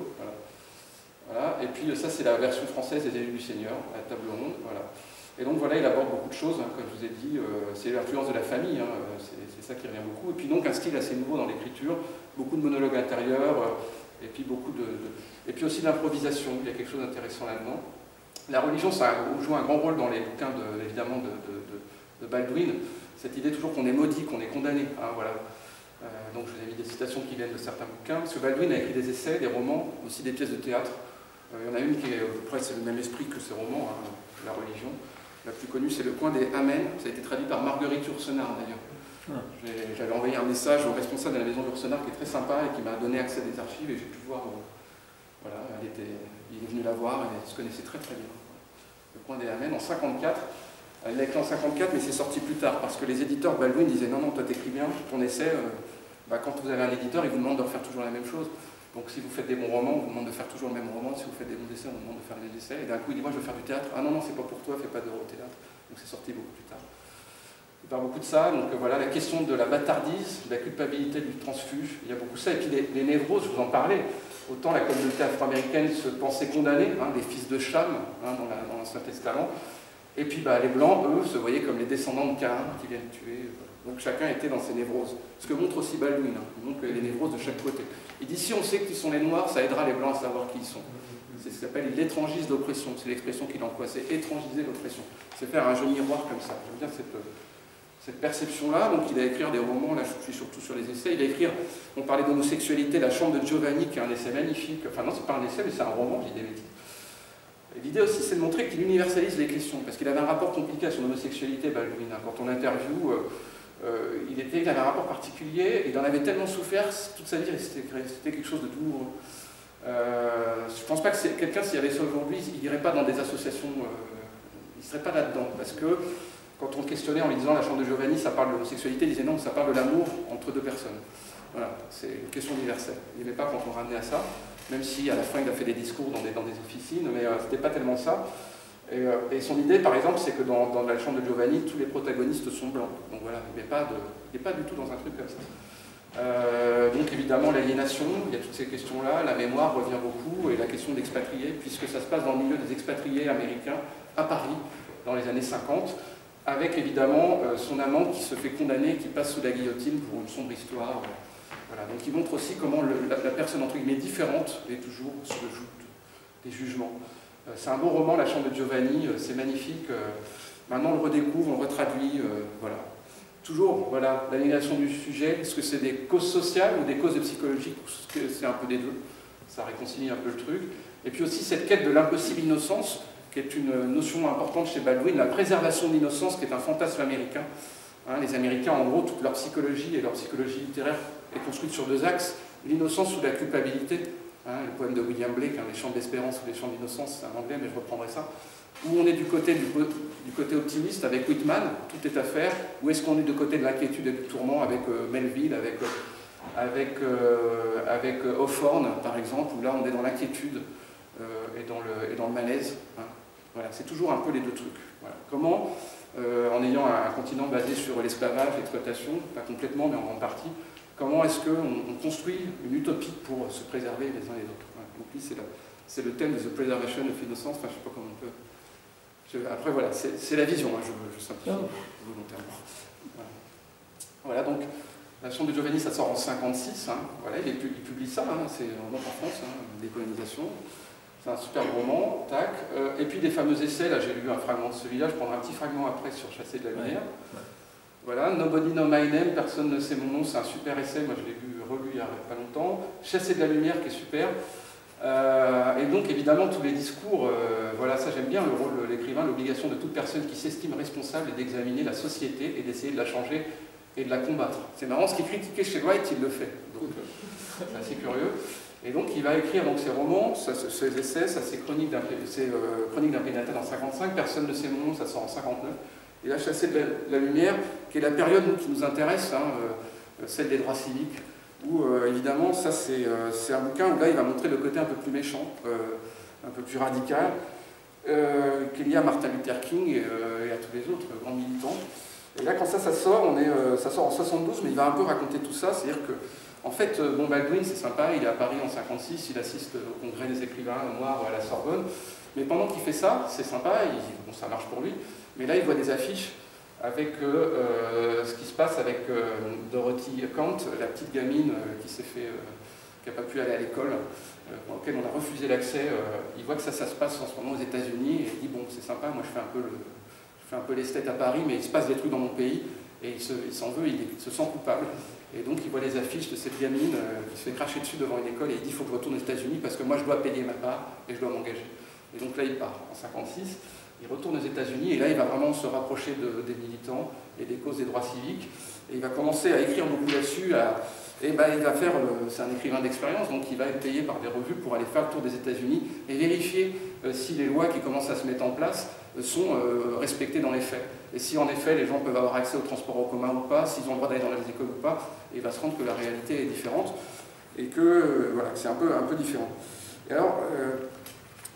Voilà. Et puis ça c'est la version française des Élus du Seigneur, à la table ronde. Voilà. Et donc voilà, il aborde beaucoup de choses, comme je vous ai dit, c'est l'influence de la famille, c'est ça qui revient beaucoup. Et puis donc un style assez nouveau dans l'écriture, beaucoup de monologues intérieurs, et puis et puis aussi de l'improvisation, il y a quelque chose d'intéressant là-dedans. La religion, ça joue un grand rôle dans les bouquins évidemment de Baldwin, cette idée toujours qu'on est maudit, qu'on est condamné. Hein, voilà. Donc je vous ai mis des citations qui viennent de certains bouquins, parce que Baldwin a écrit des essais, des romans, aussi des pièces de théâtre. Il y en a une qui est à peu près le même esprit que ces romans, hein, la religion. La plus connue, c'est Le Coin des Amen. Ça a été traduit par Marguerite Yourcenar, d'ailleurs. J'avais envoyé un message au responsable de la maison Yourcenar, qui est très sympa et qui m'a donné accès à des archives, et j'ai pu voir. Voilà, il est venu la voir, et elle se connaissait très très bien. Le Coin des Amen, en 54. Elle l'a écrit en 54, mais c'est sorti plus tard, parce que les éditeurs Baldwin disaient non, toi t'écris bien, ton essai, quand vous avez un éditeur, il vous demande de refaire toujours la même chose. Donc si vous faites des bons romans, on vous demande de faire toujours le même roman. Si vous faites des bons essais, on vous demande de faire les mêmes essais. Et d'un coup, il dit, moi je veux faire du théâtre. Ah non, non, c'est pas pour toi, fais pas d'euro-théâtre. Donc c'est sorti beaucoup plus tard. Il parle beaucoup de ça. Donc voilà, la question de la bâtardise, de la culpabilité du transfuge. Il y a beaucoup ça. Et puis les névroses, je vous en parlais. Autant la communauté afro-américaine se pensait condamnée, hein, les fils de Cham, hein, dans l'Ancien Testament. Et puis les Blancs, eux, se voyaient comme les descendants de Caïn qui viennent tuer. Donc chacun était dans ses névroses. Ce que montre aussi Baldwin, hein. Il montre les névroses de chaque côté. Il dit si on sait qui sont les Noirs, ça aidera les Blancs à savoir qui ils sont. C'est ce qu'il appelle l'étrangise d'oppression. C'est l'expression qu'il emploie, c'est étrangiser l'oppression. C'est faire un jeu miroir comme ça. J'aime bien cette perception-là. Donc il va écrire des romans, là je suis surtout sur les essais. Il va écrire, on parlait d'homosexualité, La Chambre de Giovanni, qui est un essai magnifique. Enfin non, c'est pas un essai, mais c'est un roman, j'ai des bêtises. L'idée aussi, c'est de montrer qu'il universalise les questions, parce qu'il avait un rapport compliqué à son homosexualité, Baldwin. Quand on l'interviewe, il avait un rapport particulier, et il en avait tellement souffert toute sa vie, c'était quelque chose de douloureux. Je ne pense pas que quelqu'un, s'il y avait ça aujourd'hui, il n'irait pas dans des associations, il ne serait pas là-dedans, parce que quand on le questionnait en lui disant la chambre de Giovanni, ça parle de l'homosexualité, il disait non, ça parle de l'amour entre deux personnes. Voilà, c'est une question universelle. Il n'aimait pas quand on ramenait à ça, même si à la fin il a fait des discours dans des officines, mais c'était pas tellement ça. Et son idée, par exemple, c'est que dans la chambre de Giovanni, tous les protagonistes sont blancs. Donc voilà, il n'est pas du tout dans un truc comme ça. Donc évidemment, l'aliénation, il y a toutes ces questions-là, la mémoire revient beaucoup, et la question d'expatriés, puisque ça se passe dans le milieu des expatriés américains à Paris, dans les années 50, avec évidemment son amant qui se fait condamner, qui passe sous la guillotine pour une sombre histoire. Voilà. Donc il montre aussi comment la personne entre guillemets différente est toujours sous le joug des jugements. C'est un beau roman, La chambre de Giovanni, c'est magnifique. Maintenant on le redécouvre, on le retraduit, voilà. Toujours, voilà, l'aliénation du sujet, est-ce que c'est des causes sociales ou des causes psychologiques? C'est un peu des deux, ça réconcilie un peu le truc. Et puis aussi cette quête de l'impossible innocence, qui est une notion importante chez Baldwin, la préservation de l'innocence, qui est un fantasme américain. Les Américains, en gros, toute leur psychologie et leur psychologie littéraire est construite sur deux axes, l'innocence ou la culpabilité. Le poème de William Blake, Les chants d'espérance ou les chants d'innocence, c'est un anglais, mais je reprendrai ça. Où on est du côté optimiste avec Whitman, tout est à faire, ou est-ce qu'on est du côté de l'inquiétude et du tourment avec Melville, avec Hawthorne, par exemple, où là on est dans l'inquiétude et dans le malaise. Voilà, c'est toujours un peu les deux trucs. Voilà. Comment, en ayant un continent basé sur l'esclavage, l'exploitation, pas complètement, mais en grande partie, comment est-ce qu'on construit une utopie pour se préserver les uns les autres? Voilà. Donc lui, c'est le thème de The Preservation of Innocence, enfin je ne sais pas comment on peut... Après voilà, c'est la vision, je simplifie volontairement. Voilà, donc la chambre de Giovanni, ça sort en 1956, voilà, il publie ça, c'est en France, décolonisation. C'est un super roman, tac. Et puis des fameux essais, là j'ai lu un fragment de celui-là, je prendrai un petit fragment après sur Chasser de la lumière. Ouais. Voilà, Nobody Know My Name, personne ne sait mon nom, c'est un super essai, moi je l'ai relu il n'y a pas longtemps. Chasser de la lumière qui est super. Et donc évidemment tous les discours, voilà, ça j'aime bien le rôle de l'écrivain, l'obligation de toute personne qui s'estime responsable est d'examiner la société et d'essayer de la changer et de la combattre. C'est marrant, ce qui est critiqué chez Wright, il le fait. Donc c'est assez curieux. Et donc il va écrire donc, ses romans, ses essais, ses chroniques d'un prénatal en 1955, personne ne sait mon nom, ça sort en 1959. Et là, Chasser de la lumière, qui est la période qui nous intéresse, celle des droits civiques, où évidemment, ça c'est un bouquin où là il va montrer le côté un peu plus méchant, un peu plus radical, qu'il y a à Martin Luther King et à tous les autres grands militants. Et là, quand ça sort, ça sort en 72, mais il va un peu raconter tout ça, c'est-à-dire que en fait, Baldwin, c'est sympa, il est à Paris en 1956, il assiste au congrès des écrivains noirs à la Sorbonne, mais pendant qu'il fait ça, c'est sympa, bon, ça marche pour lui, mais là il voit des affiches avec ce qui se passe avec Dorothy Kant, la petite gamine qui n'a pas pu aller à l'école, auquel on a refusé l'accès. Il voit que ça se passe en ce moment aux États-Unis, et il dit bon, c'est sympa, moi je fais un peu l'esthète à Paris, mais il se passe des trucs dans mon pays, et il s'en veut, il se sent coupable. Et donc il voit les affiches de cette gamine qui se fait cracher dessus devant une école, et il dit il faut que je retourne aux États-Unis parce que moi je dois payer ma part et je dois m'engager. Et donc là il part en 1956. Il retourne aux États-Unis et là il va vraiment se rapprocher des militants et des causes des droits civiques. Et il va commencer à écrire beaucoup là-dessus. Il va faire, c'est un écrivain d'expérience, donc il va être payé par des revues pour aller faire le tour des États-Unis et vérifier si les lois qui commencent à se mettre en place sont respectées dans les faits. Et si en effet les gens peuvent avoir accès au transport en commun ou pas, s'ils ont le droit d'aller dans les écoles ou pas, et il va se rendre que la réalité est différente et que voilà, c'est un peu différent. Et alors,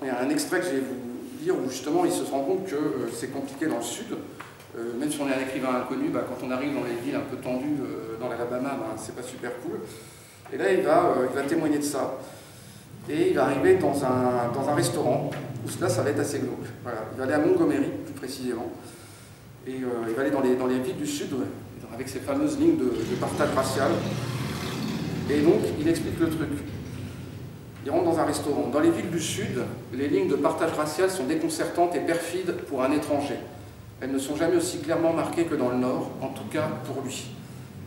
il y a un extrait que je vais vous dire où justement il se rend compte que c'est compliqué dans le sud, même si on est un écrivain inconnu, quand on arrive dans les villes un peu tendues dans l'Alabama, c'est pas super cool. Et là il va témoigner de ça. Et il va arriver dans un restaurant où là ça va être assez glauque. Voilà. Il va aller à Montgomery plus précisément. Et il va aller dans les villes du sud avec ces fameuses lignes de partage racial. Et donc il explique le truc. Il rentre dans un restaurant. Dans les villes du Sud, les lignes de partage racial sont déconcertantes et perfides pour un étranger. Elles ne sont jamais aussi clairement marquées que dans le Nord, en tout cas pour lui.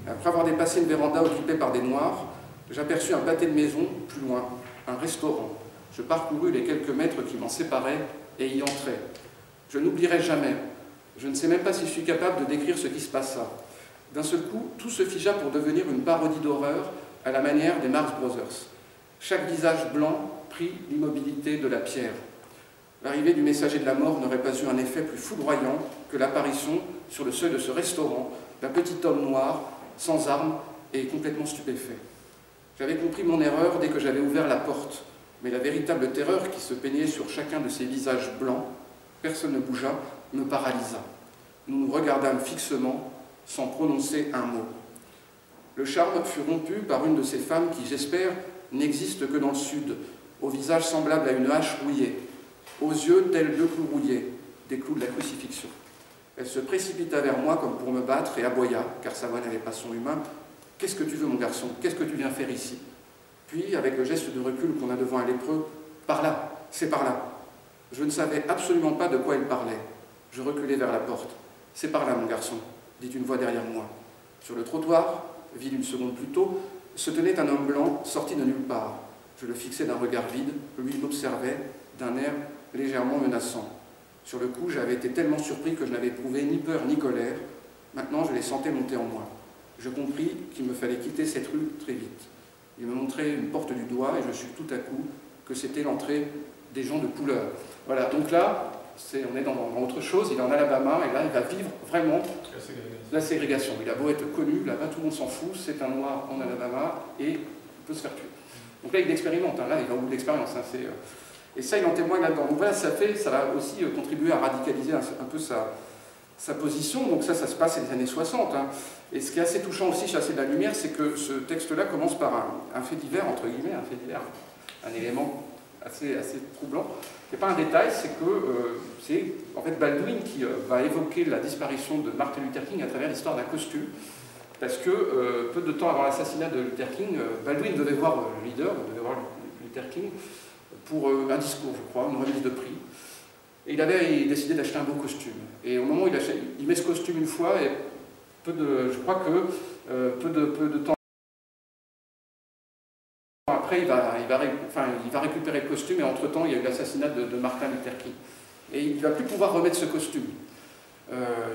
Après avoir dépassé une véranda occupée par des Noirs, j'aperçus un pâté de maison plus loin, un restaurant. Je parcourus les quelques mètres qui m'en séparaient et y entrai. Je n'oublierai jamais. Je ne sais même pas si je suis capable de décrire ce qui se passa. D'un seul coup, tout se figea pour devenir une parodie d'horreur à la manière des Marx Brothers. Chaque visage blanc prit l'immobilité de la pierre. L'arrivée du messager de la mort n'aurait pas eu un effet plus foudroyant que l'apparition, sur le seuil de ce restaurant, d'un petit homme noir, sans armes et complètement stupéfait. J'avais compris mon erreur dès que j'avais ouvert la porte, mais la véritable terreur qui se peignait sur chacun de ces visages blancs, personne ne bougea, me paralysa. Nous nous regardâmes fixement, sans prononcer un mot. Le charme fut rompu par une de ces femmes qui, j'espère, n'existent que dans le sud, au visage semblable à une hache rouillée, aux yeux tels deux clous rouillés, des clous de la crucifixion. Elle se précipita vers moi comme pour me battre et aboya, car sa voix n'avait pas son humain. « Qu'est-ce que tu veux, mon garçon? Qu'est-ce que tu viens faire ici ?» Puis, avec le geste de recul qu'on a devant un lépreux, « Par là, c'est par là. » Je ne savais absolument pas de quoi il parlait. Je reculai vers la porte. « C'est par là, mon garçon, » dit une voix derrière moi. Sur le trottoir, vide une seconde plus tôt, se tenait un homme blanc sorti de nulle part. Je le fixais d'un regard vide, lui m'observait d'un air légèrement menaçant. Sur le coup, j'avais été tellement surpris que je n'avais éprouvé ni peur ni colère. Maintenant, je les sentais monter en moi. Je compris qu'il me fallait quitter cette rue très vite. Il me montrait une porte du doigt et je sus tout à coup que c'était l'entrée des gens de couleur. Voilà, donc là, on est dans autre chose, il est en Alabama et là, il va vivre vraiment la ségrégation. Il a beau être connu, là-bas, tout le monde s'en fout, c'est un noir en Alabama et il peut se faire tuer. Donc là, il expérimente, hein, là, il va au bout de l'expérience. Hein, et ça, il en témoigne là-dedans. Donc voilà, ça va aussi contribuer à radicaliser un peu sa position. Donc ça se passe dans les années 60. Hein. Et ce qui est assez touchant aussi chez Assez de la Lumière, c'est que ce texte-là commence par un fait divers, entre guillemets, un fait divers, un élément assez troublant. Ce n'est pas un détail, c'est que c'est en fait Baldwin qui va évoquer la disparition de Martin Luther King à travers l'histoire d'un costume. Parce que peu de temps avant l'assassinat de Luther King, Baldwin devait voir le leader, devait voir Luther King, pour un discours, je crois, une remise de prix. Et il avait décidé d'acheter un beau costume. Et au moment où il met ce costume une fois, et je crois que peu de temps après, il va récupérer le costume, et entre-temps, il y a eu l'assassinat de Martin Luther King. Et il ne va plus pouvoir remettre ce costume.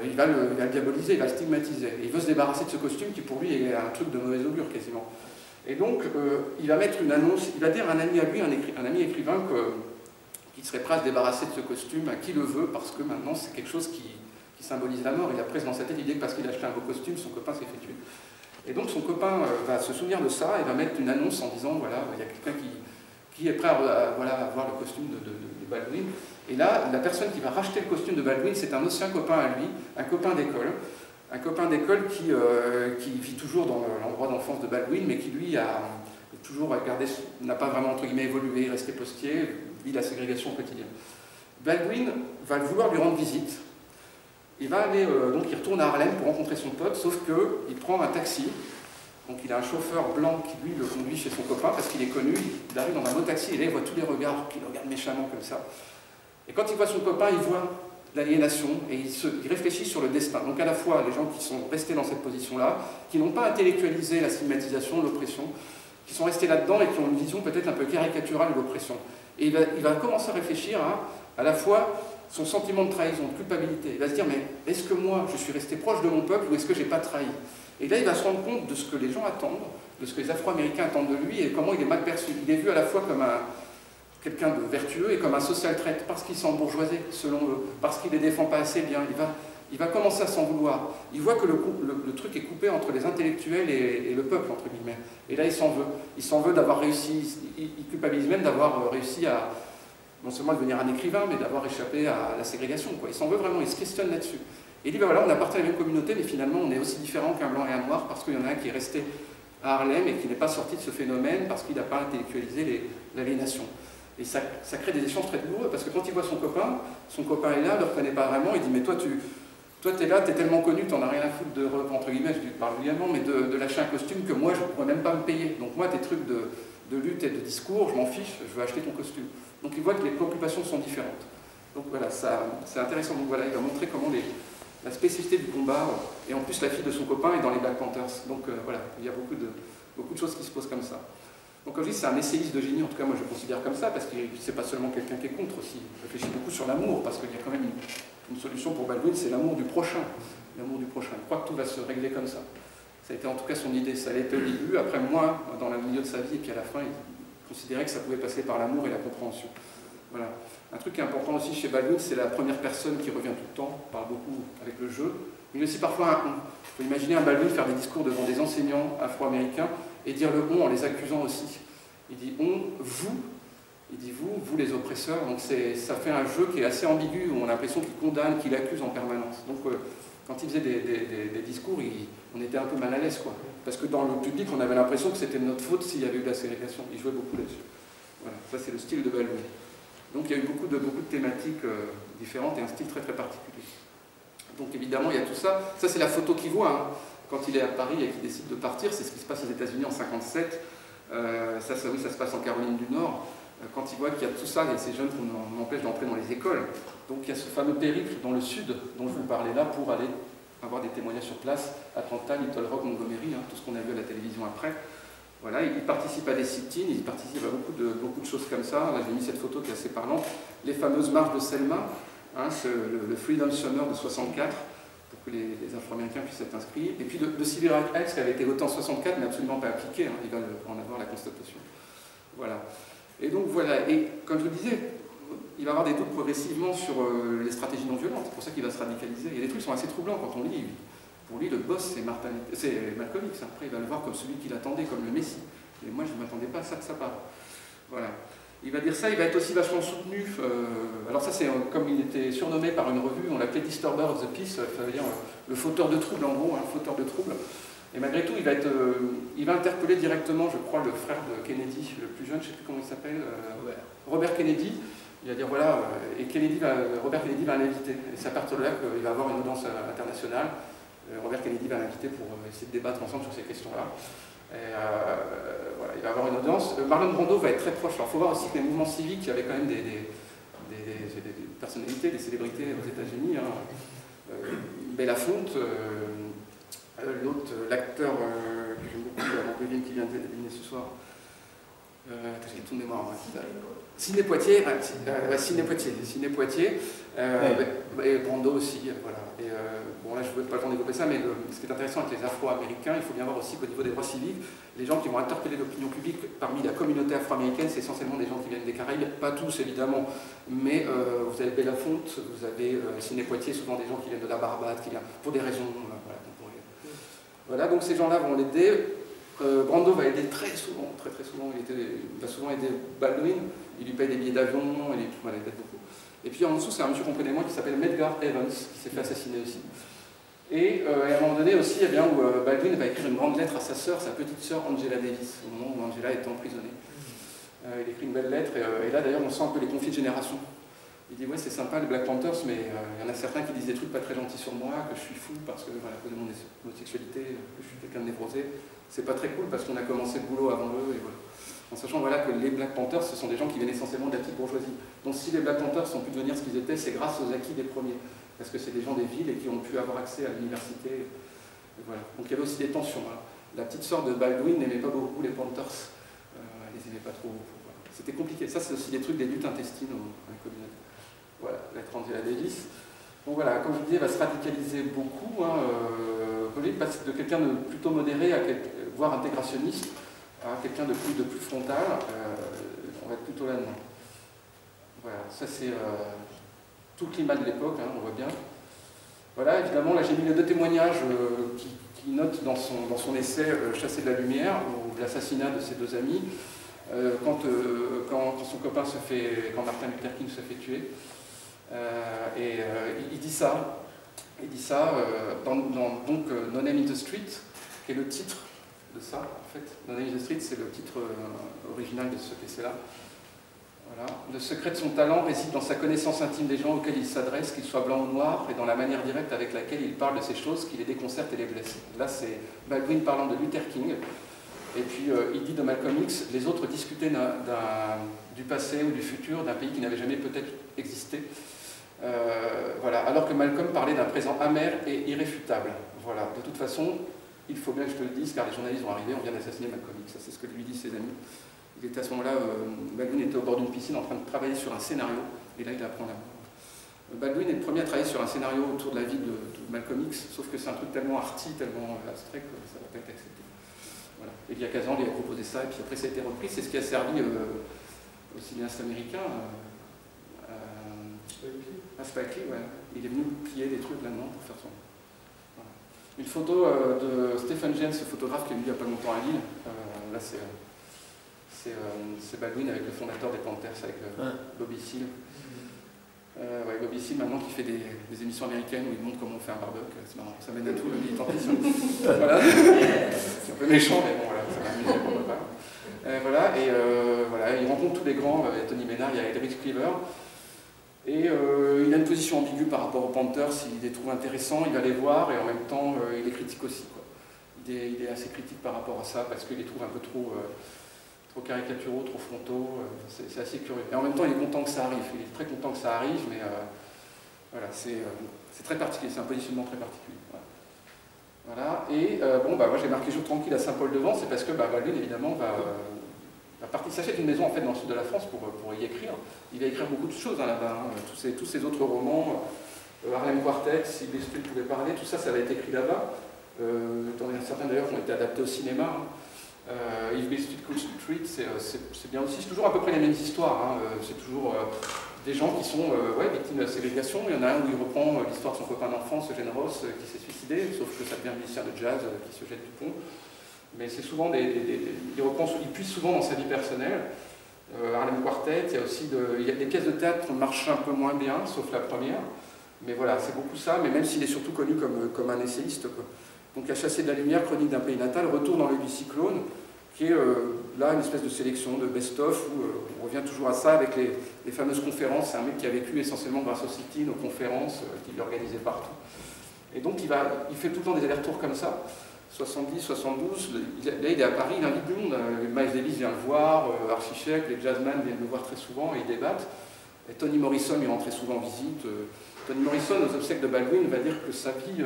Il va le diaboliser, il va le stigmatiser. Et il veut se débarrasser de ce costume qui, pour lui, est un truc de mauvaise augure, quasiment. Et donc, il va mettre une annonce, il va dire à un ami à lui, un ami écrivain, qu'il serait prêt à se débarrasser de ce costume à qui le veut, parce que maintenant, c'est quelque chose qui symbolise la mort. Il a presque dans sa tête l'idée que parce qu'il a acheté un beau costume, son copain s'est fait tuer. Et donc, son copain va se souvenir de ça et va mettre une annonce en disant, voilà, il y a quelqu'un qui est prêt à avoir le costume de Baldwin. Et là, la personne qui va racheter le costume de Baldwin, c'est un ancien copain à lui, un copain d'école qui vit toujours dans l'endroit d'enfance de Baldwin, mais qui lui a toujours regardé, n'a pas vraiment entre guillemets évolué, resté postier, vit la ségrégation au quotidien. Baldwin va vouloir lui rendre visite. Il va aller, donc il retourne à Harlem pour rencontrer son pote, sauf qu'il prend un taxi. Donc il a un chauffeur blanc qui lui le conduit chez son copain parce qu'il est connu. Il arrive dans un autre taxi et là il voit tous les regards qui le regardent méchamment comme ça. Et quand il voit son copain, il voit l'aliénation et il réfléchit sur le destin. Donc à la fois les gens qui sont restés dans cette position-là, qui n'ont pas intellectualisé la stigmatisation, l'oppression, qui sont restés là-dedans et qui ont une vision peut-être un peu caricaturale de l'oppression. Et il va commencer à réfléchir à la fois son sentiment de trahison, de culpabilité. Il va se dire, mais est-ce que moi, je suis resté proche de mon peuple ou est-ce que je n'ai pas trahi? Et là, il va se rendre compte de ce que les gens attendent, de ce que les Afro-Américains attendent de lui et comment il est mal perçu. Il est vu à la fois comme quelqu'un de vertueux et comme un social threat, parce qu'il s'en bourgeoisé, selon eux, parce qu'il ne les défend pas assez bien. Il va commencer à s'en vouloir. Il voit que le truc est coupé entre les intellectuels et le peuple, entre guillemets. Et là, il s'en veut. Il s'en veut d'avoir réussi, il culpabilise même d'avoir réussi à non seulement devenir un écrivain, mais d'avoir échappé à la ségrégation, quoi. Il s'en veut vraiment, il se questionne là-dessus. Et il dit, ben voilà, on appartient à la même communauté, mais finalement, on est aussi différents qu'un blanc et un noir, parce qu'il y en a un qui est resté à Harlem et qui n'est pas sorti de ce phénomène, parce qu'il n'a pas intellectualisé l'aliénation. Et ça crée des échanges très douloureux, parce que quand il voit son copain est là, ne le reconnaît pas vraiment, il dit, mais toi, t'es là, t'es tellement connu, t'en as rien à foutre de, entre guillemets, je parle vulgairement, mais de lâcher un costume que moi, je ne pourrais même pas me payer. Donc moi, tes trucs de lutte et de discours, je m'en fiche, je veux acheter ton costume. Donc il voit que les préoccupations sont différentes. Donc voilà, c'est intéressant. Donc voilà, il va montrer comment la spécificité du combat, et en plus la fille de son copain est dans les Black Panthers. Donc voilà, il y a beaucoup de choses qui se posent comme ça. Donc quand je dis c'est un essayiste de génie, en tout cas moi je le considère comme ça, parce que c'est pas seulement quelqu'un qui est contre aussi, il réfléchit beaucoup sur l'amour, parce qu'il y a quand même une solution pour Baldwin, c'est l'amour du prochain. L'amour du prochain. Il croit que tout va se régler comme ça. Ça a été en tout cas son idée, ça l'a été au début, après moins dans le milieu de sa vie, et puis à la fin il considérait que ça pouvait passer par l'amour et la compréhension. Voilà. Un truc qui est important aussi chez Baldwin, c'est la première personne qui revient tout le temps, on parle beaucoup avec le jeu, mais aussi parfois un on. Il faut imaginer un Baldwin faire des discours devant des enseignants afro-américains et dire le on en les accusant aussi. Il dit on, vous, il dit vous les oppresseurs, donc ça fait un jeu qui est assez ambigu, où on a l'impression qu'il condamne, qu'il accuse en permanence. Donc quand il faisait des discours, on était un peu mal à l'aise, quoi. Parce que dans le public, on avait l'impression que c'était de notre faute s'il y avait eu de la ségrégation. Il jouait beaucoup là-dessus. Voilà, ça c'est le style de Baldwin. Donc il y a eu beaucoup de thématiques différentes et un style très très particulier. Donc évidemment, il y a tout ça. Ça c'est la photo qu'il voit, hein. Quand il est à Paris et qu'il décide de partir, c'est ce qui se passe aux États-Unis en 1957. Ça se passe en Caroline du Nord. Quand il voit qu'il y a tout ça, il y a ces jeunes qu'on empêche d'entrer dans les écoles. Donc il y a ce fameux périple dans le sud dont je vous parlais là pour aller avoir des témoignages sur place, Atlanta, Little Rock, Montgomery, hein, tout ce qu'on a vu à la télévision après. Voilà, il participe à des sit-ins, il participe à beaucoup de choses comme ça. Là j'ai mis cette photo qui est assez parlante. Les fameuses marches de Selma, hein, le Freedom Summer de 64, pour que les Afro-Américains puissent être inscrits. Et puis de Civil Rights Act qui avait été voté en 64 mais absolument pas appliqué, hein, il va en avoir la constatation. Voilà. Et donc voilà, et comme je vous disais, il va avoir des doutes progressivement sur les stratégies non violentes, c'est pour ça qu'il va se radicaliser. Il y a des trucs qui sont assez troublants quand on lit. Pour lui, le boss, c'est Malcolm X. Après, il va le voir comme celui qu'il attendait, comme le Messie. Et moi, je ne m'attendais pas à ça de sa part. Voilà. Il va dire ça, il va être aussi vachement soutenu. Alors ça, c'est comme il était surnommé par une revue, on l'appelait Disturber of the Peace, ça veut dire le fauteur de trouble, en gros, un fauteur de trouble. Et malgré tout, il va interpeller directement, je crois, le frère de Kennedy, le plus jeune, je ne sais plus comment il s'appelle, Robert Kennedy. Il va dire voilà, et Robert Kennedy va l'inviter. Et c'est à partir de là qu'il va avoir une audience internationale. Robert Kennedy va l'inviter pour essayer de débattre ensemble sur ces questions-là. Voilà, il va avoir une audience. Marlon Brando va être très proche. Alors il faut voir aussi que les mouvements civiques, il y avait quand même des personnalités, des célébrités aux États-Unis. Hein. Belafonte, l'autre, l'acteur que j'aime beaucoup, qui vient de dîner ce soir. J'ai tout de mémoire. Ciné Poitiers, Ciné Poitiers, et Brando aussi, voilà. Et bon là je ne veux pas le temps développer ça, mais ce qui est intéressant avec les Afro-Américains, il faut bien voir aussi qu'au niveau des droits civiques, les gens qui vont interpeller l'opinion publique parmi la communauté afro-américaine, c'est essentiellement des gens qui viennent des Caraïbes, pas tous évidemment, mais vous avez Belafonte, vous avez Ciné Poitiers, souvent des gens qui viennent de la Barbade, qui viennent pour des raisons, voilà, donc ces gens-là vont l'aider. Brando va aider très souvent, très souvent, il va souvent aider Baldwin, il lui paye des billets d'avion, il aide beaucoup. Et puis en dessous, c'est un monsieur qu'on connaît moins qui s'appelle Medgar Evans, qui s'est fait assassiner aussi. Et à un moment donné aussi, eh bien, où Baldwin va écrire une grande lettre à sa sœur, sa petite sœur Angela Davis, au moment où Angela est emprisonnée. Il écrit une belle lettre, et là d'ailleurs on sent un peu les conflits de génération. Il dit ouais c'est sympa les Black Panthers, mais il y en a certains qui disent des trucs pas très gentils sur moi, que je suis fou parce que voilà, à cause de mon homosexualité, que je suis quelqu'un de névrosé. C'est pas très cool parce qu'on a commencé le boulot avant eux, et voilà. En sachant voilà, que les Black Panthers, ce sont des gens qui viennent essentiellement de la petite bourgeoisie. Donc si les Black Panthers sont pu devenir ce qu'ils étaient, c'est grâce aux acquis des premiers. Parce que c'est des gens des villes et qui ont pu avoir accès à l'université. Voilà. Donc il y avait aussi des tensions. Hein. La petite sœur de Baldwin n'aimait pas beaucoup les Panthers. Elle les aimait pas trop. Voilà. C'était compliqué. Ça, c'est aussi des trucs, des luttes intestines dans la communauté. Voilà, l'être Angela Davis. Donc voilà, comme je disais, il va se radicaliser beaucoup. Hein, il passe de quelqu'un de plutôt modéré à voire intégrationniste à quelqu'un de plus frontal. On va être plutôt là-dedans. Voilà, ça c'est tout le climat de l'époque, hein, on voit bien. Voilà, évidemment, là j'ai mis les deux témoignages qui notent dans son essai Chasser de la lumière, ou l'assassinat de ses deux amis, quand son copain quand Martin Luther King se fait tuer. Il dit ça. Dans donc No Name in the Street, qui est le titre de ça, en fait. No Name in the Street, c'est le titre original de ce essai-là. Voilà. Le secret de son talent réside dans sa connaissance intime des gens auxquels il s'adresse, qu'ils soient blancs ou noirs, et dans la manière directe avec laquelle il parle de ces choses qui les déconcertent et les blessent. Là, c'est Baldwin parlant de Luther King. Et puis, il dit de Malcolm X, les autres discutaient du passé ou du futur, d'un pays qui n'avait jamais peut-être existé. Voilà. Alors que Malcolm parlait d'un présent amer et irréfutable. Voilà. De toute façon, il faut bien que je te le dise, car les journalistes vont arriver, on vient d'assassiner Malcolm X. Ça, c'est ce que lui disent ses amis. Il était à ce moment-là, Baldwin était au bord d'une piscine en train de travailler sur un scénario, et là il apprend la mort. Baldwin est le premier à travailler sur un scénario autour de la vie de Malcolm X, sauf que c'est un truc tellement arty, tellement abstrait que ça ne va pas être accepté. Voilà. Et il y a 15 ans, il a proposé ça, et puis après ça a été repris. C'est ce qui a servi au cinéaste américain, à Spike Lee, ouais. Il est venu plier des trucs là-dedans pour faire son. Voilà. Une photo de Stephen James, ce photographe qui est venu il n'y a pas longtemps à Lille. Là, c'est Baldwin avec le fondateur des Panthers, avec Bobby Seale. Ouais, Bobby Seale, maintenant, qui fait des émissions américaines où il montre comment on fait un barbecue. C'est marrant, ça mène à tout, le militantisme. Voilà. C'est un peu méchant, mais bon, voilà, ça m'amuse, pourquoi pas. Voilà, et voilà, il rencontre tous les grands, il y a Tony Maynard, il y a Edric Cleaver. Et il a une position ambiguë par rapport aux Panthers, il les trouve intéressants, il va les voir, et en même temps, il les critique aussi, quoi. Il est assez critique par rapport à ça, parce qu'il les trouve un peu trop caricaturaux, trop frontaux, c'est assez curieux. Et en même temps, il est content que ça arrive, il est très content que ça arrive, mais voilà, c'est très particulier, c'est un positionnement très particulier. Voilà. Et bon, bah, moi j'ai marqué jour tranquille à Saint-Paul-de-Vence, c'est parce que Baldwin, évidemment, il s'achète une maison en fait dans le sud de la France pour y écrire. Il va écrire beaucoup de choses là-bas, hein. Tous ces autres romans, Harlem Quartet, si Bestule pouvait parler, tout ça, ça avait été écrit là-bas. Certains d'ailleurs ont été adaptés au cinéma. Hein. If Bestule Could Street, c'est bien aussi, c'est toujours à peu près les mêmes histoires. Hein. C'est toujours des gens qui sont victimes de la ségrégation. Il y en a un où il reprend l'histoire de son copain d'enfance, Eugène Ross, qui s'est suicidé, sauf que ça devient un musicien de jazz qui se jette du pont. Mais c'est souvent il puise souvent dans sa vie personnelle. Harlem Quartet, il y a des pièces de théâtre qui marchent un peu moins bien, sauf la première. Mais voilà, c'est beaucoup ça, mais même s'il est surtout connu comme un essayiste, quoi. Donc à Chasser de la lumière, Chronique d'un pays natal, Retour dans l'œil du cyclone, qui est là une espèce de sélection de best-of, où on revient toujours à ça avec les fameuses conférences. C'est un mec qui a vécu essentiellement grâce au sit-in, aux conférences qu'il organisait partout. Et donc il fait tout le temps des allers-retours comme ça. 70, 72, là il est à Paris, il invite du monde. Miles Davis vient le voir, Archie Shepp, les jazzmen viennent le voir très souvent et ils débattent. Et Toni Morrison il rentrait souvent en visite. Toni Morrison, aux obsèques de Baldwin, va dire que sa vie,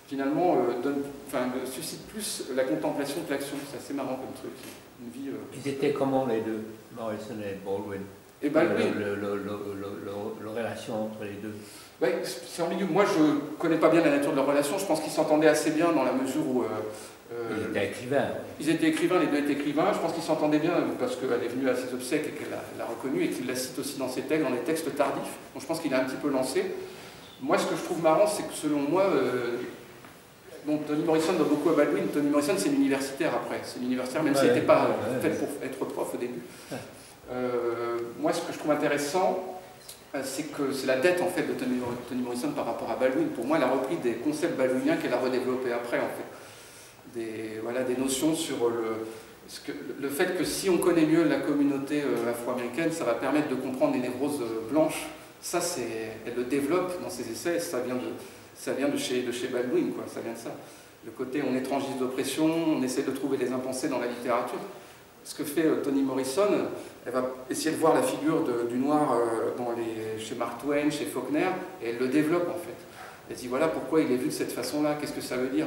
finalement, suscite plus la contemplation que l'action. C'est assez marrant comme truc. Une vie, Ils étaient comment les deux, Morrison et Baldwin? Et Baldwin, la relation entre les deux. Oui, c'est ambigu. Moi, je ne connais pas bien la nature de leur relation. Je pense qu'ils s'entendaient assez bien dans la mesure où... ils étaient écrivains. Ils étaient écrivains, les deux étaient écrivains. Je pense qu'ils s'entendaient bien parce qu'elle est venue à ses obsèques et qu'elle l'a reconnue et qu'il la cite aussi dans ses textes, dans les textes tardifs. Donc je pense qu'il a un petit peu lancé. Moi, ce que je trouve marrant, c'est que selon moi... Toni Morrison doit beaucoup à Baldwin. Toni Morrison, c'est l'universitaire après. C'est l'universitaire, même s'il n'était pas fait pour être prof au début. Moi, ce que je trouve intéressant... c'est que c'est la dette en fait de Toni Morrison par rapport à Baldwin. Pour moi, elle a repris des concepts baldwiniens qu'elle a redéveloppés après en fait. Des notions sur le fait que si on connaît mieux la communauté afro-américaine, ça va permettre de comprendre les névroses blanches. Ça, elle le développe dans ses essais, ça vient de chez Baldwin, quoi. Ça vient de ça. Le côté on étrangise d'oppression, on essaie de trouver des impensés dans la littérature. Ce que fait Toni Morrison, elle va essayer de voir la figure du noir chez Mark Twain, chez Faulkner, et elle le développe en fait. Elle dit voilà pourquoi il est vu de cette façon-là, qu'est-ce que ça veut dire.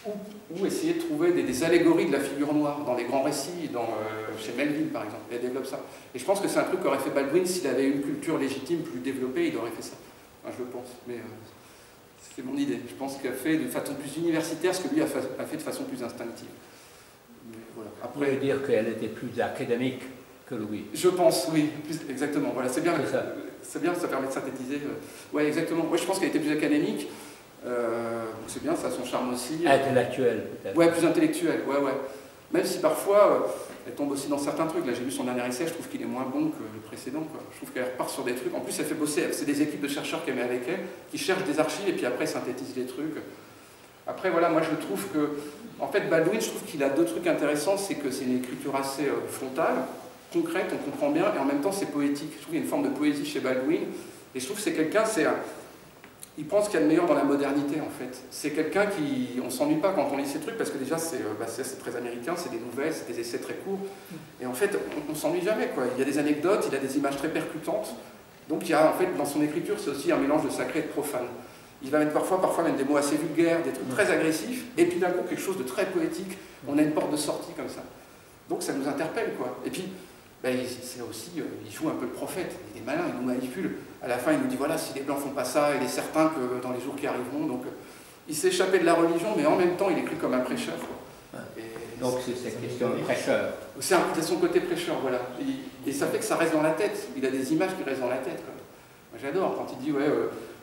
Ou essayer de trouver des allégories de la figure noire dans les grands récits, chez Melville par exemple, elle développe ça. Et je pense que c'est un truc qu'aurait fait Baldwin s'il avait une culture légitime plus développée, il aurait fait ça. Enfin, je le pense, mais c'est mon idée. Je pense qu'elle a fait de façon plus universitaire ce que lui a fait de façon plus instinctive. Voilà. Après, vous voulez dire qu'elle était plus académique que Louis? Je pense, oui, exactement. Voilà, c'est bien, ça permet de synthétiser. Oui, exactement. Moi, je pense qu'elle était plus académique. C'est bien, ça a son charme aussi. Intellectuelle, peut-être. Ouais, plus intellectuelle, ouais. Même si parfois, elle tombe aussi dans certains trucs. Là, j'ai vu son dernier essai, je trouve qu'il est moins bon que le précédent, quoi. Je trouve qu'elle repart sur des trucs. En plus, elle fait bosser, c'est des équipes de chercheurs qu'elle met avec elle, qui cherchent des archives et puis après synthétisent les trucs. Après, voilà, moi je trouve que, en fait, Baldwin, je trouve qu'il a deux trucs intéressants, c'est que c'est une écriture assez frontale, concrète, on comprend bien, et en même temps c'est poétique. Je trouve qu'il y a une forme de poésie chez Baldwin, et je trouve que c'est quelqu'un, il prend ce qu'il y a de meilleur dans la modernité, en fait. C'est quelqu'un qui, on s'ennuie pas quand on lit ces trucs, parce que déjà c'est très américain, c'est des nouvelles, c'est des essais très courts, et en fait, on s'ennuie jamais, quoi. Il y a des anecdotes, il a des images très percutantes, donc il y a, en fait, dans son écriture, c'est aussi un mélange de sacré et de profane. Il va mettre parfois même des mots assez vulgaires, des trucs très agressifs, et puis d'un coup quelque chose de très poétique, on a une porte de sortie comme ça. Donc ça nous interpelle, quoi. Et puis, ben, c'est aussi, il joue un peu le prophète, il est malin, il nous manipule. À la fin, il nous dit, voilà, si les Blancs font pas ça, il est certain que dans les jours qui arriveront, donc il s'est échappé de la religion, mais en même temps, il écrit comme un prêcheur, quoi. Donc c'est cette question de prêcheur. C'est son côté prêcheur, voilà. Et ça fait que ça reste dans la tête. Il a des images qui restent dans la tête, quoi. Moi j'adore quand il dit, ouais,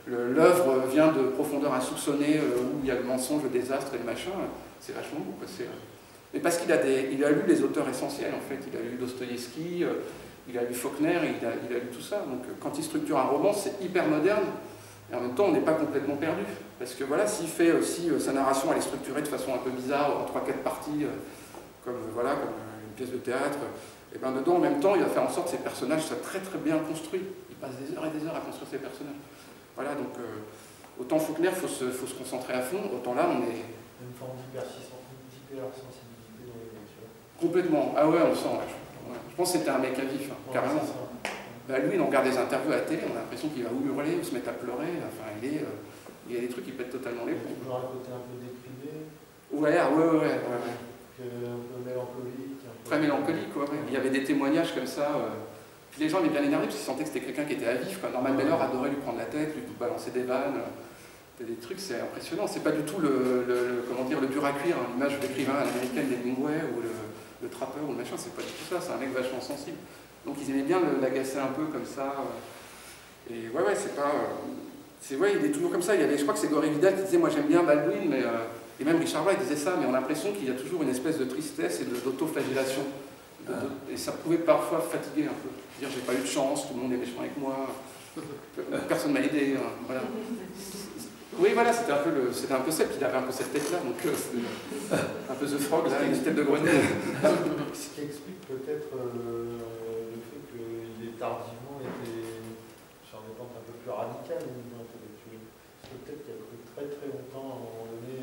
l'œuvre vient de profondeur insoupçonnée, où il y a le mensonge, le désastre et le machin. C'est vachement beau, quoi. Mais parce qu'il a lu les auteurs essentiels, en fait. Il a lu Dostoïevski, il a lu Faulkner, il a lu tout ça. Donc quand il structure un roman, c'est hyper moderne. Et en même temps, on n'est pas complètement perdu. Parce que voilà, s'il fait aussi sa narration, elle est structurée de façon un peu bizarre, en 3-4 parties, comme une pièce de théâtre, et bien dedans, en même temps, il va faire en sorte que ces personnages soient très très bien construits. Il passe des heures et des heures à construire ces personnages. Voilà, donc autant Faulkner, il faut se concentrer à fond, autant là, on est... Une forme d'hypersensibilité dans les lectures. Complètement. Ah ouais, on sent. Ouais. Je pense que c'était un mec à vif, hein, carrément. Bah, lui, on regarde des interviews à la télé, on a l'impression qu'il va ou hurler ou se mettre à pleurer. Enfin, il y a des trucs qui pètent totalement les plombs. Toujours un côté un peu déprimé. Ouais. Un peu mélancolique. Très mélancolique, quoi. Ouais. Il y avait des témoignages comme ça. Puis les gens étaient bien énervés parce qu'ils sentaient que c'était quelqu'un qui était à vif, quoi. Norman Mailer adorait lui prendre la tête, lui balancer des vannes. Des trucs, c'est impressionnant. C'est pas du tout le dur à cuire, hein, l'image de l'écrivain américaine d'Hemingway ou le trappeur ou le machin, c'est pas du tout ça. C'est un mec vachement sensible. Donc ils aimaient bien l'agacer un peu comme ça. Et ouais, c'est pas... il est toujours comme ça. Je crois que c'est Gore Vidal qui disait, moi j'aime bien Baldwin, mais... et même Richard Wright disait ça, mais on a l'impression qu'il y a toujours une espèce de tristesse et d'autoflagellation. Et ça pouvait parfois fatiguer un peu. Dire, j'ai pas eu de chance, tout le monde est méchant avec moi, personne m'a aidé. Hein, voilà. Oui, voilà, c'était un peu ça, puis il avait un peu cette tête-là, donc un peu The Frog, là, une tête de grenouille. Ce qui explique peut-être le fait qu'il ait tardivement été sur des pentes un peu plus radicales au niveau intellectuel. Parce que peut-être qu'il y a cru très très longtemps, à un moment donné,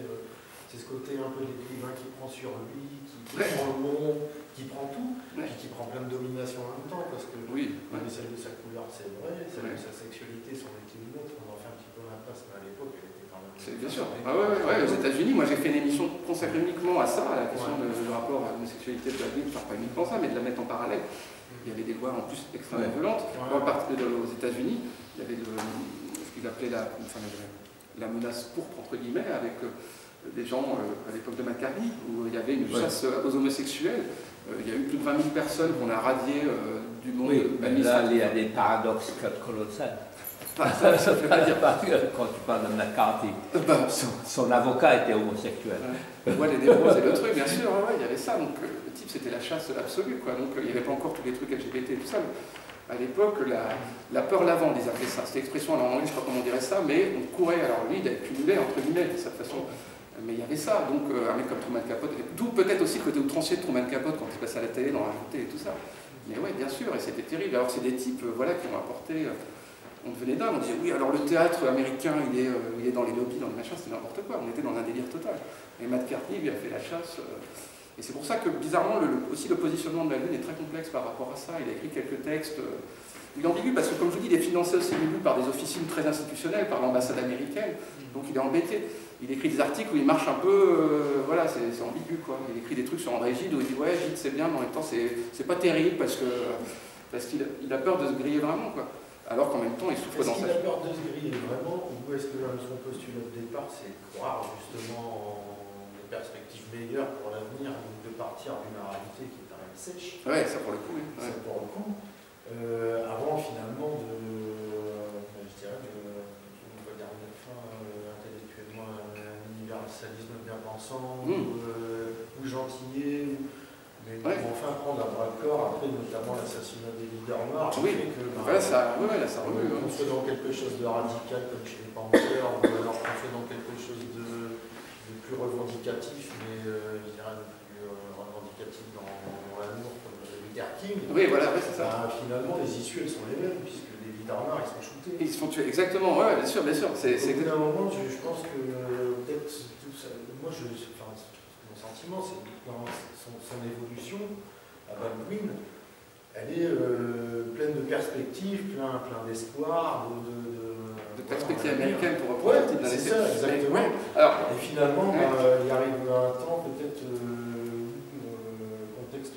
c'est ce côté un peu d'écrivain qui prend sur lui, qui prend le monde, qui prend tout, puis qui prend plein de domination en même temps, parce que celle de sa couleur, c'est vrai, celle de sa sexualité, son était une autre, on en fait un petit peu l'impasse, mais à l'époque, elle était quand même... Bien sûr. Aux États-Unis, moi j'ai fait une émission consacrée uniquement à ça, à la question du rapport à l'homosexualité de Baldwin, enfin pas uniquement ça, mais de la mettre en parallèle. Il y avait des lois en plus extrêmement violentes. Aux États-Unis, il y avait ce qu'ils appelaient la menace pourpre, entre guillemets, avec des gens à l'époque de McCarthy, où il y avait une chasse aux homosexuels. Il y a eu plus de 20 000 personnes qu'on a radiées du monde. Oui, mais là, il y a des paradoxes colossales. Ça ne fait pas dire quand tu parles de McCarthy. Son avocat était homosexuel. Ouais, les névroses et le truc, bien sûr, il y avait ça. Donc le type, c'était la chasse absolue, quoi. Donc il n'y avait pas encore tous les trucs LGBT et tout ça. À l'époque, la peur lavande, ils appelaient ça. C'était l'expression en anglais, je ne sais pas comment on dirait ça, mais on courait. Alors lui, il accumulait, entre guillemets, de cette façon. Mais il y avait ça, donc un mec comme Truman Capote, d'où peut-être aussi le côté outrancier de Truman Capote quand il passait à la télé, dans la rajouté et tout ça. Mais ouais, bien sûr, et c'était terrible. Alors c'est des types qui ont apporté... On devenait dingue, on disait oui, alors le théâtre américain, il est dans les lobbies, dans les machins, c'était n'importe quoi, on était dans un délire total. Et McCarthy lui a fait la chasse. Et c'est pour ça que, bizarrement, aussi le positionnement de la Lune est très complexe par rapport à ça. Il a écrit quelques textes... Il est ambigu parce que, comme je vous dis, il est financé aussi par des officines très institutionnelles, par l'ambassade américaine, donc il est embêté. Il écrit des articles où il marche un peu, c'est ambigu, quoi. Il écrit des trucs sur André Gide où il dit ouais, Gide c'est bien, mais en même temps c'est pas terrible parce qu'il a peur de se griller vraiment, quoi. Alors qu'en même temps il souffre dans sa... Est-ce qu'il a peur de se griller vraiment, ou est-ce que son postulat de départ c'est croire justement en des perspectives meilleures pour l'avenir, de partir d'une réalité qui est quand même sèche? Ouais, ça pour le coup, oui. Ça pour le coup. Avant finalement je dirais on va dire intellectuellement un universalisme bien pensant ou gentillet, mais enfin prendre à bras le corps après notamment l'assassinat des leaders noirs ça remue. On se fait dans quelque chose de radical comme chez les Panthers, ou alors on se fait dans quelque chose de plus revendicatif, mais je dirais de plus revendicatif dans l'amour comme Luther King. Oui, voilà, c'est ça. Finalement, les issues, elles sont les mêmes, puisque les leaders noirs, ils sont shootés. Ils se font tuer, exactement, ouais, bien sûr. Au bout d'un moment, je pense que peut-être tout ça, moi, mon sentiment, c'est que dans son évolution à Baldwin, elle est pleine de perspectives, plein d'espoir, de perspectives américaines pour reprendre le titre d'un essai. C'est ça, exactement. Et finalement, il arrive un temps, peut-être, contexte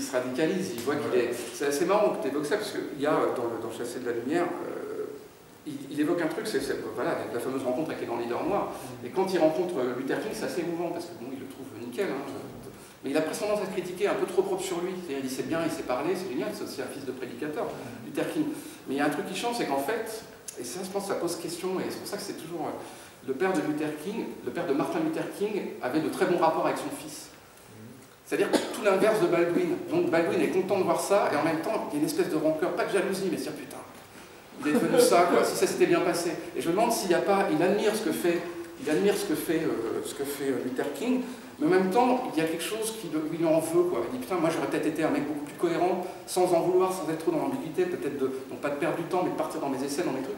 se radicalise, il voit qu'il est... C'est assez marrant que tu évoques ça, parce qu'il y a dans Chasser de la lumière, il évoque un truc, c'est voilà, la fameuse rencontre avec les grands leaders noirs. Et quand il rencontre Luther King, c'est assez émouvant, parce que bon, il le trouve nickel, hein, mais il a presque tendance à se critiquer un peu trop propre sur lui. C'est-à-dire, il sait bien, il sait parler, c'est génial, c'est aussi un fils de prédicateur, Luther King. Mais il y a un truc qui change, c'est qu'en fait, et ça, je pense, ça pose question, et c'est pour ça que c'est toujours... le père de Luther King, le père de Martin Luther King, avait de très bons rapports avec son fils. C'est-à-dire tout l'inverse de Baldwin. Donc Baldwin est content de voir ça, et en même temps, il y a une espèce de rancœur, pas de jalousie, mais se dire putain, il est devenu ça, quoi, si ça s'était bien passé. Et je me demande s'il n'y a pas, il admire ce que fait Luther King, mais en même temps, il y a quelque chose qui lui en veut, quoi. Il dit putain, moi j'aurais peut-être été un mec beaucoup plus cohérent, sans en vouloir, sans être trop dans l'ambiguïté, peut-être non pas de perdre du temps, mais de partir dans mes essais, dans mes trucs.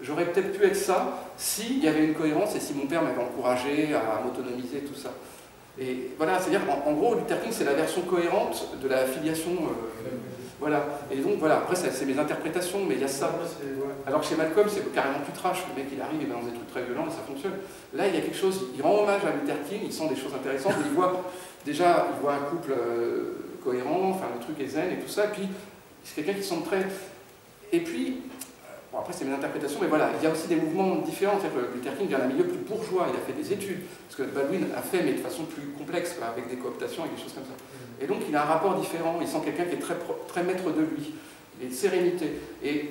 J'aurais peut-être pu être ça s'il y avait une cohérence et si mon père m'avait encouragé à m'autonomiser, tout ça. Et voilà, c'est-à-dire, en gros, Luther King, c'est la version cohérente de la filiation. Voilà. Et donc, voilà, après, c'est mes interprétations, mais il y a ça. Alors que chez Malcolm, c'est carrément plus trash. Le mec, il arrive, il balance des trucs très violents et ça fonctionne. Là, il y a quelque chose, il rend hommage à Luther King, il sent des choses intéressantes. Il voit, déjà, il voit un couple cohérent, enfin, le truc est zen et tout ça. Et puis, c'est quelqu'un qui semble très. Et puis, bon, après, c'est mes interprétations, mais voilà, il y a aussi des mouvements différents. C'est-à-dire que Luther King vient d'un milieu plus bourgeois, il a fait des études, parce que Baldwin a fait, mais de façon plus complexe, quoi, avec des cooptations et des choses comme ça. Et donc, il a un rapport différent, il sent quelqu'un qui est très maître de lui, il est de sérénité. Et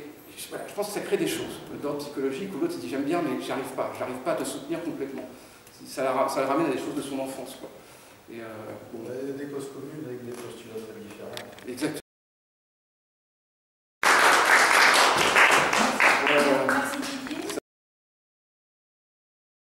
voilà, je pense que ça crée des choses, d'ordre psychologique, où l'autre il dit j'aime bien, mais j'arrive pas à te soutenir complètement. Ça le ramène à des choses de son enfance, quoi. Et, bon. Il y a des causes communes avec des postulats très différents. Exactement.